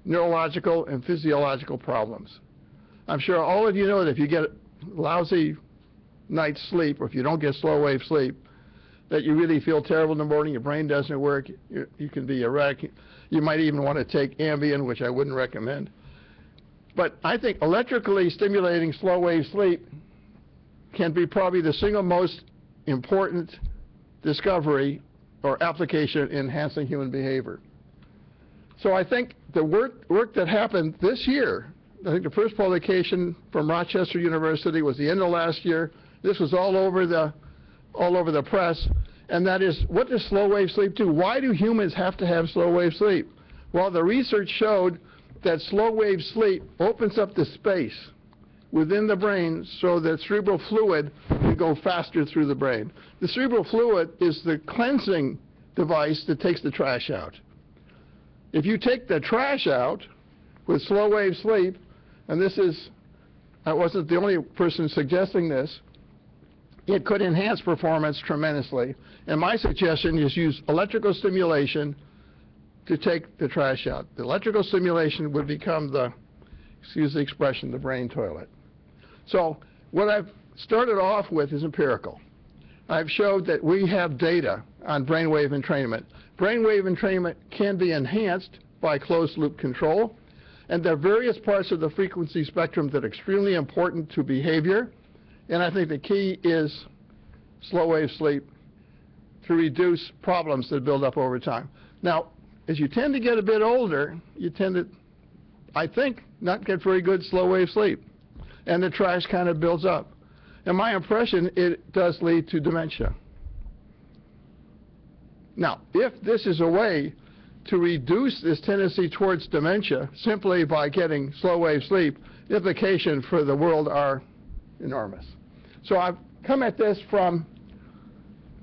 neurological and physiological problems. I'm sure all of you know that if you get lousy night's sleep, or if you don't get slow wave sleep, that you really feel terrible in the morning, your brain doesn't work, you can be a wreck. You might even want to take Ambien, which I wouldn't recommend. But I think electrically stimulating slow wave sleep can be probably the single most important discovery or application in enhancing human behavior. So I think the work that happened this year, I think the first publication from Rochester University was the end of last year. This was all over the press, and that is, what does slow wave sleep do? Why do humans have to have slow wave sleep? Well, the research showed that slow wave sleep opens up the space within the brain so that cerebral fluid can go faster through the brain. The cerebral fluid is the cleansing device that takes the trash out. If you take the trash out with slow wave sleep, and I wasn't the only person suggesting this, it could enhance performance tremendously. And my suggestion is use electrical stimulation to take the trash out. The electrical stimulation would become the, excuse the expression, the brain toilet. So what I've started off with is empirical. I've showed that we have data on brainwave entrainment. Brainwave entrainment can be enhanced by closed-loop control, and there are various parts of the frequency spectrum that are extremely important to behavior, and I think the key is slow wave sleep to reduce problems that build up over time. Now, as you tend to get a bit older, you tend to, I think, not get very good slow wave sleep, and the trash kind of builds up. And my impression, it does lead to dementia. Now, if this is a way to reduce this tendency towards dementia simply by getting slow-wave sleep, the implications for the world are enormous. So I've come at this from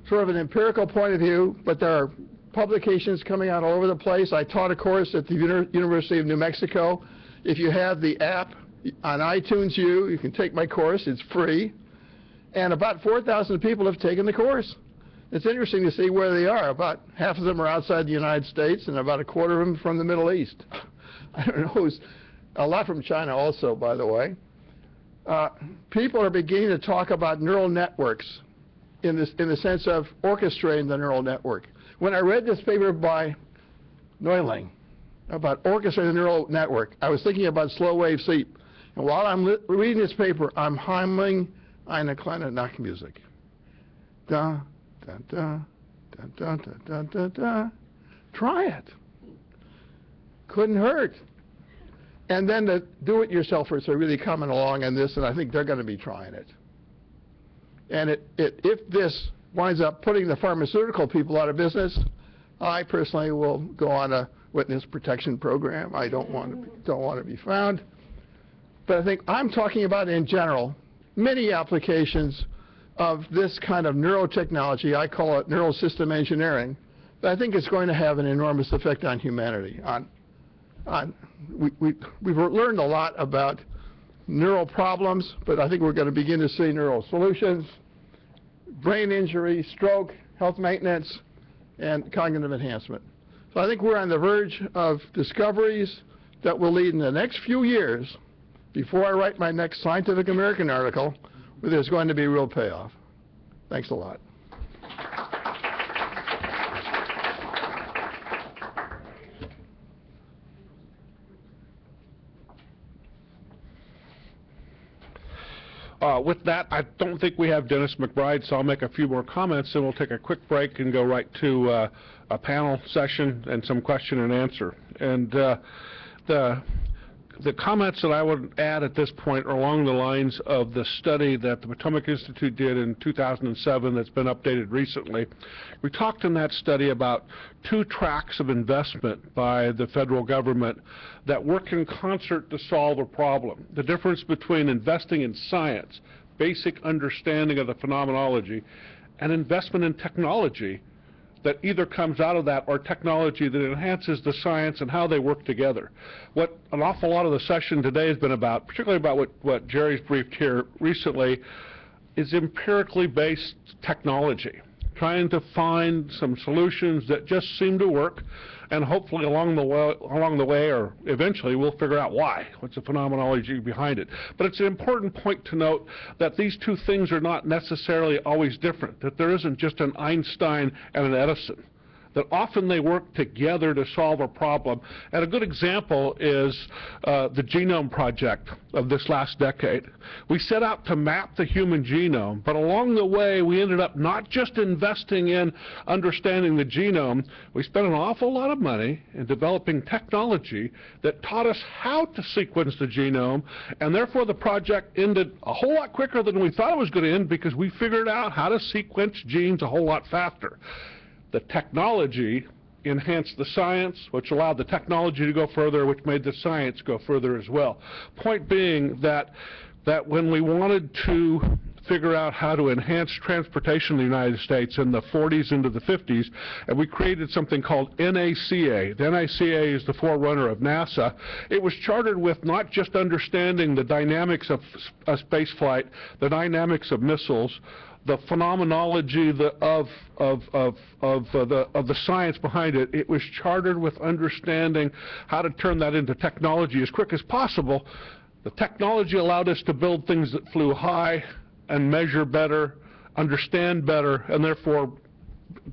sort of an empirical point of view, but there are publications coming out all over the place. I taught a course at the University of New Mexico. If you have the app on iTunes U, you can take my course. It's free. And about 4,000 people have taken the course. It's interesting to see where they are. About half of them are outside the United States, and about a quarter of them from the Middle East. I don't know who's, a lot from China also, by the way. People are beginning to talk about neural networks in the sense of orchestrating the neural network. When I read this paper by Neuling about orchestrating the neural network, I was thinking about slow-wave sleep. And while I'm reading this paper, I'm humming eine kleine Nachtmusik. Da, da, da, da, da, da, da, da. Try it. Couldn't hurt. And then the do-it-yourselfers are really coming along on this, and I think they're going to be trying it. And if this winds up putting the pharmaceutical people out of business, I personally will go on a witness protection program. I don't want to be found. But I think I'm talking about, in general, many applications of this kind of neurotechnology. I call it neural system engineering. But I think it's going to have an enormous effect on humanity. We've learned a lot about neural problems, but I think we're going to begin to see neural solutions, brain injury, stroke, health maintenance, and cognitive enhancement. So I think we're on the verge of discoveries that will lead in the next few years, before I write my next Scientific American article, where there's going to be a real payoff. Thanks a lot. With that, I don't think we have Dennis McBride, so I'll make a few more comments, and we'll take a quick break and go right to a panel session and some question and answer. And the comments that I would add at this point are along the lines of the study that the Potomac Institute did in 2007 that's been updated recently. We talked in that study about two tracks of investment by the federal government that work in concert to solve a problem. The difference between investing in science, basic understanding of the phenomenology, and investment in technology that either comes out of that or technology that enhances the science and how they work together. What an awful lot of the session today has been about, particularly about what Jerry's briefed here recently, is empirically based technology, trying to find some solutions that just seem to work, and hopefully along the way or eventually we'll figure out why, what's the phenomenology behind it. But it's an important point to note that these two things are not necessarily always different, that there isn't just an Einstein and an Edison, that often they work together to solve a problem. And a good example is the Genome Project of this last decade. We set out to map the human genome, but along the way we ended up not just investing in understanding the genome, we spent an awful lot of money in developing technology that taught us how to sequence the genome, and therefore the project ended a whole lot quicker than we thought it was going to end because we figured out how to sequence genes a whole lot faster. The technology enhanced the science, which allowed the technology to go further, which made the science go further as well. Point being that when we wanted to figure out how to enhance transportation in the United States in the 40s into the 50s, and we created something called NACA. The NACA is the forerunner of NASA. It was chartered with not just understanding the dynamics of space flight, the dynamics of missiles, the phenomenology of the science behind it. It was chartered with understanding how to turn that into technology as quick as possible. The technology allowed us to build things that flew high and measure better, understand better, and therefore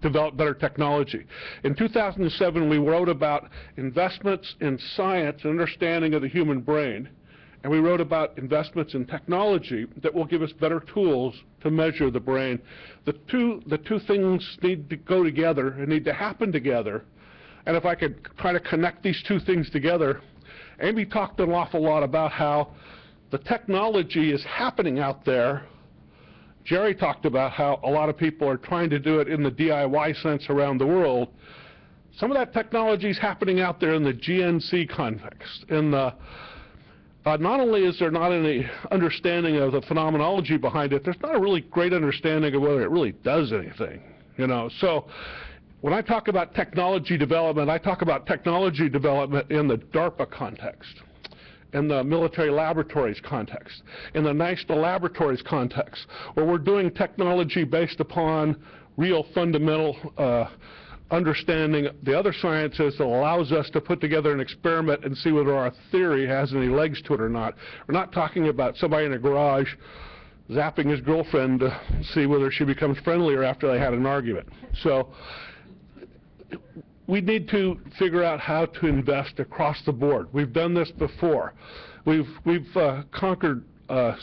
develop better technology. In 2007, we wrote about investments in science and understanding of the human brain. And we wrote about investments in technology that will give us better tools to measure the brain. The two things need to go together and need to happen together. And if I could try to connect these two things together, Amy talked an awful lot about how the technology is happening out there. Jerry talked about how a lot of people are trying to do it in the DIY sense around the world. Some of that technology is happening out there in the GNC context. In the, not only is there not any understanding of the phenomenology behind it, there's not a really great understanding of whether it really does anything. You know, so when I talk about technology development, I talk about technology development in the DARPA context, in the military laboratories context, in the national laboratories context, where we're doing technology based upon real fundamental understanding the other sciences that allows us to put together an experiment and see whether our theory has any legs to it or not. We're not talking about somebody in a garage zapping his girlfriend to see whether she becomes friendlier after they had an argument. So we need to figure out how to invest across the board. We've done this before. We've conquered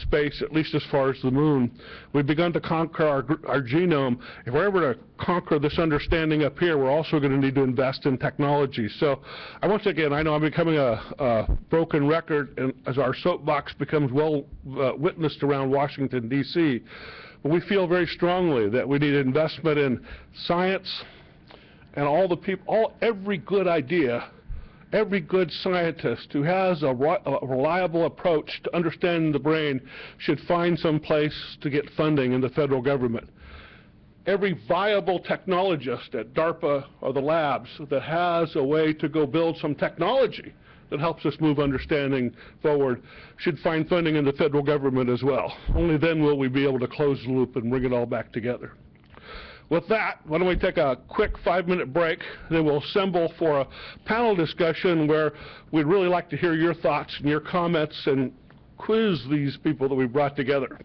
space, at least as far as the moon. We've begun to conquer our genome. If we're ever to conquer this understanding up here, we're also going to need to invest in technology. So once again, I know I'm becoming a broken record and as our soapbox becomes well witnessed around Washington, D.C., but we feel very strongly that we need investment in science and all the people, every good idea, every good scientist who has a reliable approach to understanding the brain should find some place to get funding in the federal government. Every viable technologist at DARPA or the labs that has a way to go build some technology that helps us move understanding forward should find funding in the federal government as well. Only then will we be able to close the loop and bring it all back together. With that, why don't we take a quick 5-minute break, then we'll assemble for a panel discussion where we'd really like to hear your thoughts and your comments and quiz these people that we brought together.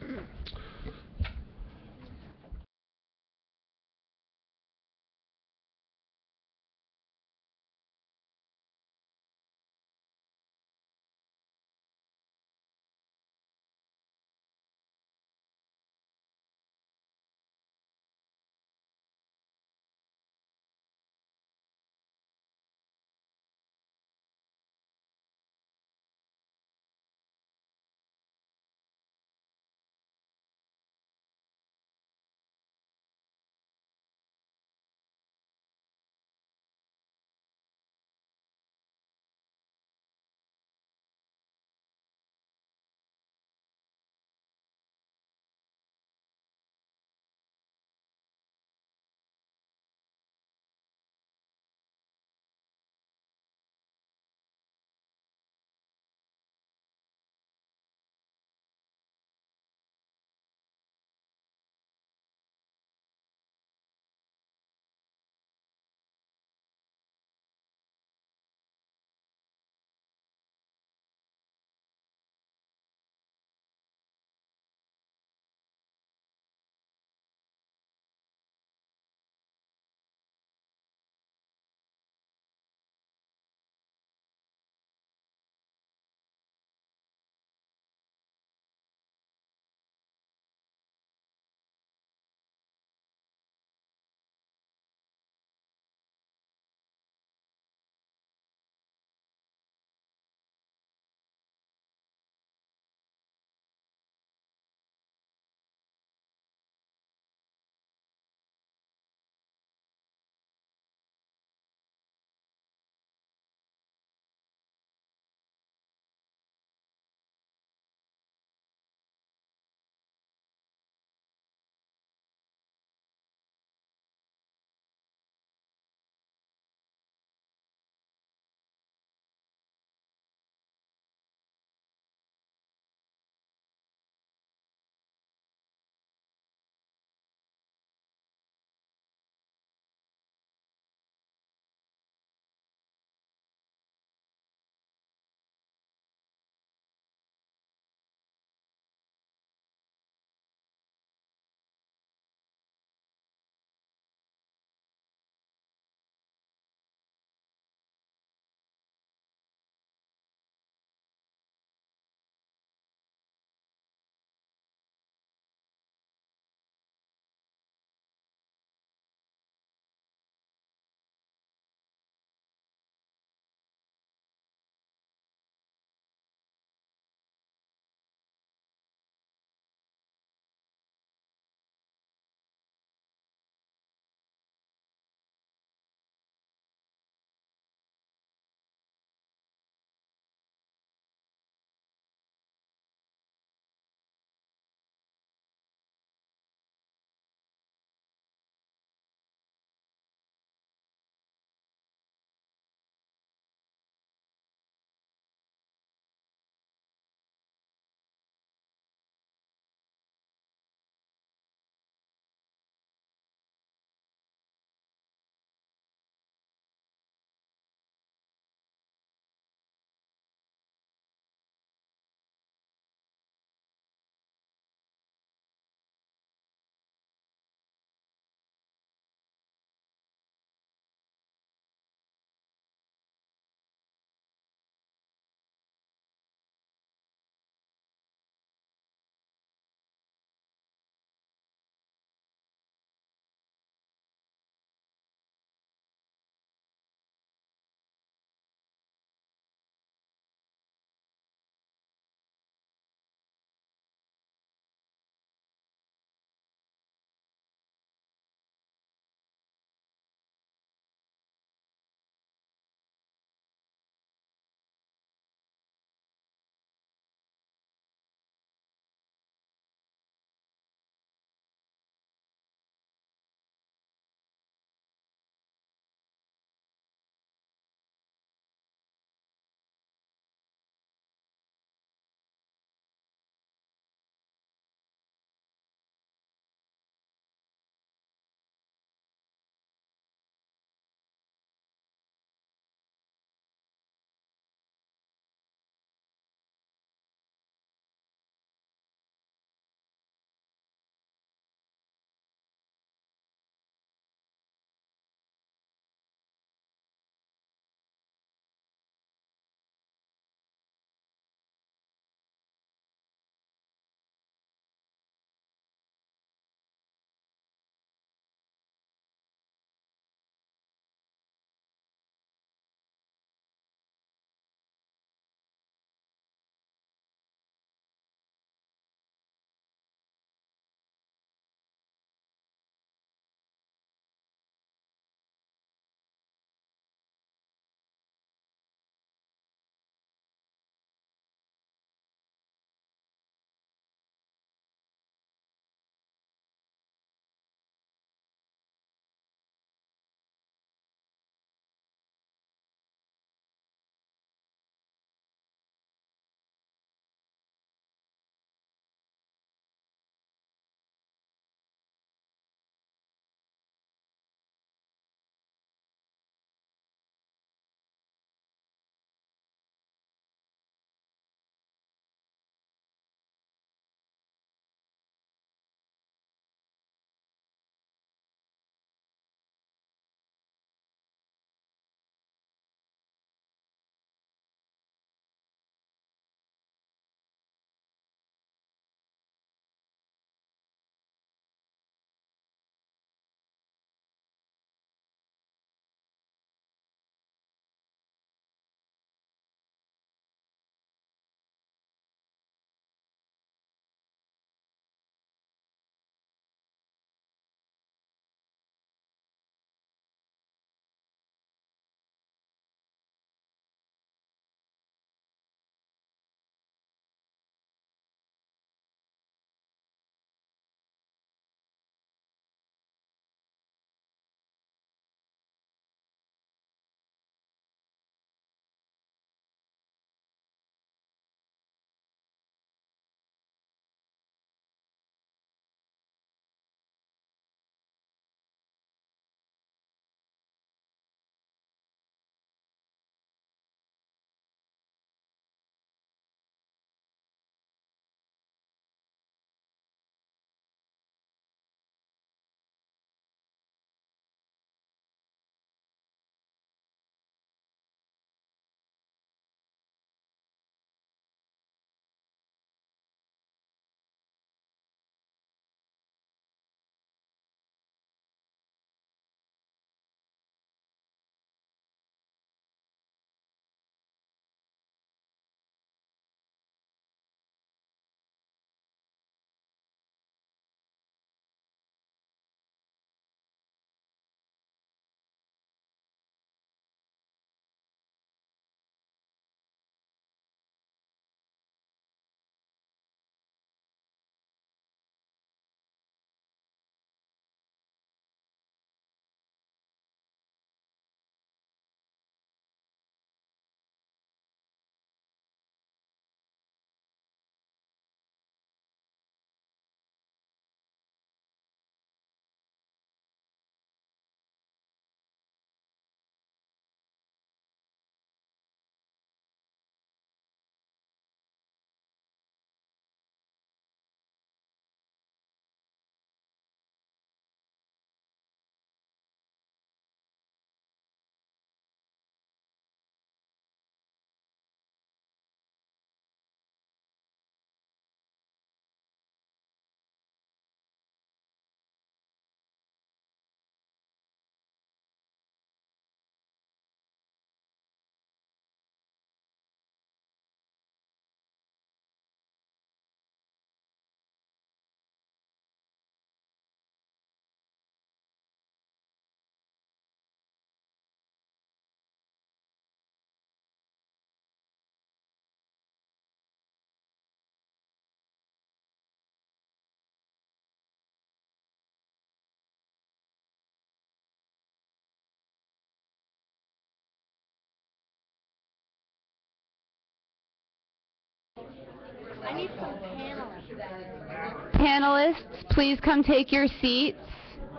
I need some panelists. Panelists, please come take your seats.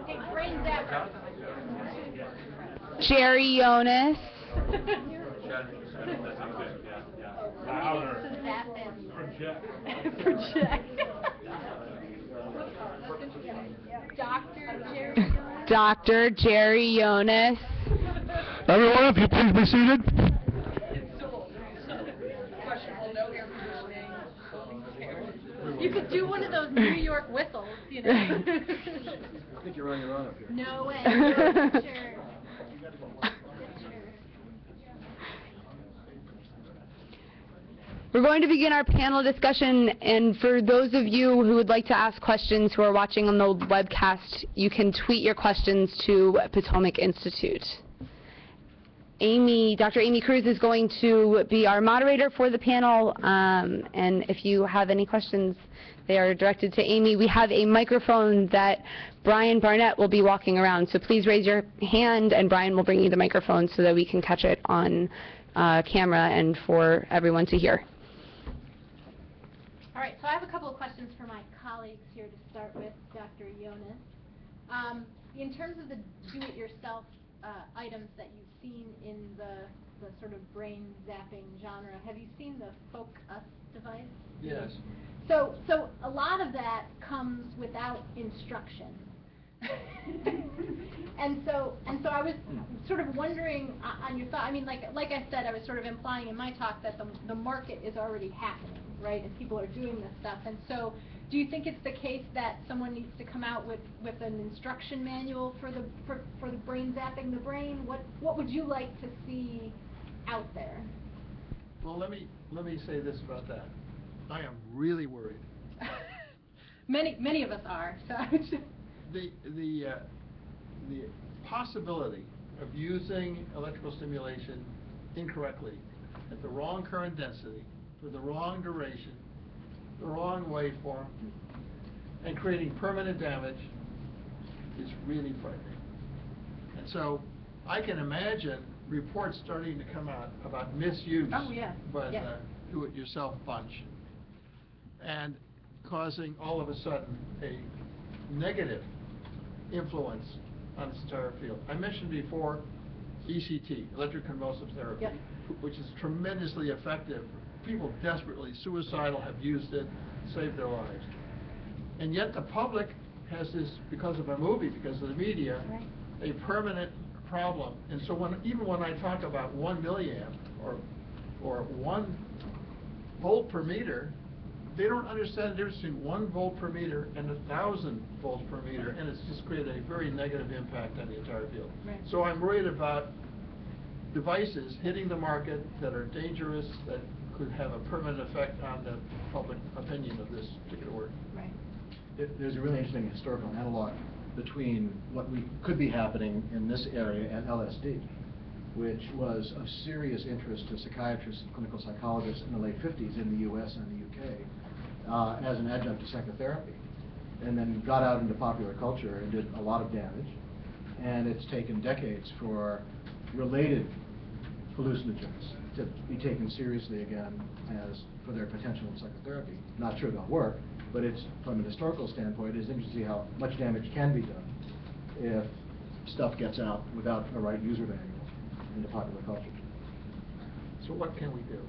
Okay, brain zapper. Jerry Jonas. Project. Dr. Jerry Jonas. Everyone, if you please be seated. You could do one of those New York whistles, you know. I think you're on your own up here. No way. Sure. We're going to begin our panel discussion, and for those of you who would like to ask questions who are watching on the webcast, you can tweet your questions to Potomac Institute. Dr. Amy Cruz is going to be our moderator for the panel, and if you have any questions, they are directed to Amy. We have a microphone that Brian Barnett will be walking around, so please raise your hand and Brian will bring you the microphone so that we can catch it on camera and for everyone to hear. All right, so I have a couple of questions for my colleagues here to start with, Dr. Jonas. In terms of the do-it-yourself items that you've seen in the sort of brain zapping genre, have you seen the Focus device? Yes. So a lot of that comes without instruction. and so I was sort of wondering on your thought. I mean, like I said, I was sort of implying in my talk that the market is already happening, right? And people are doing this stuff. And so, do you think it's the case that someone needs to come out with an instruction manual for the brain zapping the brain? What would you like to see out there? Well, let me say this about that. I am really worried. Many of us are. So I was just the possibility of using electrical stimulation incorrectly at the wrong current density for the wrong duration, the wrong waveform, and creating permanent damage is really frightening. And so I can imagine reports starting to come out about misuse by the do-it-yourself bunch and causing all of a sudden a negative influence on its entire field. I mentioned before ECT, electroconvulsive therapy, which is tremendously effective. People desperately suicidal have used it, saved their lives. And yet the public has this, because of a movie, because of the media, a permanent problem. And so even when I talk about 1 milliamp or 1 volt per meter, they don't understand the difference between 1 volt per meter and 1,000 volts per meter, and it's just created a very negative impact on the entire field. Right. So I'm worried about devices hitting the market that are dangerous, that could have a permanent effect on the public opinion of this particular work. Right. There's a really interesting historical analog between what could be happening in this area and LSD, which was of serious interest to psychiatrists and clinical psychologists in the late 50s in the US and the UK as an adjunct to psychotherapy, and then got out into popular culture and did a lot of damage. And it's taken decades for related hallucinogens to be taken seriously again as for their potential in psychotherapy. Not sure they'll work, but it's, from an historical standpoint, it's interesting to see how much damage can be done if stuff gets out without a right user manual into popular culture. So what can we do?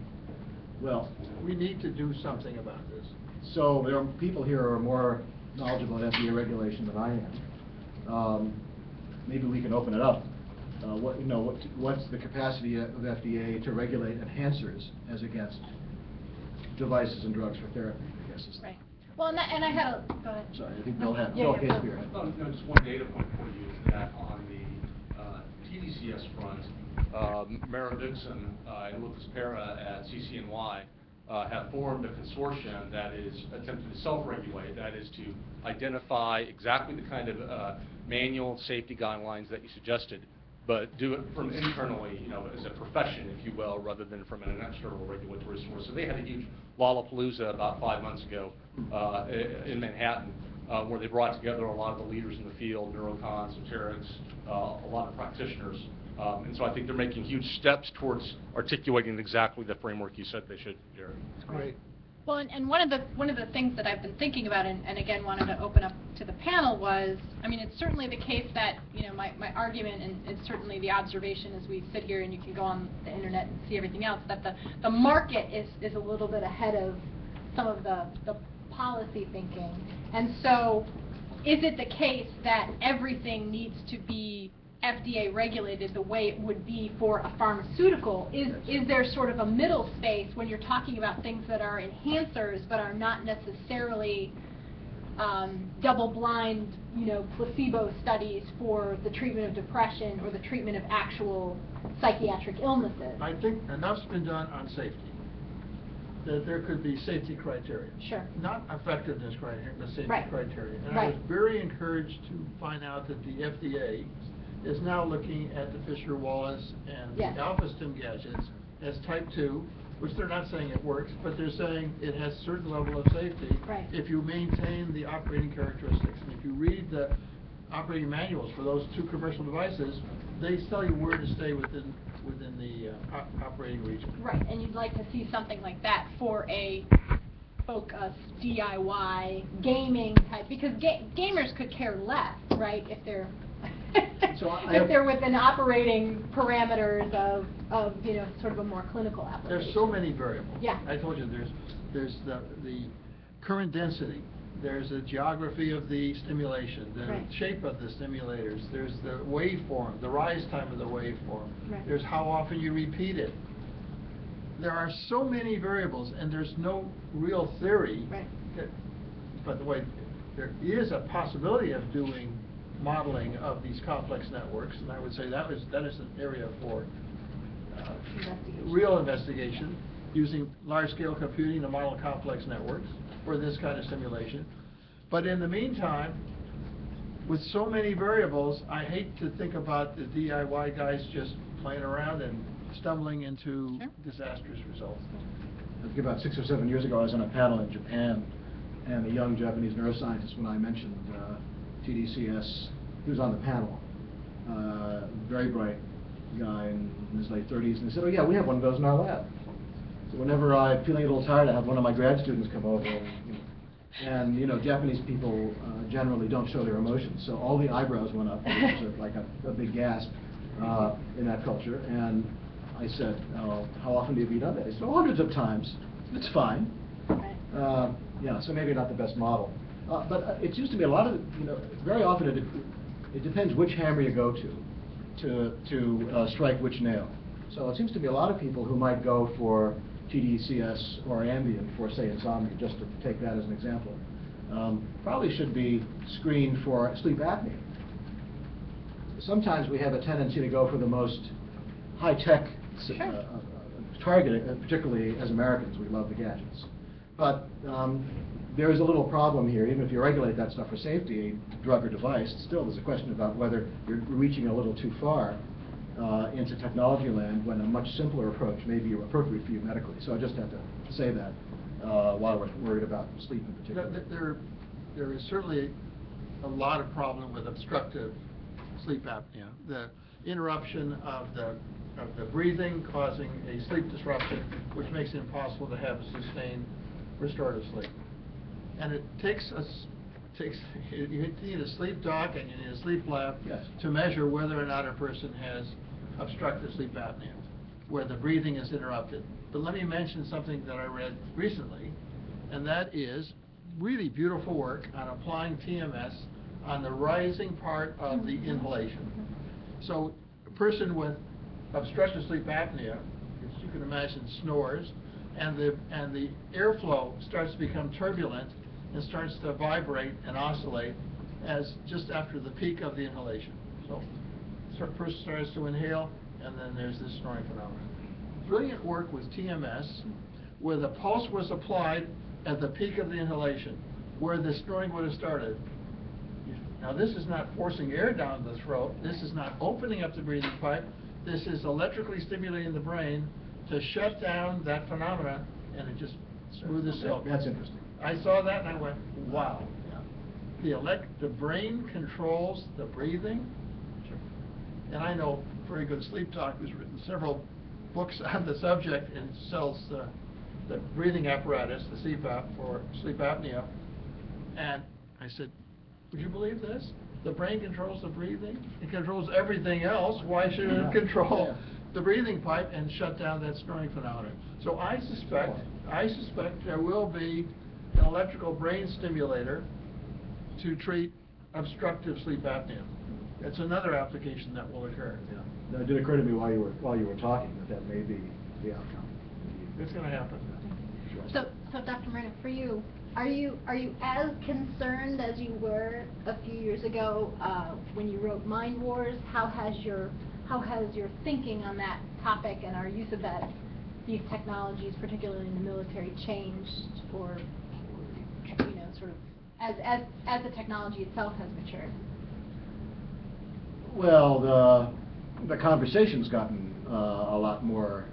Well, We need to do something about this. so there are people here who are more knowledgeable in FDA regulation than I am. Maybe we can open it up. What's the capacity of FDA to regulate enhancers as against devices and drugs for therapy, I guess is. Right. Well, and I had a, go ahead. Sorry, I think Bill had, Yeah, okay, Bill. Spearhead. Just one data point for you is that on the TDCS front, Mara Dixon and Lucas Pera at CCNY have formed a consortium that is attempting to self-regulate, that is to identify exactly the kind of manual safety guidelines that you suggested, but do it from internally, as a profession, if you will, rather than from an external regulatory source. So they had a huge Lollapalooza about 5 months ago in Manhattan, where they brought together a lot of the leaders in the field, neurocons, esoterics, a lot of practitioners. And so I think they're making huge steps towards articulating exactly the framework you said they should, Jared. Great. Well, and one of the things that I've been thinking about, and again wanted to open up to the panel, was, I mean, it's certainly the case that, you know, my argument, and it's certainly the observation as we sit here, and you can go on the internet and see everything else, that the market is a little bit ahead of some of the policy thinking. And so, is it the case that everything needs to be FDA regulated the way it would be for a pharmaceutical? Is there sort of a middle space when you're talking about things that are enhancers but are not necessarily double-blind, you know, placebo studies for the treatment of depression or the treatment of actual psychiatric illnesses? I think enough's been done on safety, that there could be safety criteria. Sure. Not effectiveness criteria, but safety Right. criteria. And Right. I was very encouraged to find out that the FDA is now looking at the Fisher-Wallace and Yes. the alpha-stim gadgets as type 2, which they're not saying it works, but they're saying it has a certain level of safety Right. if you maintain the operating characteristics. And if you read the operating manuals for those two commercial devices, they tell you where to stay within the operating region. Right, and you'd like to see something like that for a focused DIY gaming type, because gamers could care less, right, if they're So if they're within operating parameters of you know, sort of a more clinical application. There's so many variables. Yeah. I told you there's the current density, there's the geography of the stimulation, the Right. shape of the stimulators, there's the waveform, the rise time of the waveform, Right. there's how often you repeat it. There are so many variables, and there's no real theory. Right. By the way, there is a possibility of doing modeling of these complex networks, and I would say that is an area for Investigation. real investigation, using large-scale computing to model complex networks for this kind of simulation. But in the meantime, with so many variables, I hate to think about the DIY guys just playing around and stumbling into Sure. disastrous results. I think about 6 or 7 years ago, I was on a panel in Japan, and a young Japanese neuroscientist, when I mentioned TDCS, he was on the panel. Very bright guy in his late 30s, and he said, "Oh yeah, we have one of those in our lab." So whenever I'm feeling a little tired, I have one of my grad students come over, and you know, Japanese people generally don't show their emotions, so all the eyebrows went up. It was like a big gasp in that culture, and I said, "Oh, how often do you done that?" He said, "Oh, hundreds of times. It's fine." Right. Yeah, so maybe not the best model. But it seems to me a lot of, you know, very often it depends which hammer you go to strike which nail. So it seems to be a lot of people who might go for TDCS or Ambien for, say, insomnia, just to take that as an example, probably should be screened for sleep apnea. Sometimes we have a tendency to go for the most high-tech targeting, particularly as Americans, we love the gadgets. But there is a little problem here. Even if you regulate that stuff for safety, a drug or device, still there's a question about whether you're reaching a little too far into technology land when a much simpler approach may be appropriate for you medically. So I just have to say that while we're worried about sleep in particular. There is certainly a lot of problem with obstructive sleep apnea. The interruption of the breathing causing a sleep disruption, which makes it impossible to have a sustained restorative sleep. And it takes you need a sleep doc and you need a sleep lab to measure whether or not a person has obstructive sleep apnea, where the breathing is interrupted. But let me mention something that I read recently, and that is really beautiful work on applying TMS on the rising part of the inhalation. So a person with obstructive sleep apnea, as you can imagine, snores, and the airflow starts to become turbulent and starts to vibrate and oscillate as just after the peak of the inhalation. So a person starts to inhale, and then there's this snoring phenomenon. Brilliant work with TMS, where the pulse was applied at the peak of the inhalation, where the snoring would have started. Now this is not forcing air down the throat, this is not opening up the breathing pipe, this is electrically stimulating the brain to shut down that phenomena, and it just smooth as silk. That's interesting. I saw that and I went, wow. The brain controls the breathing. And I know very good sleep doc who's written several books on the subject and sells the breathing apparatus, the CPAP for sleep apnea. And I said, would you believe this? The brain controls the breathing. It controls everything else. Why should it control the breathing pipe and shut down that snoring phenomenon? So I suspect there will be an electrical brain stimulator to treat obstructive sleep apnea. It's another application that will occur. Yeah. It did occur to me while you were talking that may be the outcome. It's going to happen. So Dr. Marino, for you, are you as concerned as you were a few years ago when you wrote Mind Wars? How has your thinking on that topic and our use of these technologies, particularly in the military, changed, or sort of as the technology itself has matured? Well, the conversation's gotten a lot more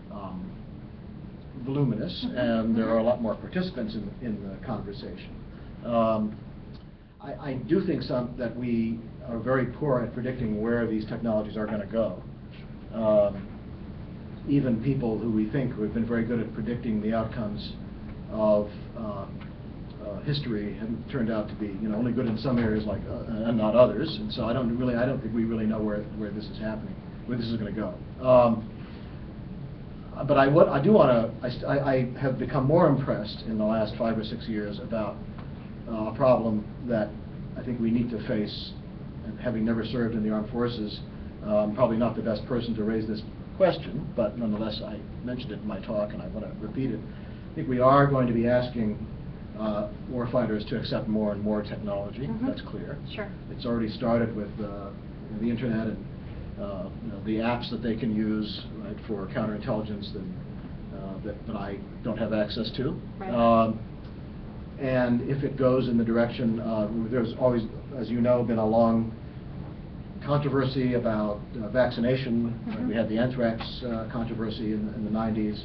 voluminous, and there are a lot more participants in the conversation. I do think that we are very poor at predicting where these technologies are going to go. Even people who we think have been very good at predicting the outcomes of history have turned out to be, only good in some areas, and not others. And so I don't think we really know where this is happening, where this is going to go. But I have become more impressed in the last 5 or 6 years about a problem that I think we need to face. And having never served in the armed forces, probably not the best person to raise this question, but nonetheless I mentioned it in my talk and I want to repeat it. I think we are going to be asking warfighters to accept more and more technology. That's clear. Sure. It's already started with the internet and the apps that they can use, right, for counterintelligence that I don't have access to. Right. And if it goes in the direction, there's always, as you know, been a long controversy about vaccination. Right? We had the anthrax controversy in the 90s.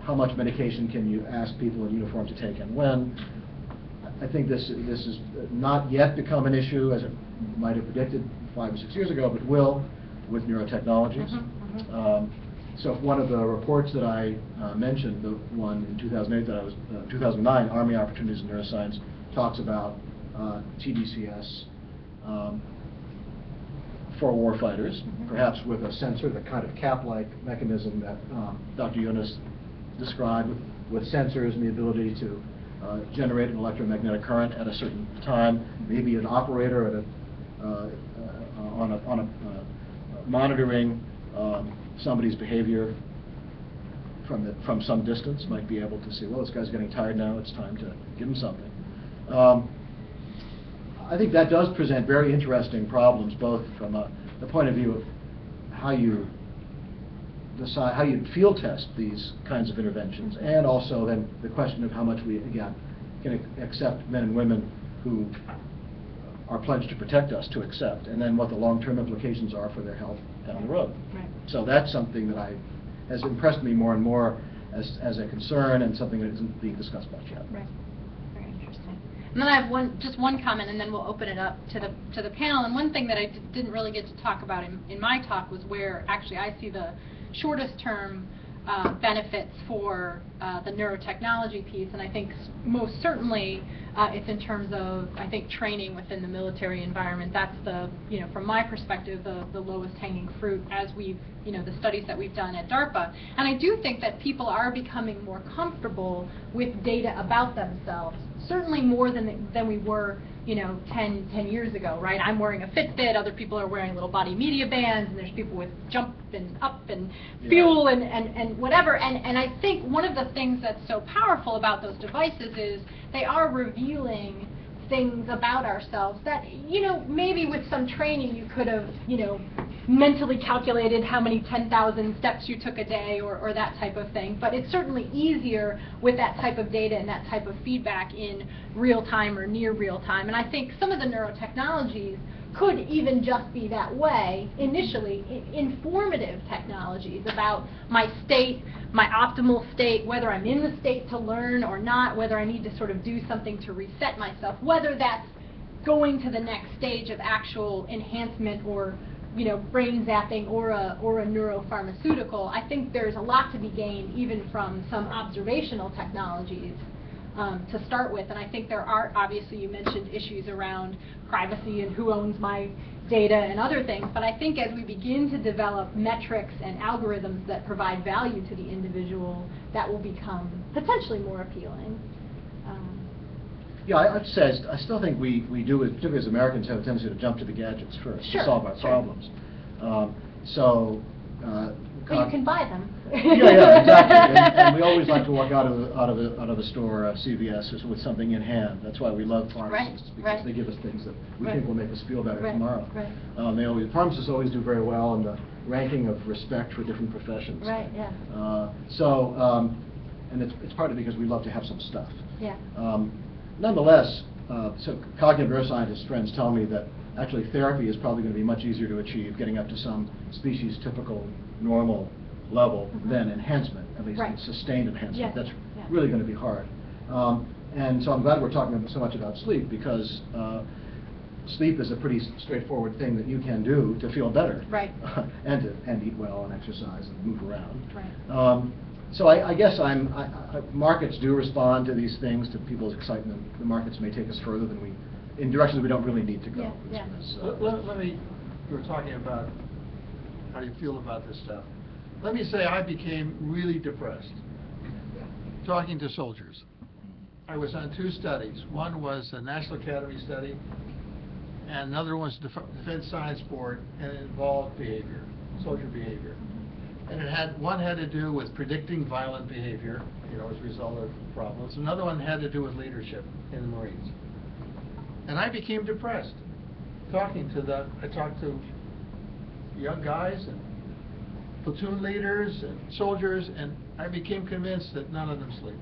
How much medication can you ask people in uniform to take and when? I think this has not yet become an issue as it might have predicted 5 or 6 years ago, but will with neurotechnologies. So one of the reports that I mentioned, the one in 2008 that I was 2009, Army Opportunities in Neuroscience, talks about TDCS for warfighters, perhaps with a sensor, the kind of cap-like mechanism that Dr. Yunus described, with sensors and the ability to generate an electromagnetic current at a certain time, maybe an operator at monitoring somebody's behavior from some distance might be able to see, well, this guy's getting tired now, it's time to give him something. I think that does present very interesting problems, both from the point of view of how you decide, how you field test these kinds of interventions, and also then the question of how much we, again, can accept men and women who are pledged to protect us to accept, and then what the long-term implications are for their health down the road. Right. So that's something that has impressed me more and more as a concern, and something that isn't being discussed much yet. Right. Very interesting. And then I have just one comment, and then we'll open it up to the panel. And one thing that I didn't really get to talk about in my talk was where actually I see the shortest term benefits for the neurotechnology piece, and I think most certainly it's in terms of, I think, training within the military environment. That's from my perspective, the lowest hanging fruit as we've, the studies that we've done at DARPA. And I do think that people are becoming more comfortable with data about themselves, certainly more than we were 10 years ago, right? I'm wearing a Fitbit, other people are wearing little body media bands, and there's people with jump and up and fuel and whatever. And I think one of the things that's so powerful about those devices is they are revealing things about ourselves that, maybe with some training you could have, mentally calculated how many 10,000 steps you took a day or that type of thing. But it's certainly easier with that type of data and that type of feedback in real time or near real time. And I think some of the neurotechnologies could even just be that way initially, informative technologies about my state, my optimal state, whether I'm in the state to learn or not, whether I need to sort of do something to reset myself, whether that's going to the next stage of actual enhancement or you know, brain zapping or a neuropharmaceutical. I think there's a lot to be gained even from some observational technologies to start with. And I think there are, obviously you mentioned issues around privacy and who owns my data and other things, but I think as we begin to develop metrics and algorithms that provide value to the individual, that will become potentially more appealing. Yeah, I'd say I still think we do, particularly as Americans, have a tendency to jump to the gadgets first to solve our problems. But you can buy them. Yeah, exactly. And we always like to walk out of a store, CVS, with something in hand. That's why we love pharmacists, because they give us things that we think will make us feel better tomorrow. Pharmacists always do very well in the ranking of respect for different professions. Right. Yeah. And it's partly because we love to have some stuff. Yeah. Nonetheless, so cognitive neuroscientist friends tell me that actually therapy is probably going to be much easier to achieve, getting up to some species typical normal level than enhancement, at least sustained enhancement. That's really going to be hard. And so I'm glad we're talking so much about sleep, because sleep is a pretty straightforward thing that you can do to feel better, and eat well and exercise and move around. So I guess markets do respond to these things, to people's excitement. The markets may take us further than in directions we don't really need to go. Let me, you were talking about how you feel about this stuff. Let me say I became really depressed talking to soldiers. I was on 2 studies. One was a National Academy study, and another was Defense Science Board, and it involved behavior, soldier behavior. And one had to do with predicting violent behavior, you know, as a result of problems. Another one had to do with leadership in the Marines. And I became depressed I talked to young guys and platoon leaders and soldiers, and I became convinced that none of them sleep.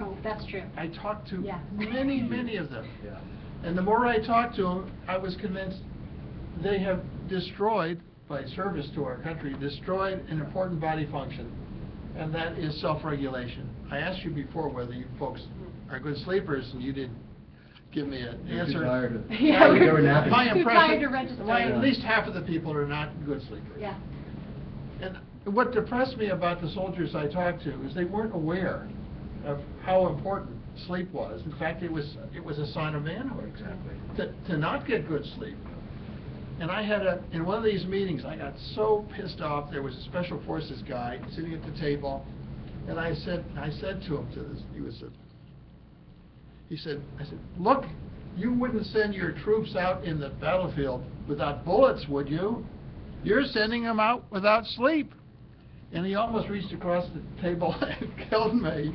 Oh, that's true. I talked to many of them. And the more I talked to them, I was convinced they have destroyed, by service to our country, destroyed an important body function, and that is self-regulation. I asked you before whether you folks are good sleepers, and you didn't give me an answer. My impression, at least half of the people are not good sleepers. Yeah. And what depressed me about the soldiers I talked to is they weren't aware of how important sleep was. In fact, it was a sign of manhood, to not get good sleep. And I had in one of these meetings, I got so pissed off. There was a special forces guy sitting at the table, and I said to him, I said, look, you wouldn't send your troops out in the battlefield without bullets, would you? You're sending them out without sleep. And he almost reached across the table and killed me,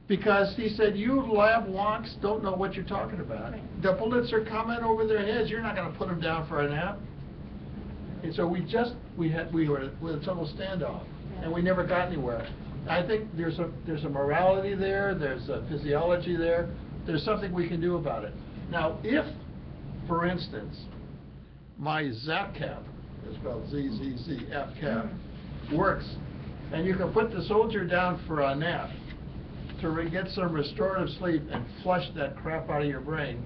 because he said, you lab wonks don't know what you're talking about. The bullets are coming over their heads. You're not going to put them down for a nap. And so we were with a total standoff, and we never got anywhere. I think there's a morality there. There's a physiology there. There's something we can do about it. Now, if, for instance, my ZAP cap, it's spelled Z-Z-Z-F cap, works, and you can put the soldier down for a nap to get some restorative sleep and flush that crap out of your brain,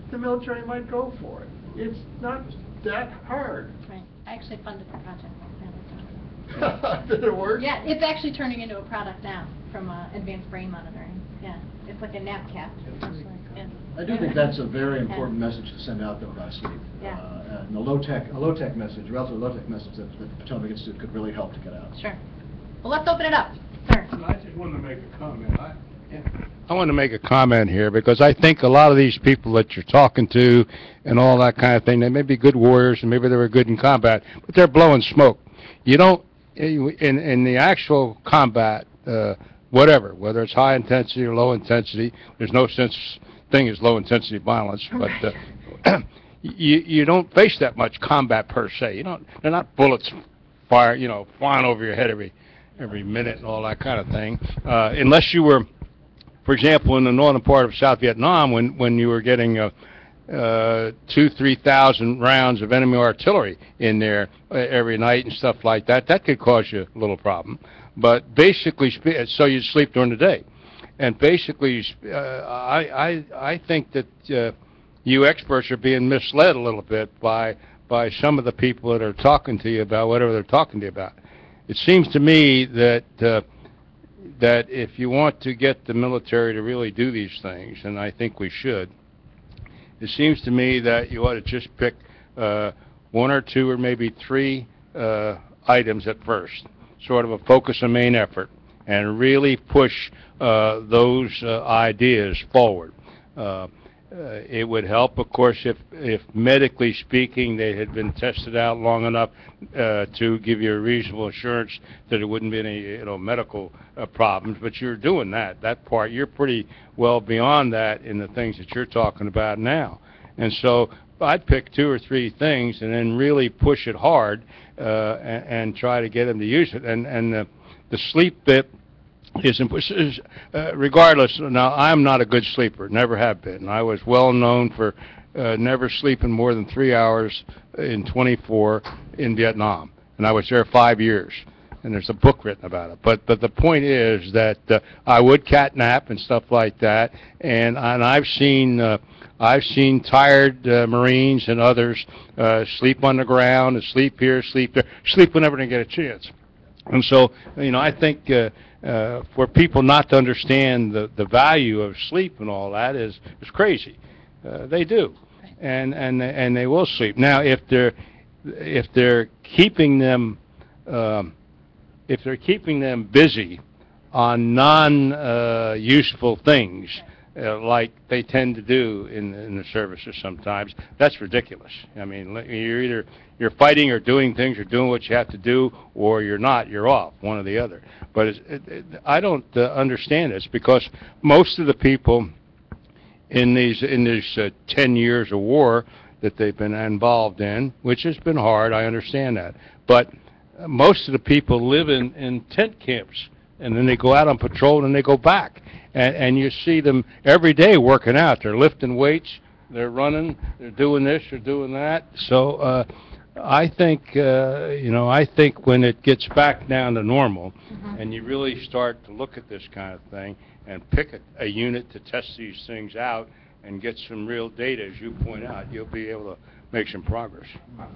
the military might go for it. It's not that hard. Right. I actually funded the project. Did it work? Yeah, it's actually turning into a product now from advanced brain monitoring. Yeah, it's like a nap cap. I do think that's a very important message to send out, though, about sleep. And a low-tech message, relatively low-tech message that the Potomac Institute could really help to get out. Sure. Well, let's open it up. Sir. I just wanted to make a comment. I want to make a comment here, because I think a lot of these people that you're talking to and all that kind of thing, they may be good warriors and maybe they were good in combat, but they're blowing smoke. You don't, in the actual combat, whether it's high intensity or low intensity, there's no such thing as low intensity violence, but you don't face that much combat per se. They're not bullets flying over your head every minute and all that kind of thing, unless you were, for example, in the northern part of South Vietnam, when you were getting 2,000-3,000 rounds of enemy artillery in there every night and stuff like that. That could cause you a little problem. But basically, so you sleep during the day. And basically, I think that you experts are being misled a little bit by some of the people that are talking to you about whatever they're talking to you about. It seems to me that that if you want to get the military to really do these things, and I think we should, it seems to me that you ought to just pick one or two or maybe three items at first, sort of a focus and main effort, and really push those ideas forward. It would help, of course, if medically speaking they had been tested out long enough to give you a reasonable assurance that there wouldn't be any, medical problems. But you're doing that part. You're pretty well beyond that in the things that you're talking about now. And so I'd pick two or three things and then really push it hard and try to get them to use it. And the sleep bit is regardless. Now, I'm not a good sleeper, never have been. I was well known for never sleeping more than 3 hours in 24 in Vietnam, and I was there 5 years. And there's a book written about it. But the point is that I would cat nap and stuff like that, and I've seen tired Marines and others sleep on the ground, and sleep here, sleep there, sleep whenever they get a chance. And so, I think for people not to understand the value of sleep and all that is crazy. They do, and they will sleep. Now, if they're keeping them busy on non-useful things, like they tend to do in the services sometimes, that's ridiculous. I mean, you're fighting or doing things or doing what you have to do, or you're not. You're off, one or the other. But I don't understand this, because most of the people in these 10 years of war that they've been involved in, which has been hard, I understand that, but most of the people live in tent camps, and then they go out on patrol and they go back. And you see them every day working out. They're lifting weights, they're running, they're doing this, they're doing that. So I think, I think when it gets back down to normal, and you really start to look at this kind of thing and pick a unit to test these things out and get some real data, as you point out, you'll be able to make some progress.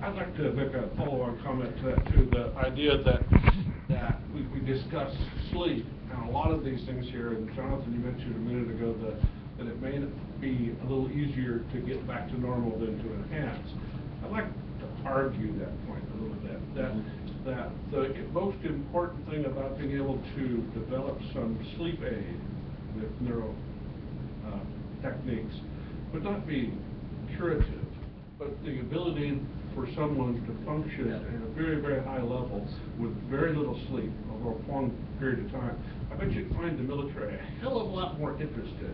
I'd like to make a follow-on comment to that, too. The idea that we discuss sleep, and a lot of these things here, and Jonathan, you mentioned a minute ago that it may be a little easier to get back to normal than to enhance. I'd like to argue that point a little bit, that the most important thing about being able to develop some sleep aid with neuro techniques would not be curative, but the ability for someone to function at a very, very high level with very little sleep over a long period of time. I bet you'd find the military a hell of a lot more interested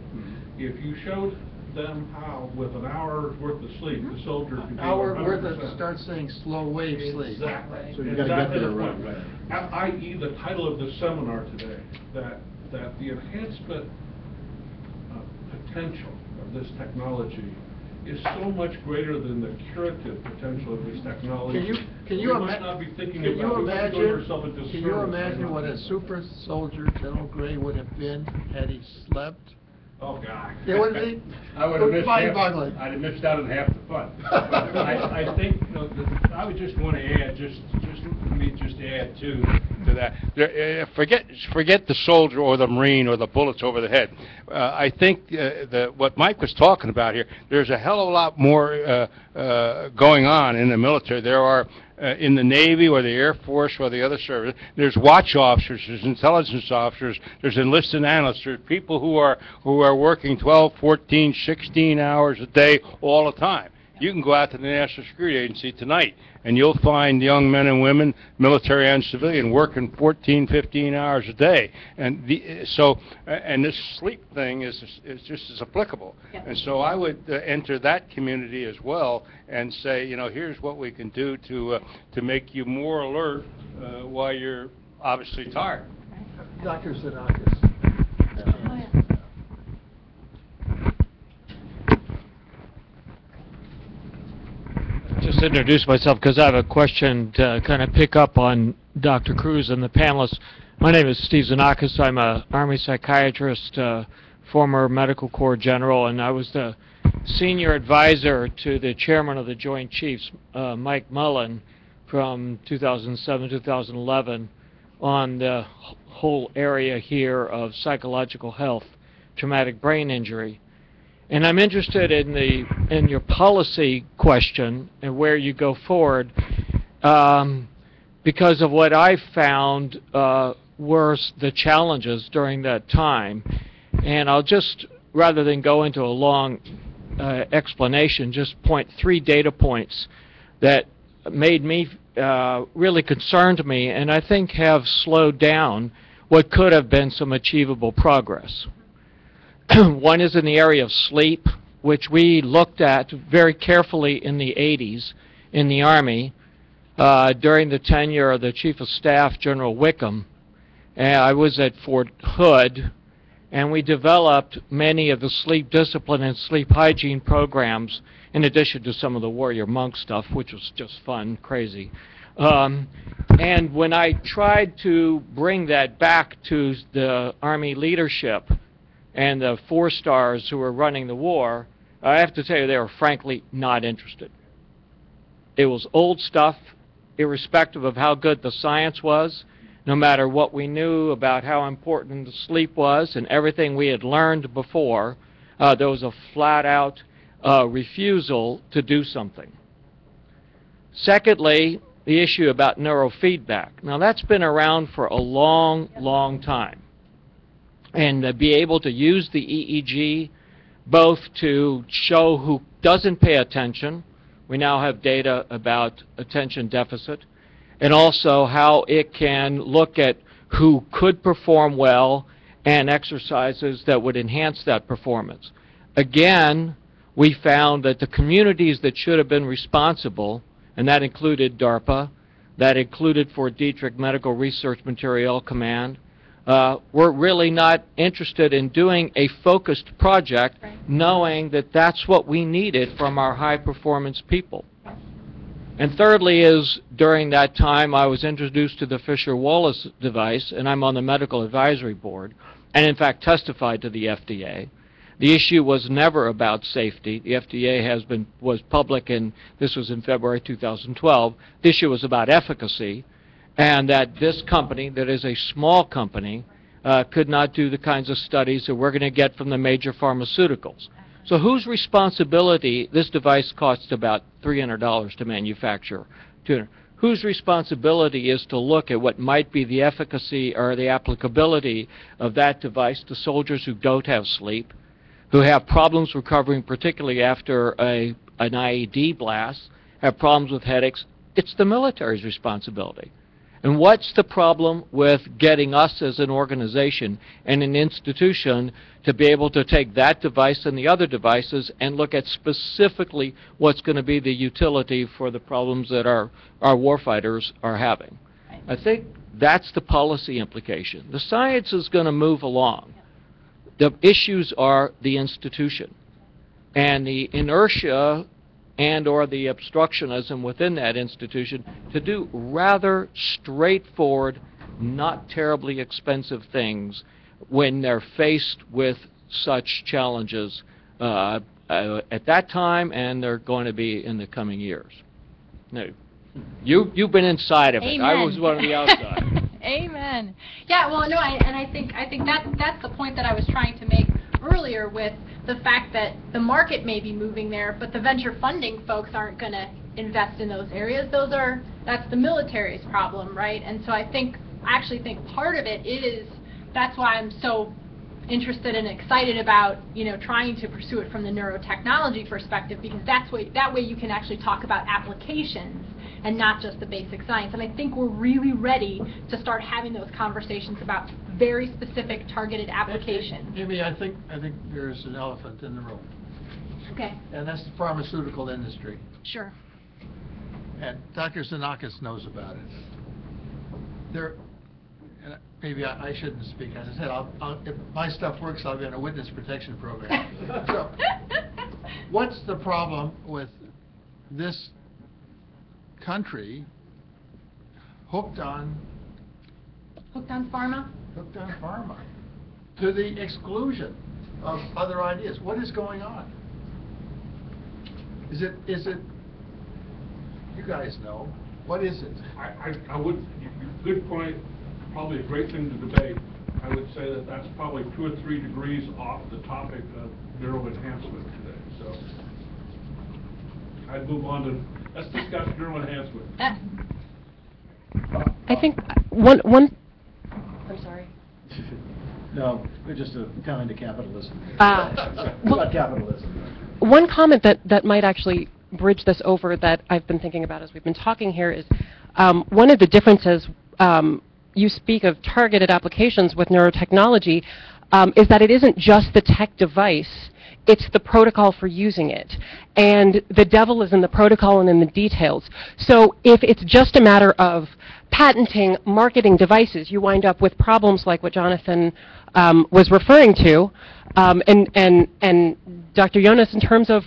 if you showed them how, with an hour's worth of sleep, the soldier could be 100%. Hour worth of start saying slow wave sleep. Exactly. So you got to get there, right. I.e., the title of this seminar today, that the enhancement potential of this technology is so much greater than the curative potential of this technology. Can you imagine what a super soldier General Gray would have been had he slept? Oh God! It would be. I would have missed I'd have missed out on half the fun. But I think I would just want to add, let me add to that. Forget the soldier or the Marine or the bullets over the head. I think what Mike was talking about here, there's a hell of a lot more going on in the military. There are in the Navy or the Air Force or the other service. There's watch officers, there's intelligence officers, there's enlisted analysts, there's people who are working 12, 14, 16 hours a day all the time. You can go out to the National Security Agency tonight, and you'll find young men and women, military and civilian, working 14, 15 hours a day. And and this sleep thing is just as applicable. Yeah. And so I would enter that community as well and say, here's what we can do to make you more alert while you're obviously tired. Dr. Xenakis. Just introduce myself because I have a question to kind of pick up on Dr. Cruz and the panelists. My name is Steve Xenakis. I'm an Army psychiatrist, former Medical Corps general, and I was the senior advisor to the chairman of the Joint Chiefs, Mike Mullen, from 2007-2011 on the whole area here of psychological health, traumatic brain injury. And I'm interested in your policy question and where you go forward, because of what I found were the challenges during that time. And I'll just, rather than go into a long explanation, just point 3 data points that made me, really concerned me, and I think have slowed down what could have been some achievable progress. One is in the area of sleep, which we looked at very carefully in the 80s in the Army during the tenure of the Chief of Staff, General Wickham. I was at Fort Hood, and we developed many of the sleep discipline and sleep hygiene programs in addition to some of the warrior monk stuff, which was just fun, crazy. And when I tried to bring that back to the Army leadership and the 4-stars who were running the war, I have to tell you they were frankly not interested. It was old stuff, irrespective of how good the science was, no matter what we knew about how important the sleep was and everything we had learned before. There was a flat-out refusal to do something. Secondly, the issue about neurofeedback. Now, that's been around for a long, long time. And to be able to use the EEG both to show who doesn't pay attention, we now have data about attention deficit, and also how it can look at who could perform well and exercises that would enhance that performance. Again, we found that the communities that should have been responsible, and that included DARPA, that included Fort Detrick Medical Research Materiel Command, were really not interested in doing a focused project, knowing that that's what we needed from our high-performance people. And thirdly is, during that time, I was introduced to the Fisher-Wallace device, and I'm on the Medical Advisory Board, and in fact testified to the FDA. The issue was never about safety. The FDA was public, and this was in February 2012. The issue was about efficacy, and that this company, that is a small company, could not do the kinds of studies that we're going to get from the major pharmaceuticals. So whose responsibility, this device costs about $300 to manufacture, whose responsibility is to look at what might be the efficacy or the applicability of that device to soldiers who don't have sleep, who have problems recovering, particularly after an IED blast, have problems with headaches? It's the military's responsibility. And what's the problem with getting us as an organization and an institution to be able to take that device and the other devices and look at specifically what's going to be the utility for the problems that our warfighters are having? I think that's the policy implication. The science is going to move along. The issues are the institution and the inertia and or the obstructionism within that institution to do rather straightforward, not terribly expensive things when they're faced with such challenges at that time, and they're going to be in the coming years. No, you've been inside of it. Amen. I was one of the outside. Amen. Yeah, well, no, I think that's the point that I was trying to make earlier with the fact that the market may be moving there, but the venture funding folks aren't going to invest in those areas. That's the military's problem, right? And so I actually think part of it is, that's why I'm so interested and excited about, trying to pursue it from the neurotechnology perspective, because that way you can actually talk about applications and not just the basic science. And I think we're really ready to start having those conversations about very specific targeted applications. Amy, I think there's an elephant in the room. Okay. And that's the pharmaceutical industry. Sure. And Dr. Xenakis knows about it. And maybe I shouldn't speak. As I said, if my stuff works, I'll be on a witness protection program. So, what's the problem with this country hooked on pharma? Hooked on pharma to the exclusion of other ideas? What is going on? Is it, you guys know, what is it? I would, good point, probably a great thing to debate. I would say that that's probably 2 or 3 degrees off the topic of neuroenhancement today, so I'd move on to, let's discuss neuroenhancement. I think one, I'm sorry. No, we're just coming to capitalism. Well, capitalism. one comment that might actually bridge this over that I've been thinking about as we've been talking here is one of the differences, you speak of targeted applications with neurotechnology, is that it isn't just the tech device, it's the protocol for using it. And the devil is in the protocol and in the details. So if it's just a matter of patenting, marketing devices, you wind up with problems like what Jonathan was referring to, and Dr. Jonas, in terms of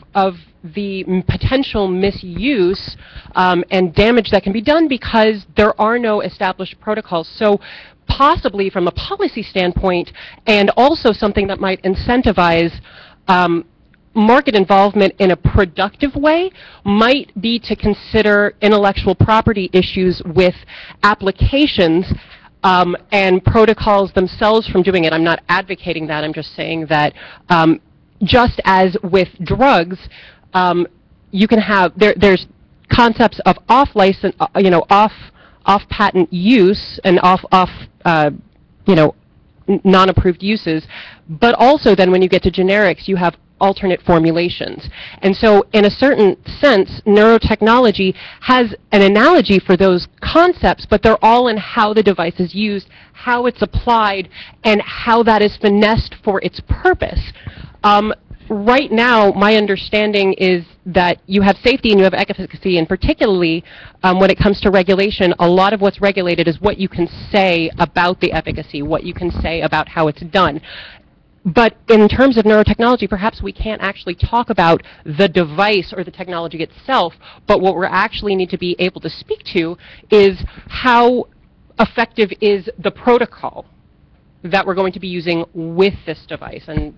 the potential misuse and damage that can be done because there are no established protocols. So possibly from a policy standpoint, and also something that might incentivize market involvement in a productive way, might be to consider intellectual property issues with applications and protocols themselves from doing it. I'm not advocating that. I'm just saying that just as with drugs, you can have, there's concepts of off-license, off-patent use and non-approved uses, but also then when you get to generics, you have alternate formulations. And so in a certain sense, neurotechnology has an analogy for those concepts, but they're all in how the device is used, how it's applied, and how that is finessed for its purpose. Right now, my understanding is that you have safety and you have efficacy, and particularly when it comes to regulation, a lot of what's regulated is what you can say about the efficacy, what you can say about how it's done. But in terms of neurotechnology, perhaps we can't actually talk about the device or the technology itself, but what we actually need to be able to speak to is how effective is the protocol that we're going to be using with this device. And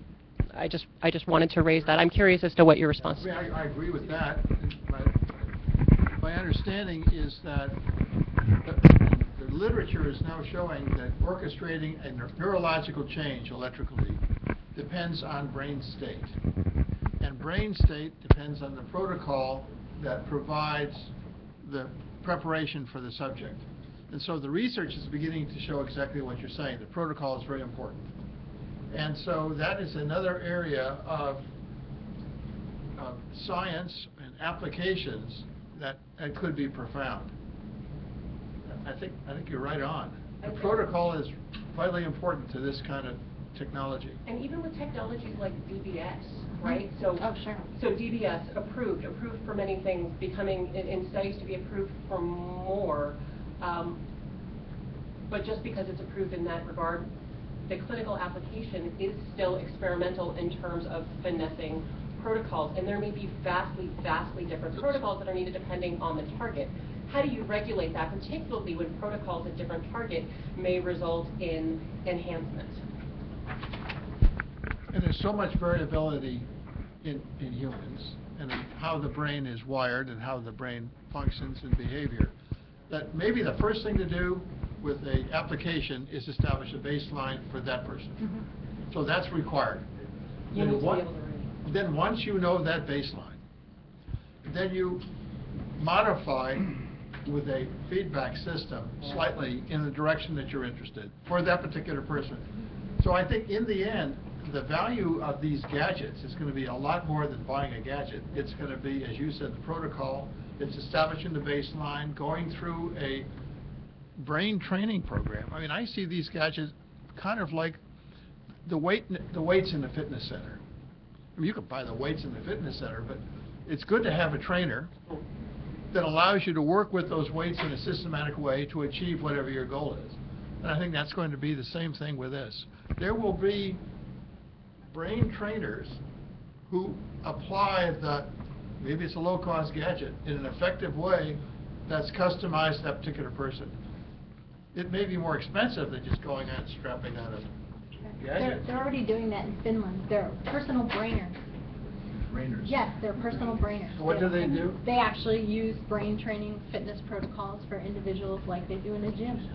I just wanted to raise that. I'm curious as to what your response is. I agree with that. My understanding is that the literature is now showing that orchestrating a neurological change electrically depends on brain state. And brain state depends on the protocol that provides the preparation for the subject. And so the research is beginning to show exactly what you're saying. The protocol is very important. And so that is another area of science and applications that could be profound. I think you're right on. The protocol is vitally important to this kind of technology. And even with technologies like DBS, right? So, oh, sure. So DBS approved for many things, becoming in studies to be approved for more. But just because it's approved in that regard, the clinical application is still experimental in terms of finessing protocols, and there may be vastly different protocols that are needed depending on the target. How do you regulate that, particularly when protocols at different target may result in enhancement? And there's so much variability in humans and in how the brain is wired and how the brain functions and behavior, that maybe the first thing to do with an application is establish a baseline for that person. Mm-hmm. So that's required. Then once you know that baseline, then you modify with a feedback system slightly in the direction that you're interested for that particular person. So I think in the end, the value of these gadgets is going to be a lot more than buying a gadget. It's going to be, as you said, the protocol. It's establishing the baseline, going through a brain training program. I mean, I see these gadgets kind of like the weights in the fitness center. I mean, you can buy the weights in the fitness center, but it's good to have a trainer that allows you to work with those weights in a systematic way to achieve whatever your goal is. And I think that's going to be the same thing with this. There will be brain trainers who apply maybe it's a low-cost gadget in an effective way that's customized to that particular person. It may be more expensive than just going out and strapping on a gadget. They're already doing that in Finland. They're personal brainers. Brainers. Yes, they're personal brainers. What do they do? They actually use brain training fitness protocols for individuals like they do in a gym.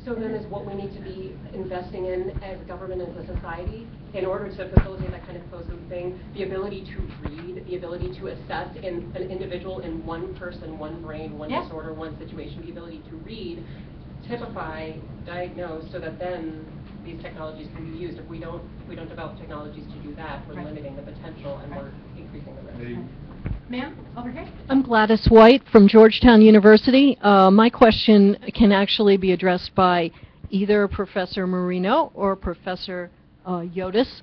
So then is what we need to be investing in as a government and as a society in order to facilitate that kind of closed loop thing, the ability to read, the ability to assess in an individual in one person, one brain, one disorder, one situation, the ability to read, typify, diagnose, so that then these technologies can be used. If we don't develop technologies to do that, we're limiting the potential and we're increasing the risk. Ma'am, over here. I'm Gladys White from Georgetown University. My question can actually be addressed by either Professor Marino or Professor Yodis.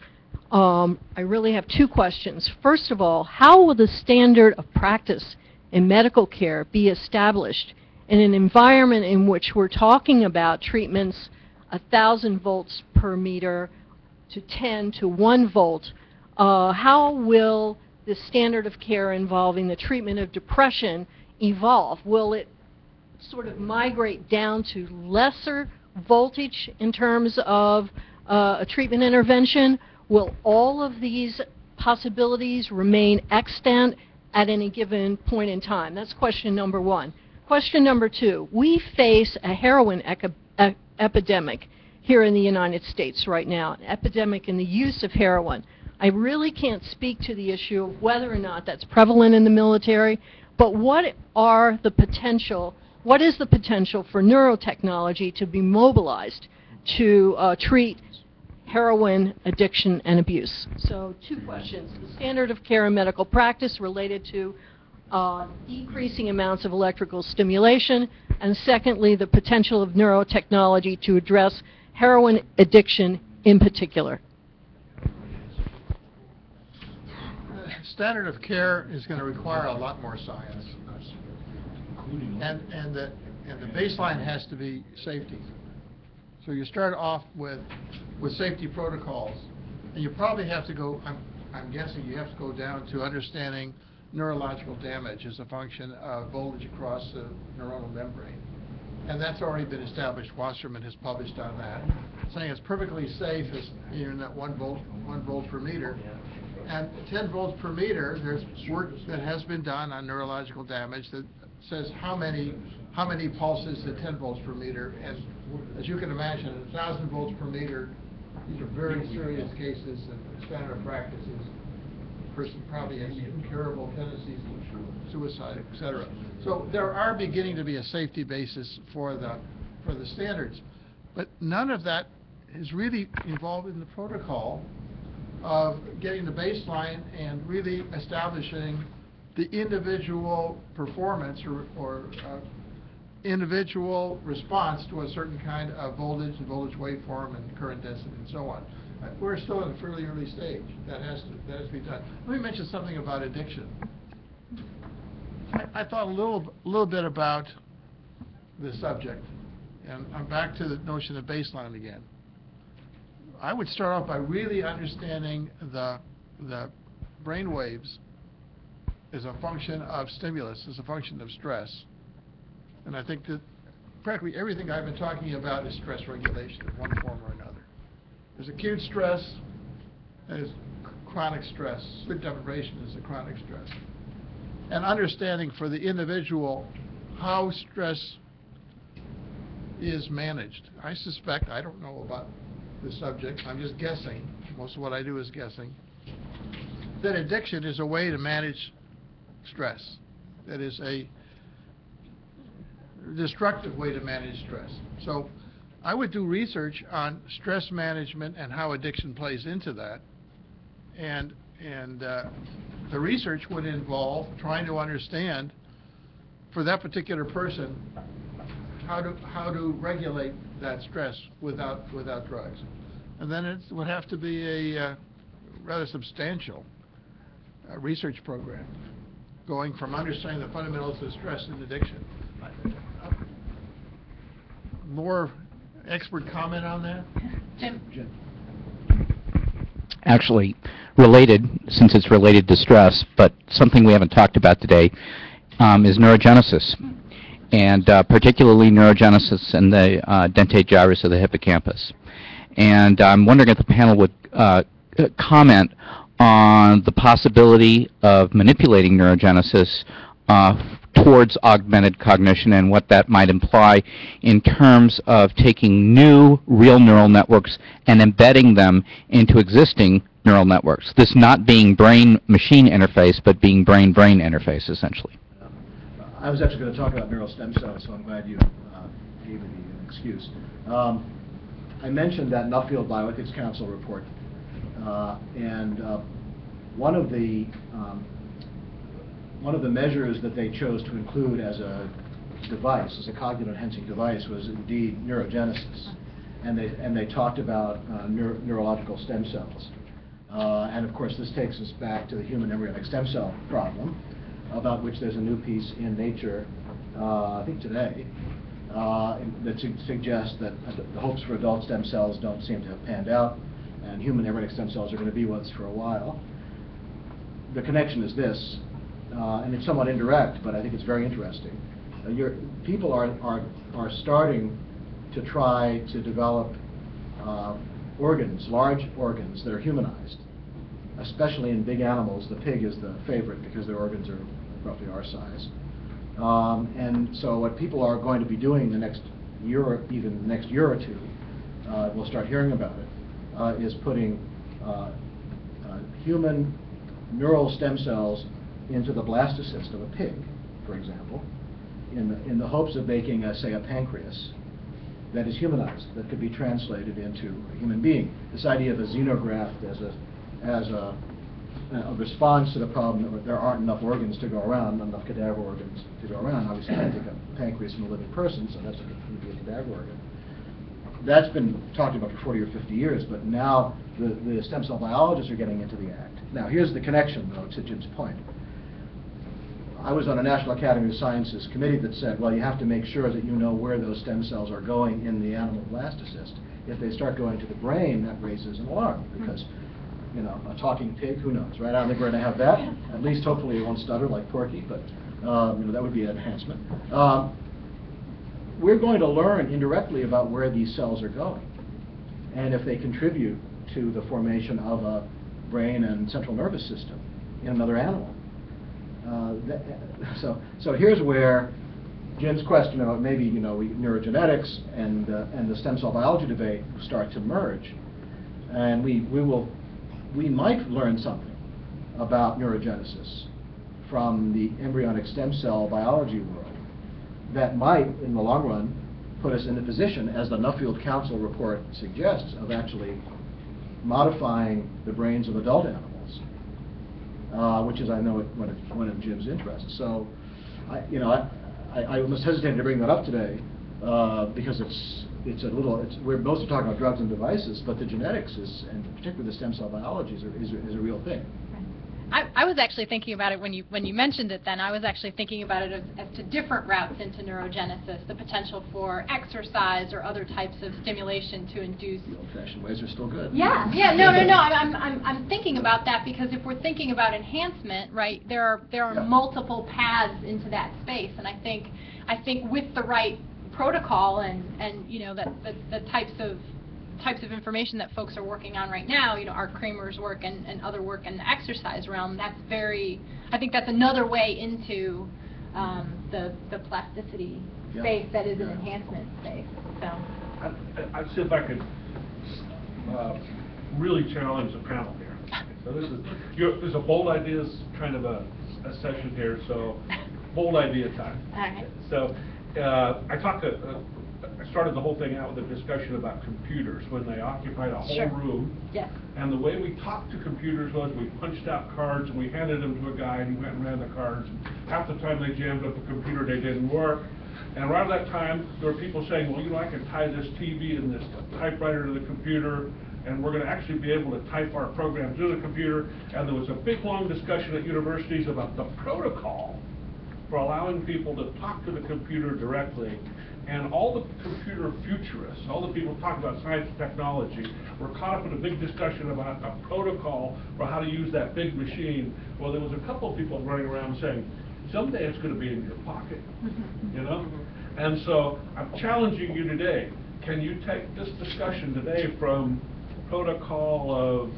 I really have two questions. First of all, how will the standard of practice in medical care be established in an environment in which we're talking about treatments 1,000 volts per meter to 10 to 1 volt? How will the standard of care involving the treatment of depression evolve? Will it sort of migrate down to lesser voltage in terms of a treatment intervention? Will all of these possibilities remain extant at any given point in time? That's question number one. Question number two, we face a heroin epidemic here in the United States right now, an epidemic in the use of heroin. I really can't speak to the issue of whether or not that's prevalent in the military, but what is the potential for neurotechnology to be mobilized to treat heroin addiction and abuse? So two questions. The standard of care in medical practice related to decreasing amounts of electrical stimulation, and secondly, the potential of neurotechnology to address heroin addiction in particular. Standard of care is going to require a lot more science, and the baseline has to be safety. So you start off with safety protocols, and you probably have to go. I'm guessing you have to go down to understanding neurological damage as a function of voltage across the neuronal membrane, and that's already been established. Wasserman has published on that, saying it's perfectly safe as in that 1 volt per meter. And 10 volts per meter, there's work that has been done on neurological damage that says how many pulses at 10 volts per meter. And as you can imagine, at 1,000 volts per meter, these are very serious cases, and standard of practice is a person probably has incurable tendencies to suicide, etc. So there are beginning to be a safety basis for the standards, but none of that is really involved in the protocol of getting the baseline and really establishing the individual performance or individual response to a certain kind of voltage and voltage waveform and current density and so on. We're still in a fairly early stage. That has to be done. Let me mention something about addiction. I thought a little bit about the subject, and I'm back to the notion of baseline again. I would start off by really understanding the brain waves as a function of stimulus, as a function of stress. And I think that practically everything I've been talking about is stress regulation in one form or another. There's acute stress, there's chronic stress. Sleep deprivation is a chronic stress. And understanding for the individual how stress is managed. I suspect, I don't know about the subject, I'm just guessing, most of what I do is guessing, that addiction is a way to manage stress. That is a destructive way to manage stress. So I would do research on stress management and how addiction plays into that, and the research would involve trying to understand for that particular person how to regulate that stress without drugs. And then it would have to be a rather substantial research program going from understanding the fundamentals of stress and addiction. More expert comment on that? Jim. Actually, related, since it's related to stress, but something we haven't talked about today is neurogenesis, and particularly neurogenesis in the dentate gyrus of the hippocampus. And I'm wondering if the panel would comment on the possibility of manipulating neurogenesis towards augmented cognition and what that might imply in terms of taking new real neural networks and embedding them into existing neural networks. This not being brain-machine interface, but being brain-brain interface, essentially. I was actually going to talk about neural stem cells, so I'm glad you gave me the excuse. I mentioned that Nuffield Bioethics Council report, and one of the measures that they chose to include as a device, as a cognitive enhancing device, was indeed neurogenesis, and they talked about neurological stem cells, and of course this takes us back to the human embryonic stem cell problem, about which there's a new piece in Nature, I think today, that suggests that the hopes for adult stem cells don't seem to have panned out, and human embryonic stem cells are going to be with us for a while. The connection is this, and it's somewhat indirect, but I think it's very interesting. People are starting to try to develop organs, large organs that are humanized, especially in big animals. The pig is the favorite because their organs are roughly our size. And so what people are going to be doing the next year, or even the next year or two, we'll start hearing about it, is putting human neural stem cells into the blastocyst of a pig, for example, in the hopes of making, say, a pancreas that is humanized, that could be translated into a human being. This idea of a xenograft as a response to the problem that there aren't enough organs to go around, not enough cadaver organs to go around. Obviously, you can't take a pancreas from a living person, so that's going to be a cadaver organ. That's been talked about for 40 or 50 years, but now the stem cell biologists are getting into the act. Now, here's the connection, though, to Jim's point. I was on a National Academy of Sciences committee that said, well, you have to make sure that you know where those stem cells are going in the animal blastocyst. If they start going to the brain, that raises an alarm, because a talking pig, who knows, right? I don't think we're going to have that. At least, hopefully, it won't stutter like Porky, but that would be an enhancement. We're going to learn indirectly about where these cells are going, and if they contribute to the formation of a brain and central nervous system in another animal. So here's where Jim's question about maybe neurogenetics and the stem cell biology debate start to merge, and we might learn something about neurogenesis from the embryonic stem cell biology world that might, in the long run, put us in a position, as the Nuffield Council report suggests, of actually modifying the brains of adult animals, which is, I know, one of Jim's interests. So, I almost hesitated to bring that up today because we're mostly talking about drugs and devices, but the genetics is, and particularly the stem cell biology, is a real thing. I was actually thinking about it when you mentioned it then. I was actually thinking about it as to different routes into neurogenesis, the potential for exercise or other types of stimulation to induce. The old-fashioned ways are still good. Yeah, no. I'm thinking about that because if we're thinking about enhancement, right, there are multiple paths into that space, and I think with the right protocol and the types of information that folks are working on right now, Art Kramer's work and other work in the exercise realm, I think that's another way into the plasticity space that is an enhancement space. So I'd see if I could really challenge the panel here. So there's a bold ideas kind of a session here, so bold idea time. All right. So I started the whole thing out with a discussion about computers when they occupied a whole room. Yes. And the way we talked to computers was we punched out cards and we handed them to a guy and he went and ran the cards. Half the time they jammed up the computer, they didn't work. And around that time, there were people saying, well, I can tie this TV and this typewriter to the computer, and we're going to actually be able to type our program to the computer. And there was a big, long discussion at universities about the protocol for allowing people to talk to the computer directly. And all the computer futurists, all the people talking about science and technology, were caught up in a big discussion about a protocol for how to use that big machine. Well, there was a couple of people running around saying, someday it's going to be in your pocket, And so I'm challenging you today. Can you take this discussion today from protocol of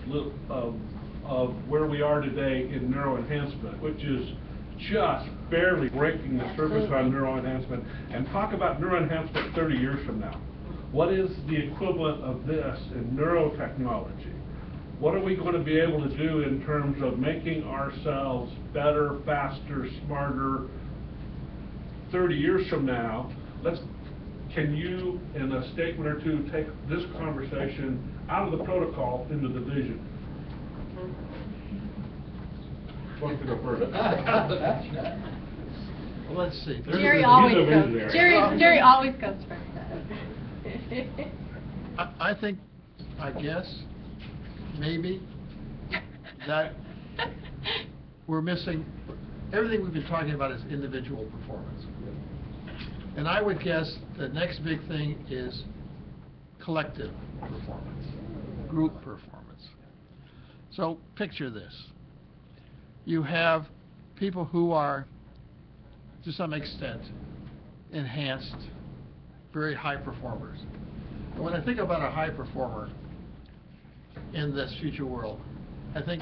of where we are today in neuroenhancement, which is just barely breaking the surface on neuroenhancement, and talk about neuroenhancement 30 years from now. What is the equivalent of this in neurotechnology? What are we going to be able to do in terms of making ourselves better, faster, smarter 30 years from now? Can you, in a statement or two, take this conversation out of the protocol into the vision? Who wants to go first? Well, let's see. Jerry always goes. Jerry always goes first. I guess, maybe, that we're missing, everything we've been talking about is individual performance. And I would guess the next big thing is collective performance, group performance. So picture this. You have people who are, to some extent, enhanced, very high performers. And when I think about a high performer in this future world, I think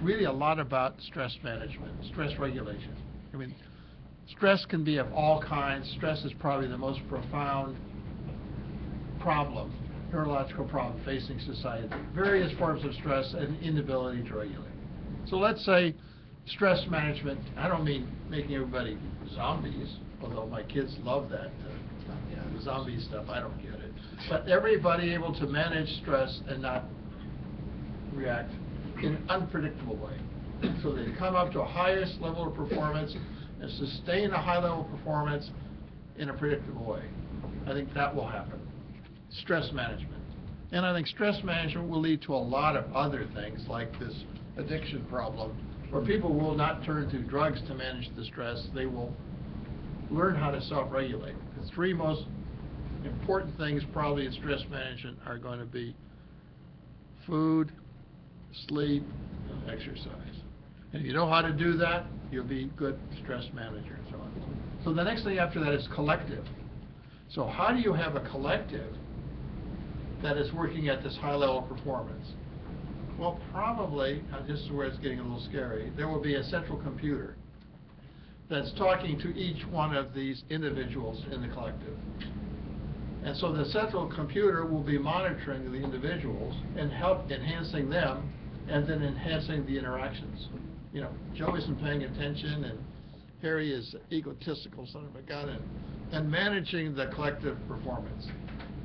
really a lot about stress management, stress regulation. I mean, stress can be of all kinds. Stress is probably the most profound problem, neurological problem facing society. Various forms of stress and inability to regulate. So let's say stress management, I don't mean making everybody zombies, although my kids love that, the zombie stuff, I don't get it. But everybody able to manage stress and not react in an unpredictable way. So they come up to a highest level of performance and sustain a high level of performance in a predictable way. I think that will happen. Stress management. And I think stress management will lead to a lot of other things like this addiction problem, where people will not turn to drugs to manage the stress. They will learn how to self-regulate. The three most important things probably in stress management are going to be food, sleep, and exercise. And if you know how to do that, you'll be a good stress manager and so on. So the next thing after that is collective. So how do you have a collective that is working at this high level of performance? Well, probably, this is where it's getting a little scary, there will be a central computer that's talking to each one of these individuals in the collective. And so the central computer will be monitoring the individuals and help enhancing them and then enhancing the interactions. You know, Joe isn't paying attention and Harry is egotistical son of a gun and managing the collective performance.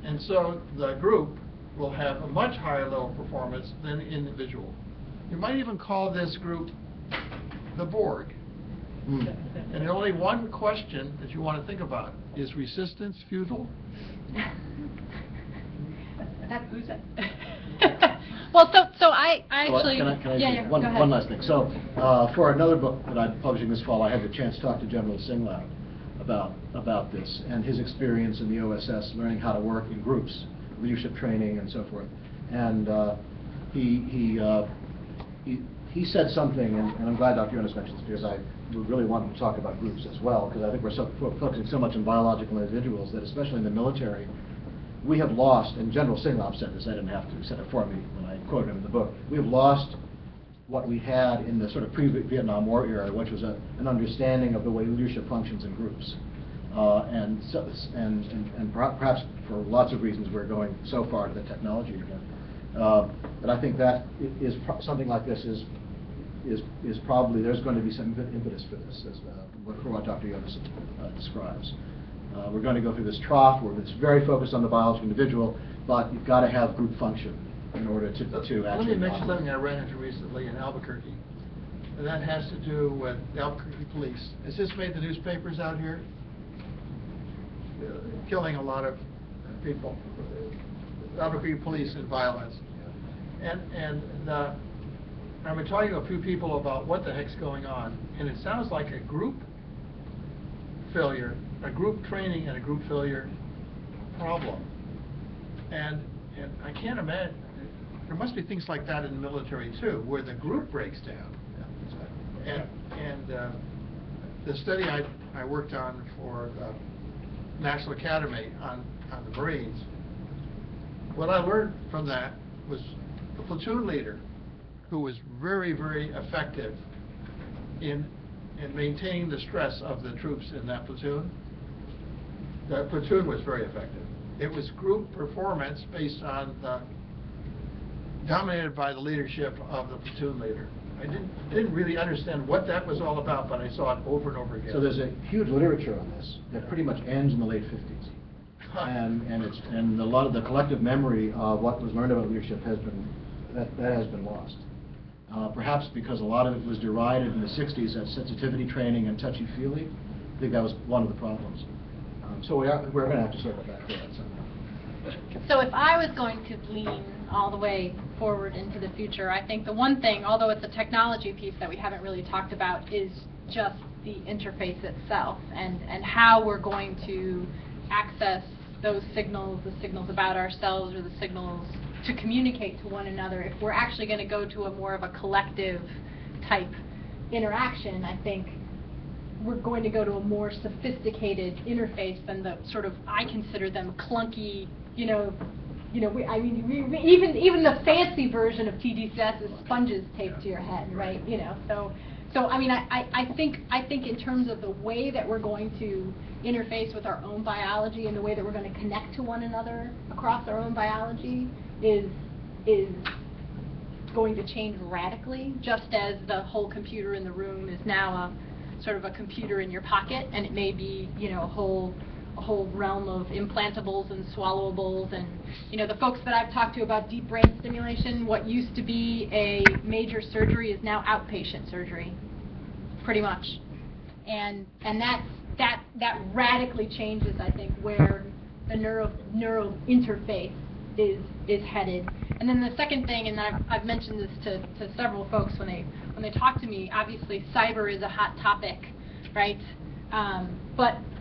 And so the group will have a much higher level of performance than the individual. You might even call this group the Borg. And only one question that you want to think about, is resistance futile? Who's that? Well, so I actually... Can I yeah, one go ahead. last thing. So for another book that I'm publishing this fall, I had the chance to talk to General Singlab about this and his experience in the OSS, learning how to work in groups, leadership training and so forth. And he said something, and I'm glad Dr. Jonas mentioned this because I really wanted to talk about groups as well, because I think we're focusing so much on biological individuals that, especially in the military, we have lost, and General Singlab said this, I didn't have to, he said it for me when I quoted him in the book, we have lost what we had in the sort of pre-Vietnam War era, which was an understanding of the way leadership functions in groups. And perhaps for lots of reasons we're going so far to the technology again. But I think that is something like this is probably, there's going to be some impetus for this, as for what Dr. Jonas describes. We're going to go through this trough where it's very focused on the biological individual, but you've got to have group function in order to actually... Let me mention something I ran into recently in Albuquerque, and that has to do with the Albuquerque police. Has this made the newspapers out here? Killing a lot of people. Albuquerque police and violence. And I've been talking to a few people about what the heck's going on, and it sounds like a group failure, a group training and a group failure problem. And I can't imagine, there must be things like that in the military too, where the group breaks down. And the study I worked on for the National Academy on the Marines, what I learned from that was the platoon leader who was very, very effective in maintaining the stress of the troops in that platoon. That platoon was very effective. It was group performance based on dominated by the leadership of the platoon leader. I didn't really understand what that was all about, but I saw it over and over again. So there's a huge literature on this that pretty much ends in the late 50s. And a lot of the collective memory of what was learned about leadership has been lost. Perhaps because a lot of it was derided in the 60s as sensitivity training and touchy-feely. I think that was one of the problems. So we're going to have to circle back to that somehow. So if I was going to lean all the way forward into the future, I think the one thing, although it's a technology piece that we haven't really talked about, is just the interface itself and how we're going to access those signals, the signals about ourselves or the signals to communicate to one another. If we're actually going to go to a more of a collective type interaction, I think we're going to go to a more sophisticated interface than the sort of, I consider them clunky, even the fancy version of TDCS is sponges taped to your head, right? So I mean, I think in terms of the way that we're going to interface with our own biology and the way that we're going to connect to one another across our own biology is going to change radically, just as the whole computer in the room is now a sort of a computer in your pocket, and it may be, a whole realm of implantables and swallowables. And the folks that I've talked to about deep brain stimulation, what used to be a major surgery is now outpatient surgery, pretty much. And that radically changes, I think, where the neuro interface is headed. And then the second thing, and I've mentioned this to several folks when they talk to me, obviously cyber is a hot topic, right?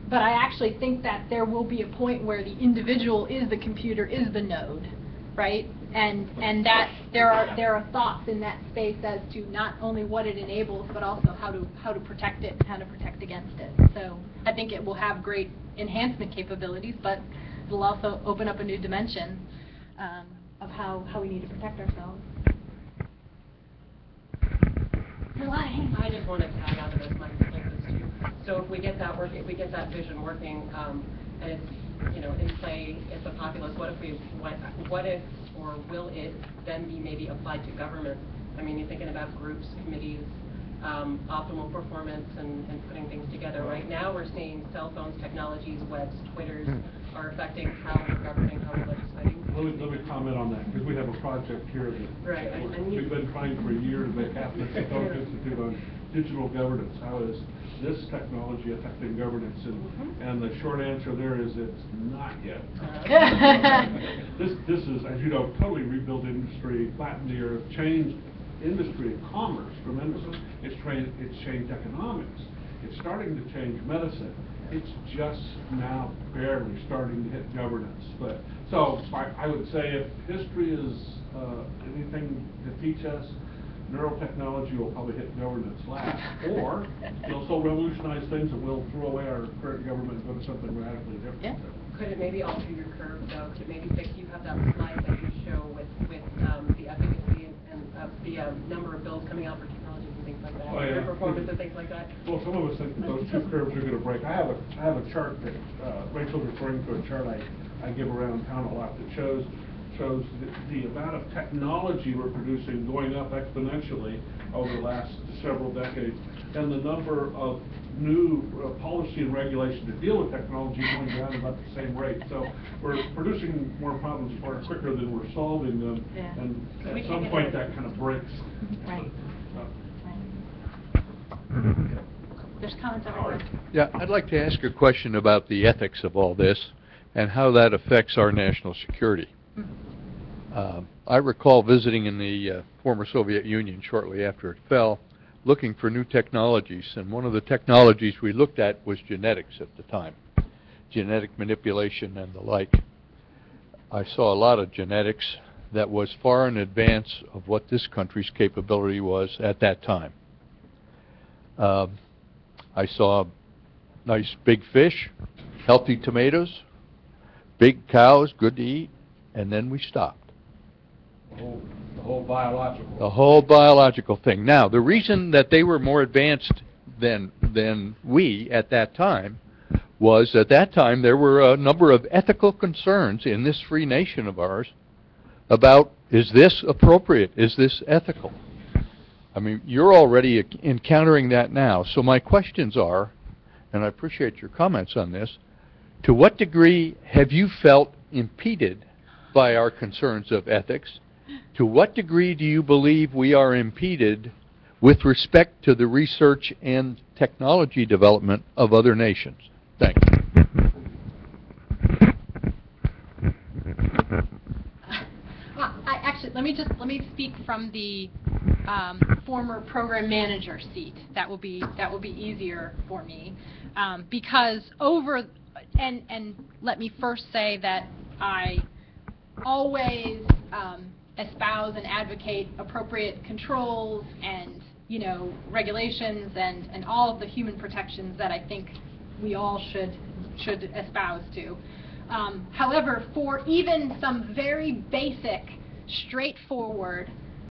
But I actually think that there will be a point where the individual is the computer, is the node, right? And that there are thoughts in that space as to not only what it enables, but also how to protect it and how to protect against it. So I think it will have great enhancement capabilities, but it'll also open up a new dimension of how we need to protect ourselves. I just wanted to add on to this, Mike, like this too. So if we get that vision working, and it's in play at the populace, what if or will it then be maybe applied to government? I mean, you're thinking about groups, committees, optimal performance, and putting things together. Right now, we're seeing cell phones, technologies, webs, Twitters are affecting how we're governing, how we're legislating. Let me comment on that, because we have a project here that we've been trying for a year to make happen at the Potomac Institute on digital governance. How is this technology affecting governance? And the short answer there is it's not yet. This is, as you know, totally rebuilt industry, flattened the earth, changed industry and commerce tremendously. It's changed economics. It's starting to change medicine. It's just now barely starting to hit governance. But so I would say if history is anything to teach us, neurotechnology will probably hit governance last, or it'll so revolutionize things that we'll throw away our current government and go to something radically different. Yeah. Could it maybe alter your curve, though? Could it maybe fix, you have that slide that you show with the efficacy and the number of bills coming out for technologies and things like that, their performance and things like that? Well, some of us think that those two curves are going to break. I have a chart that Rachel's referring to, a chart I give around town a lot that shows the amount of technology we're producing going up exponentially over the last several decades, and the number of new policy and regulation to deal with technology going down about the same rate. So we're producing more problems far quicker than we're solving them, and at some point that kind of breaks. Right. There's comments everywhere. Yeah, I'd like to ask a question about the ethics of all this and how that affects our national security. I recall visiting in the former Soviet Union shortly after it fell, looking for new technologies, and one of the technologies we looked at was genetics at the time, genetic manipulation and the like. I saw a lot of genetics that was far in advance of what this country's capability was at that time. I saw nice big fish, healthy tomatoes, big cows, good to eat, and then we stopped. The whole biological. The whole biological thing. Now, the reason that they were more advanced than we at that time was at that time there were a number of ethical concerns in this free nation of ours about, is this appropriate? Is this ethical? I mean, you're already encountering that now. So my questions are, and I appreciate your comments on this, to what degree have you felt impeded by our concerns of ethics? To what degree do you believe we are impeded with respect to the research and technology development of other nations? Thanks. Actually, let me speak from the former program manager seat. That will be easier for me, because and let me first say that I always espouse and advocate appropriate controls and regulations and all of the human protections that I think we all should espouse to. However, for even some very basic, straightforward